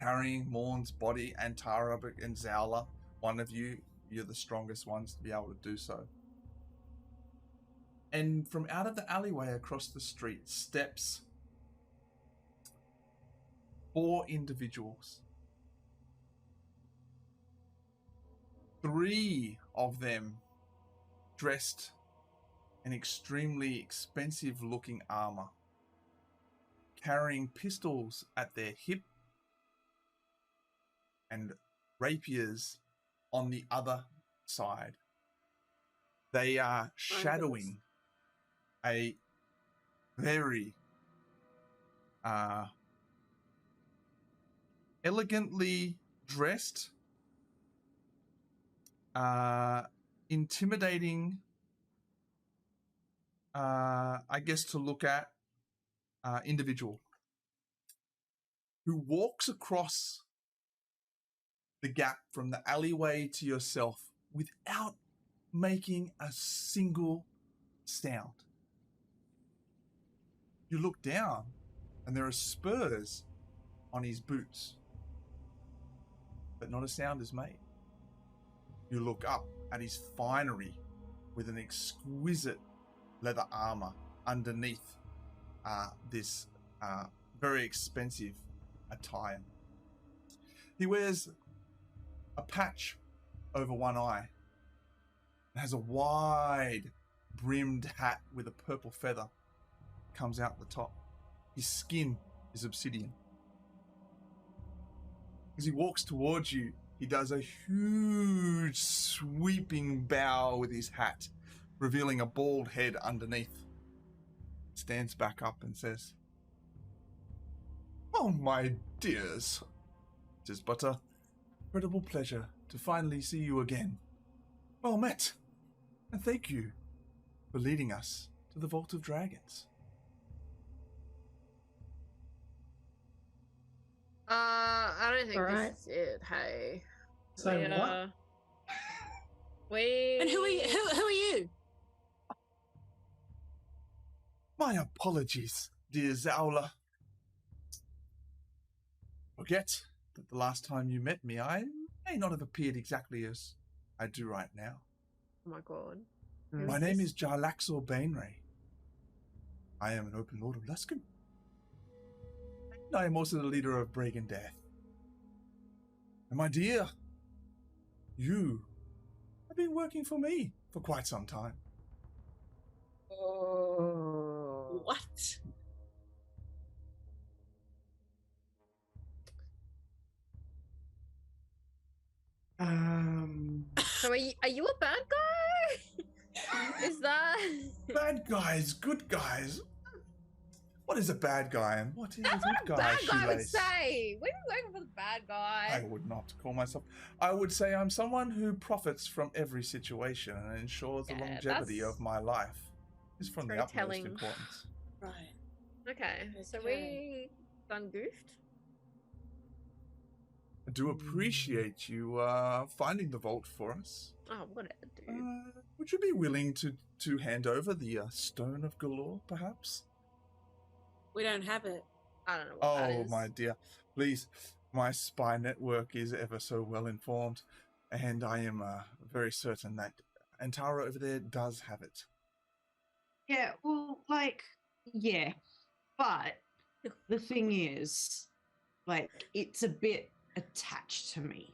carrying Morn's body and Tarabik and Zowla, one of you're the strongest ones to be able to do so. And from out of the alleyway across the street steps 4 individuals. 3 of them dressed in extremely expensive looking armor, carrying pistols at their hip and rapiers on the other side. They are shadowing a very elegantly dressed, intimidating, I guess to look at, individual who walks across the gap from the alleyway to yourself without making a single sound. You look down and there are spurs on his boots, but not a sound is made. You look up at his finery with an exquisite leather armor underneath this very expensive attire. He wears a patch over one eye and has a wide brimmed hat with a purple feather comes out the top. His skin is obsidian. As he walks towards you, he does a huge sweeping bow with his hat, revealing a bald head underneath. Stands back up and says, "Oh, my dears, it is but a incredible pleasure to finally see you again. Well met, and thank you for leading us to the Vault of Dragons." I don't think this is it. Hey. So what? We. And who are you? My apologies, dear Zowla. Forget that the last time you met me, I may not have appeared exactly as I do right now. Oh my god. My name is Jarlaxor Bainray. I am an open lord of Luskan. And I am also the leader of Bragan Death. And my dear, you have been working for me for quite some time. What? So are you a bad guy? Is that Bad guys, good guys? What is a bad guy and what is That's a what good a guy? bad guy would Shoelace? say. We're working for the bad guy. I would not call myself. I would say I'm someone who profits from every situation and ensures the longevity that's- of my life is from the very utmost telling. importance. Right. Okay, so Okay. we done goofed. I do appreciate you finding the vault for us. Oh, whatever, dude. Would you be willing to hand over the Stone of Galore, perhaps? We don't have it. I don't know what that is. Oh, my dear. Please, my spy network is ever so well informed, and I am very certain that Antara over there does have it. Yeah, well, like, yeah. But the thing is, like, it's a bit attached to me.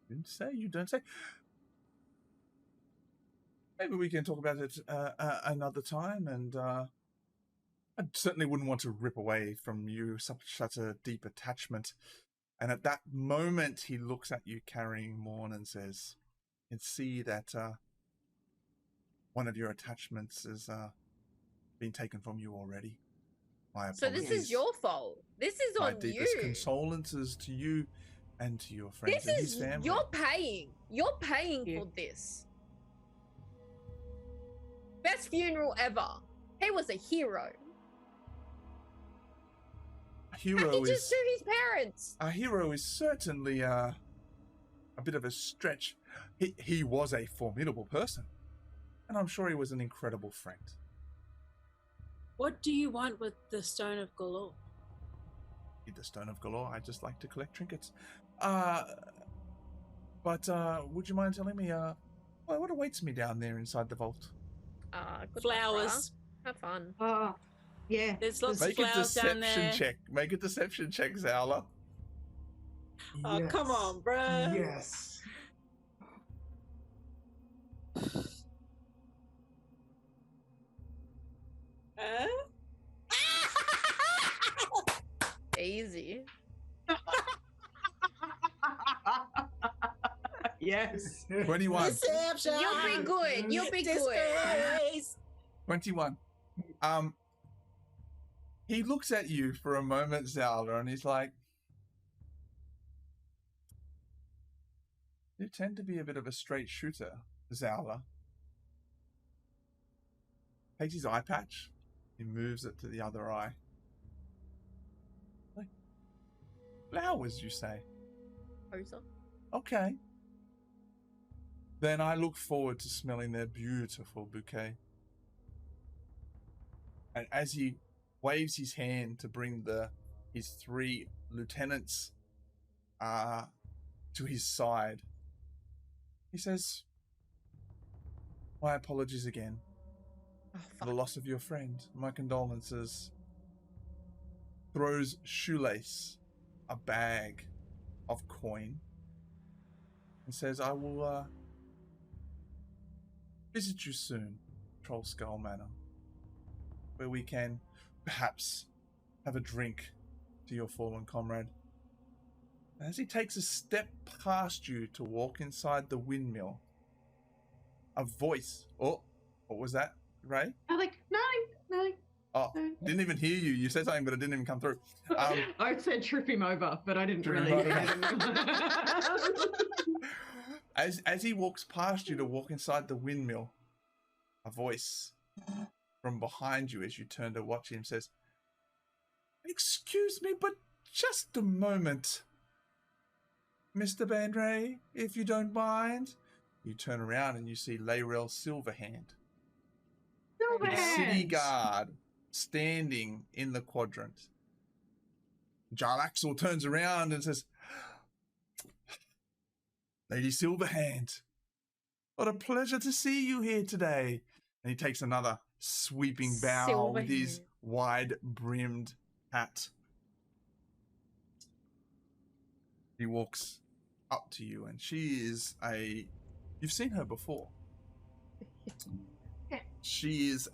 You don't say. Maybe we can talk about it another time, and I certainly wouldn't want to rip away from you such a deep attachment. And at that moment, he looks at you carrying Morn and says, "You can see that one of your attachments has been taken from you already. My apologies. So this is your fault. This is on you. My deepest condolences to you and to your friends and his family. You're paying. You're paying for this. Best funeral ever. He was a hero. A hero he just sue his parents. A hero is certainly a bit of a stretch. He was a formidable person, and I'm sure he was an incredible friend. What do you want with the Stone of Galore? The Stone of Galore. I just like to collect trinkets. But would you mind telling me what awaits me down there inside the vault? Good Flowers. Have fun. Yeah. There's lots of flowers down there. Make a deception check, Zowla. Oh, Yes. come on, bruh. Yes. Easy. Yes. 21. Deception. You'll be good. You'll be good. Disgrace. 21. He looks at you for a moment, Zowla, and he's like, "You tend to be a bit of a straight shooter, Zowla." Takes his eye patch, he moves it to the other eye. Like, flowers, you say? Poser. Okay. Then I look forward to smelling their beautiful bouquet. And as he waves his hand to bring his 3 lieutenants to his side, he says, "My apologies again for the loss of your friend. My condolences." Throws Shoelace a bag of coin and says, "I will visit you soon, Troll Skull Manor, where we can perhaps have a drink to your fallen comrade." As he takes a step past you to walk inside the windmill, a voice... Oh, what was that, Ray? I'm like, no. Oh, didn't even hear you. You said something, but it didn't even come through. I said trip him over, but I didn't Trip really him hear over. him. As he walks past you to walk inside the windmill, a voice from behind you as you turn to watch him says, "Excuse me, but just a moment, Mr. Bandray, if you don't mind." You turn around and you see Layrel Silverhand, the city guard, standing in the quadrant. Jarlaxle turns around and says, "Lady Silverhand, what a pleasure to see you here today." And he takes another sweeping bow with his wide-brimmed hat. He walks up to you, and she is you've seen her before. She is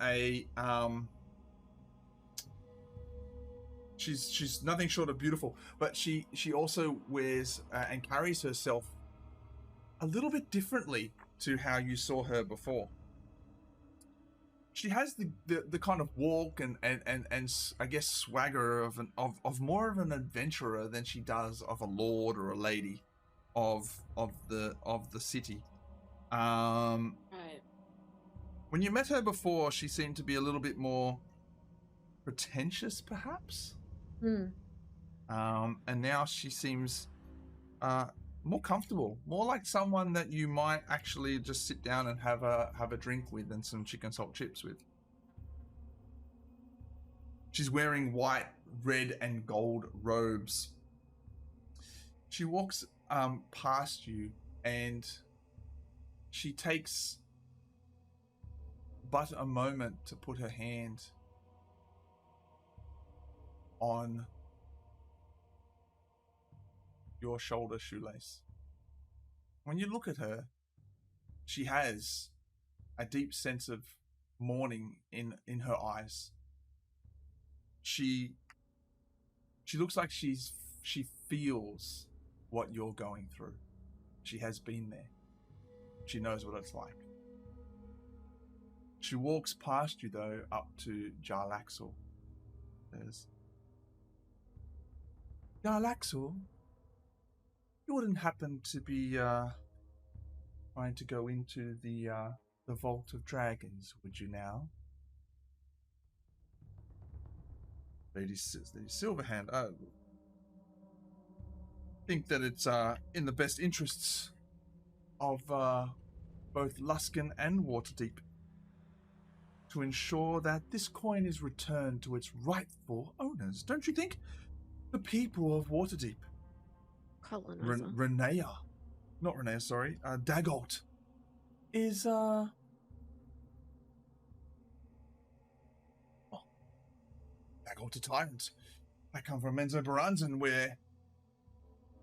she's nothing short of beautiful, but she also wears and carries herself a little bit differently to how you saw her before. She has the kind of walk and I guess swagger of more of an adventurer than she does of a lord or a lady of the city. Right. When you met her before, she seemed to be a little bit more pretentious, perhaps. And now she seems more comfortable, more like someone that you might actually just sit down and have a drink with and some chicken salt chips with. She's wearing white, red, and gold robes. She walks past you, and she takes but a moment to put her hand on your shoulder shoelace. When you look at her, she has a deep sense of mourning in her eyes. She looks like she feels what you're going through. She has been there. She knows what it's like. She walks past you, though, up to Jarlaxle. Says, Jarlaxle, you wouldn't happen to be trying to go into the Vault of Dragons, would you now? Lady Silverhand, I think that it's in the best interests of both Luskan and Waterdeep to ensure that this coin is returned to its rightful owners. Don't you think? The people of Waterdeep. Renea. Not Renea, sorry. Dagolt is, Dagolt a tyrant. I come from Menzo Baranzan, where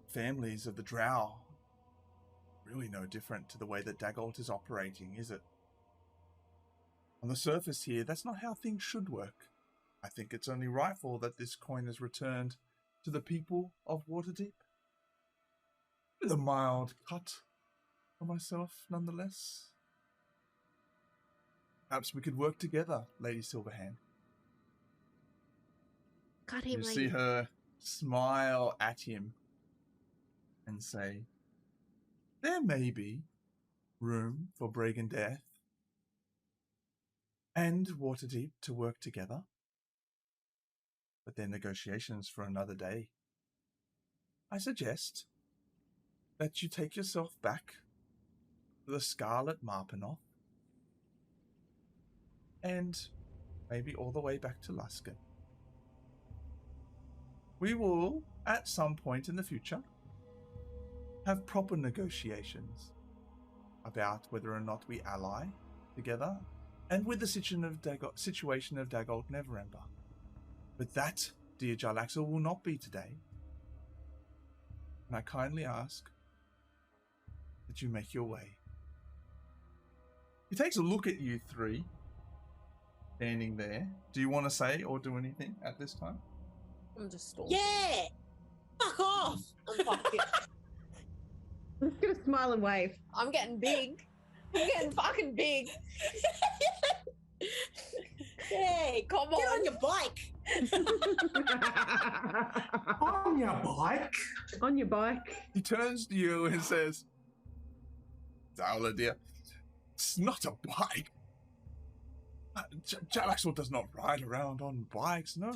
families of the Drow really no different to the way that Dagolt is operating, is it? On the surface here, that's not how things should work. I think it's only rightful that this coin is returned to the people of Waterdeep. With a mild cut for myself, nonetheless. Perhaps we could work together, Lady Silverhand. Cut him, you see her smile at him and say, there may be room for Bregan Death and Waterdeep to work together, but they're negotiations for another day. I suggest that you take yourself back to the Scarlet Marpenoth and maybe all the way back to Luskan. We will, at some point in the future, have proper negotiations about whether or not we ally together and with the situation of Dagolt Neverember. But that, dear Jarlaxle, will not be today. And I kindly ask that you make your way. He takes a look at you three, standing there. Do you want to say or do anything at this time? I'm just stalling. Yeah! Fuck off! I'm fucking... I'm just gonna smile and wave. I'm getting big. I'm getting fucking big. Hey, come get on. on your bike! On your bike? On your bike. He turns to you and says, Zala, dear, it's not a bike. Jarlaxle does not ride around on bikes. No.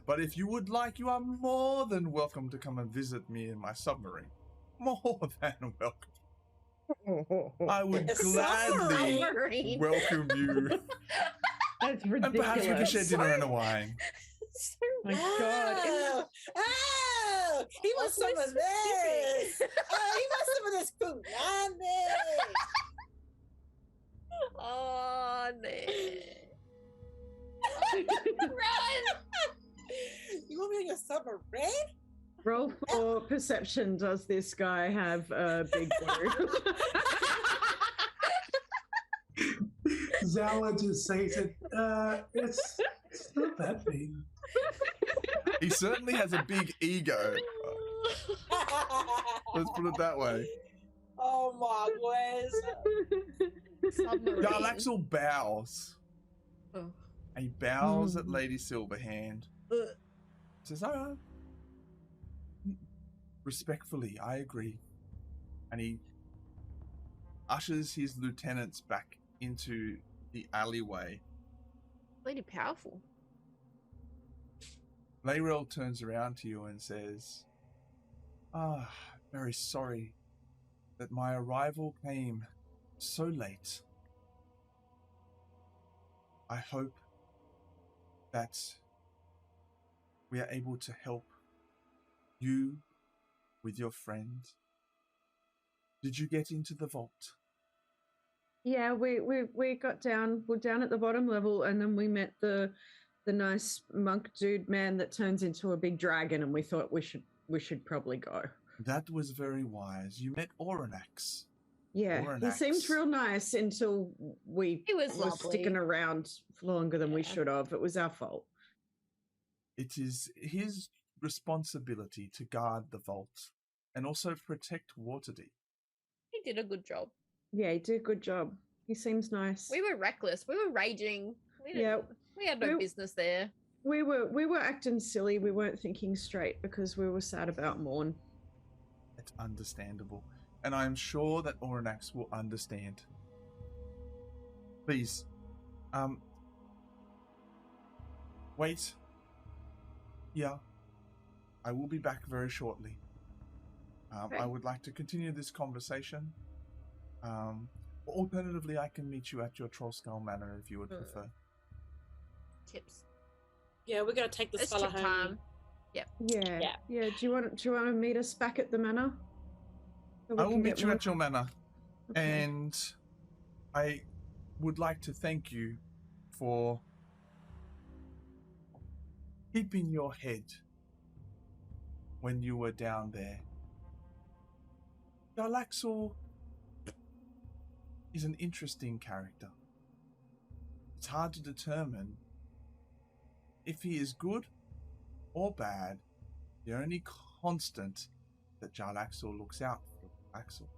But if you would like, you are more than welcome to come and visit me in my submarine. More than welcome. I would gladly welcome you. That's ridiculous. And perhaps we can share dinner and a wine. My God. Oh, he wants some of this. Oh, he wants some of this punani. Oh, no. Run! You want me on your submarine? Roll for perception. Does this guy have a big word? Zala just says it. It's not that big. He certainly has a big ego. Let's put it that way. Oh my boys. Jarlaxle bows. Oh. And he bows at Lady Silverhand. Says, respectfully, I agree. And he ushers his lieutenants back into the alleyway. Really powerful. Layrel turns around to you and says, very sorry that my arrival came so late. I hope that we are able to help you with your friend. Did you get into the vault? Yeah, we got down. We're down at the bottom level, and then we met the nice monk dude man that turns into a big dragon, and we thought we should probably go. That was very wise. You met Oranax. Yeah, he seemed real nice until we were sticking around for longer than we should have. It was our fault. It is his responsibility to guard the vault and also protect Waterdeep. He did a good job. Yeah, he did a good job. He seems nice. We were reckless. We were raging. We had no business there. We were acting silly. We weren't thinking straight because we were sad about Maurn. It's understandable. And I am sure that Oranax will understand. Please, wait. Yeah, I will be back very shortly. I would like to continue this conversation. Alternatively, I can meet you at your Trollskull Manor if you would prefer. Tips. Yeah, we're gonna take this fella home. Time. Yep. Yeah. Do you want to meet us back at the manor? So I will meet you at your manor, and I would like to thank you for keeping your head when you were down there. Jarlaxle is an interesting character. It's hard to determine if he is good or bad. The only constant that Jarlaxle looks out for Axel.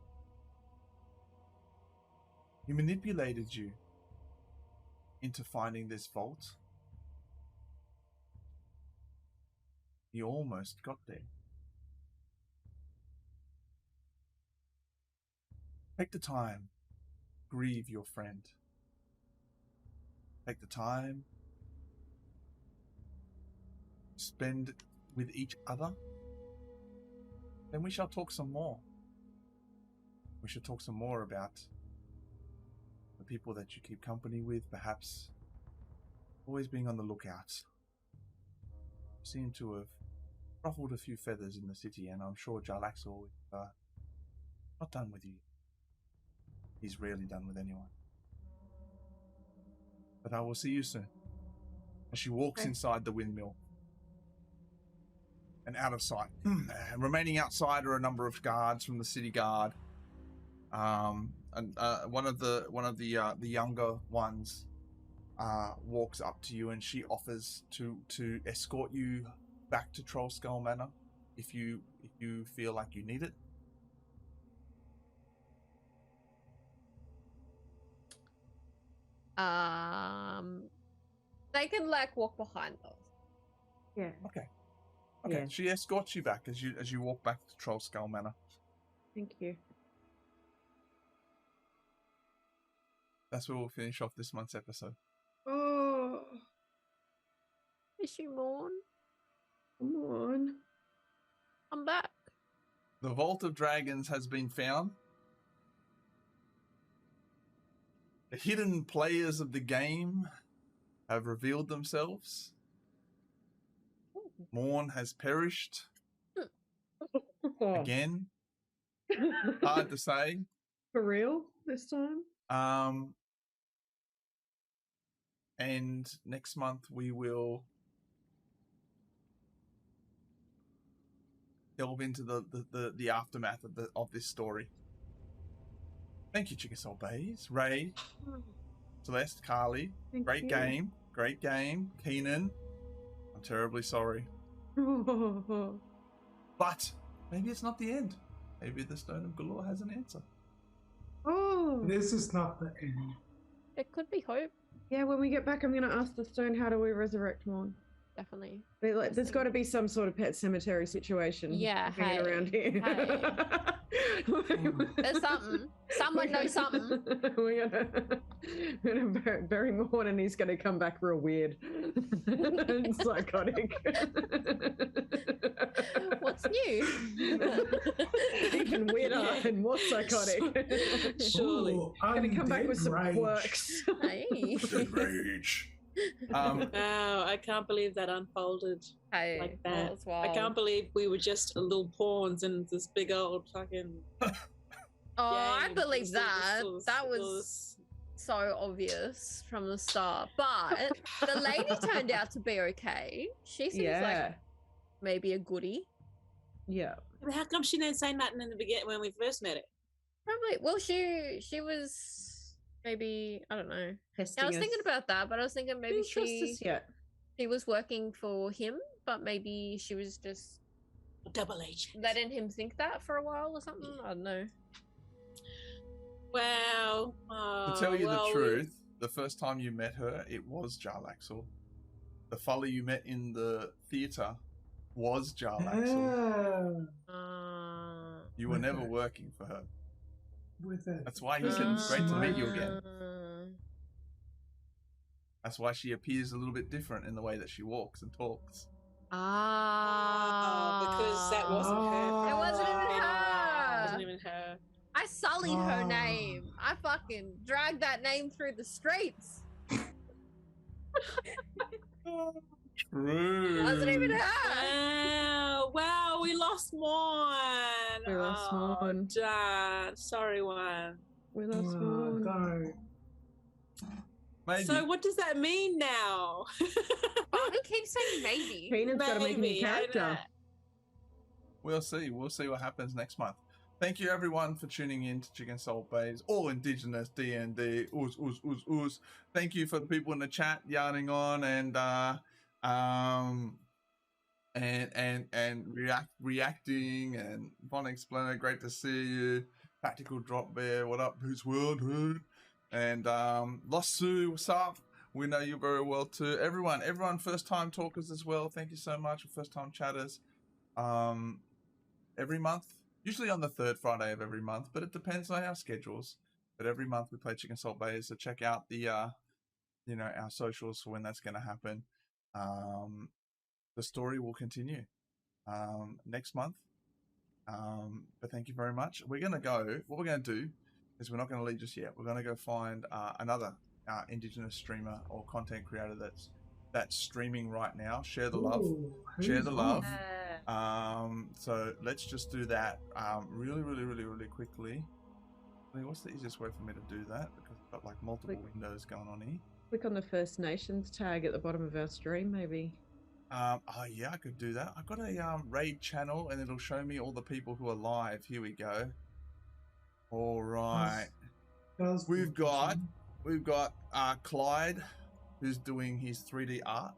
He manipulated you into finding this vault. He almost got there. Take the time. Grieve your friend. Take the time. Spend with each other. Then we shall talk some more. We should talk some more about the people that you keep company with, perhaps always being on the lookout. You seem to have ruffled a few feathers in the city, and I'm sure Jarlaxle is not done with you. He's rarely done with anyone. But I will see you soon. And she walks inside the windmill and out of sight. Remaining outside are a number of guards from the city guard. And one of the younger ones walks up to you, and she offers to escort you back to Trollskull Manor if you feel like you need it. They can walk behind us. Yeah. Okay. Yeah. She escorts you back as you walk back to Trollskull Manor. Thank you. That's where we'll finish off this month's episode. Oh. Is she Maurn? Come on. I'm back. The Vault of Dragons has been found. The hidden players of the game have revealed themselves. Maurn has perished. Again. Hard to say. For real this time? And next month we will delve into the aftermath of this story. Thank you, Chikcen, Baes, Ray, Celeste, Carly. Great game. Keenan, I'm terribly sorry. But maybe it's not the end. Maybe the Stone of Galore has an answer. Oh, this is not the end. It could be hope. Yeah, when we get back, I'm going to ask the stone, how do we resurrect Maurn? definitely. There's got to be some sort of pet cemetery situation. Yeah, hanging around here. There's something. Someone knows something. We're gonna bury Morn, and he's gonna come back real weird and psychotic. What's new? Even weirder and more psychotic. Surely. Ooh, Gonna come back with some rage. quirks. Hey. Dead rage. Wow, I can't believe that unfolded like that. I can't believe we were just little pawns in this big old fucking. Oh, I game. believe that. That was was so obvious from the start. But the lady turned out to be okay. She seems like maybe a goodie. Yeah. But how come she didn't say nothing in the beginning when we first met her? Probably. Well, she was maybe, I don't know. Testing I was us. thinking about that, but I was thinking maybe Didn't trust us yet. she was working for him, but maybe she was just Double agent. letting him think that for a while or something. I don't know. Wow. To tell you the truth, the first time you met her, it was Jarlaxle. The fella you met in the theatre was Jarlaxle. You were never working for her. With it. That's why he said it's great to meet you again. That's why she appears a little bit different in the way that she walks and talks. Because that wasn't her. It wasn't even It her. wasn't even her. I sullied her name. I fucking dragged that name through the streets. True. It wasn't even her. Wow, we lost one. We lost one. Darn. Sorry, one. We lost one. No. Maybe. So what does that mean now? Oh, he keeps saying maybe. Keenan's got to make a new Maybe, I character. know. We'll see. We'll see what happens next month. Thank you, everyone, for tuning in to Chicken Salt Baes, all Indigenous D&D. Ooze, ooze, ooze, ooze. Thank you for the people in the chat yarning on and reacting. And Von Explainer, great to see you. Tactical Drop Bear, what up? Who's world? Who? And Lossu, what's up? We know you very well too. Everyone, first time talkers as well. Thank you so much for first time chatters. Every month. Usually on the third Friday of every month, but it depends on our schedules. But every month we play Chicken Salt Baes, so check out the, our socials for when that's going to happen. The story will continue next month. But thank you very much. What we're going to do is we're not going to leave just yet. We're going to go find another Indigenous streamer or content creator that's streaming right now. Share the love. Share the love. So let's just do that really quickly. What's the easiest way for me to do that? Because I've got like multiple windows going on here. Click on the First Nations tag at the bottom of our stream, maybe. Oh yeah, I could do that. I've got a raid channel and it'll show me all the people who are live. Here we go. All right. We've got Clyde, who's doing his 3D art.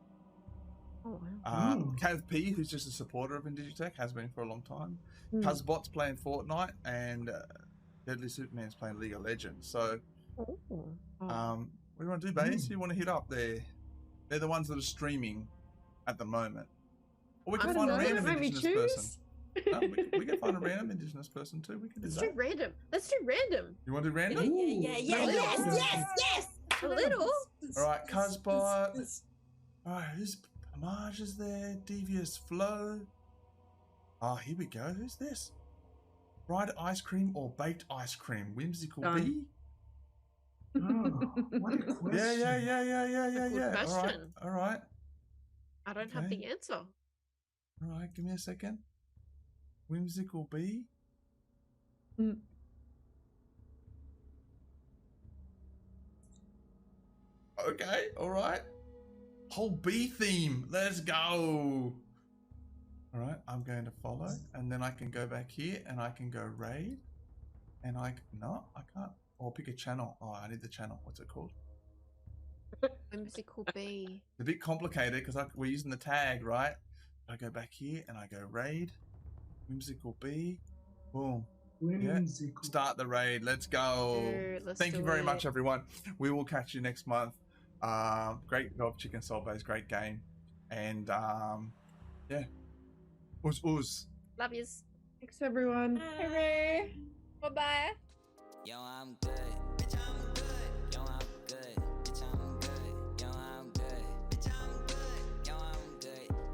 Oh, wow. Kath P, who's just a supporter of Indigitech, has been for a long time. Cuzbot's playing Fortnite, and Deadly Superman's playing League of Legends. So, what do you want to do, Baes? Who you want to hit up there? They're the ones that are streaming at the moment. Or we can find a random Indigenous person. No, we can find a random Indigenous person too. We can do that. Let's do random. You want to do random? Yeah. Yes. A little. All right, Cuzbot. All right, who's Homage is there? Devious Flow. Oh, here we go. Who's this? Fried ice cream or baked ice cream? Whimsical Bee? Oh, what a question. Yeah. Good question. All right. I don't have the answer. All right, give me a second. Whimsical Bee? Okay, all right. Whole bee theme. Let's go. All right, I'm going to follow, and then I can go back here, and I can go raid, and I can't. Or pick a channel. Oh, I need the channel. What's it called? Whimsical Bee. It's a bit complicated because we're using the tag, right? I go back here, and I go raid. Whimsical Bee. Boom. Whimsical. Yeah. Start the raid. Let's go. Thank you very much, everyone. We will catch you next month. Great job, Chicken Salt Baes. Great game. And yeah, Uz. Love yous. Thanks everyone. Hooray. Bye bye. Yo, I'm good. Bitch, I'm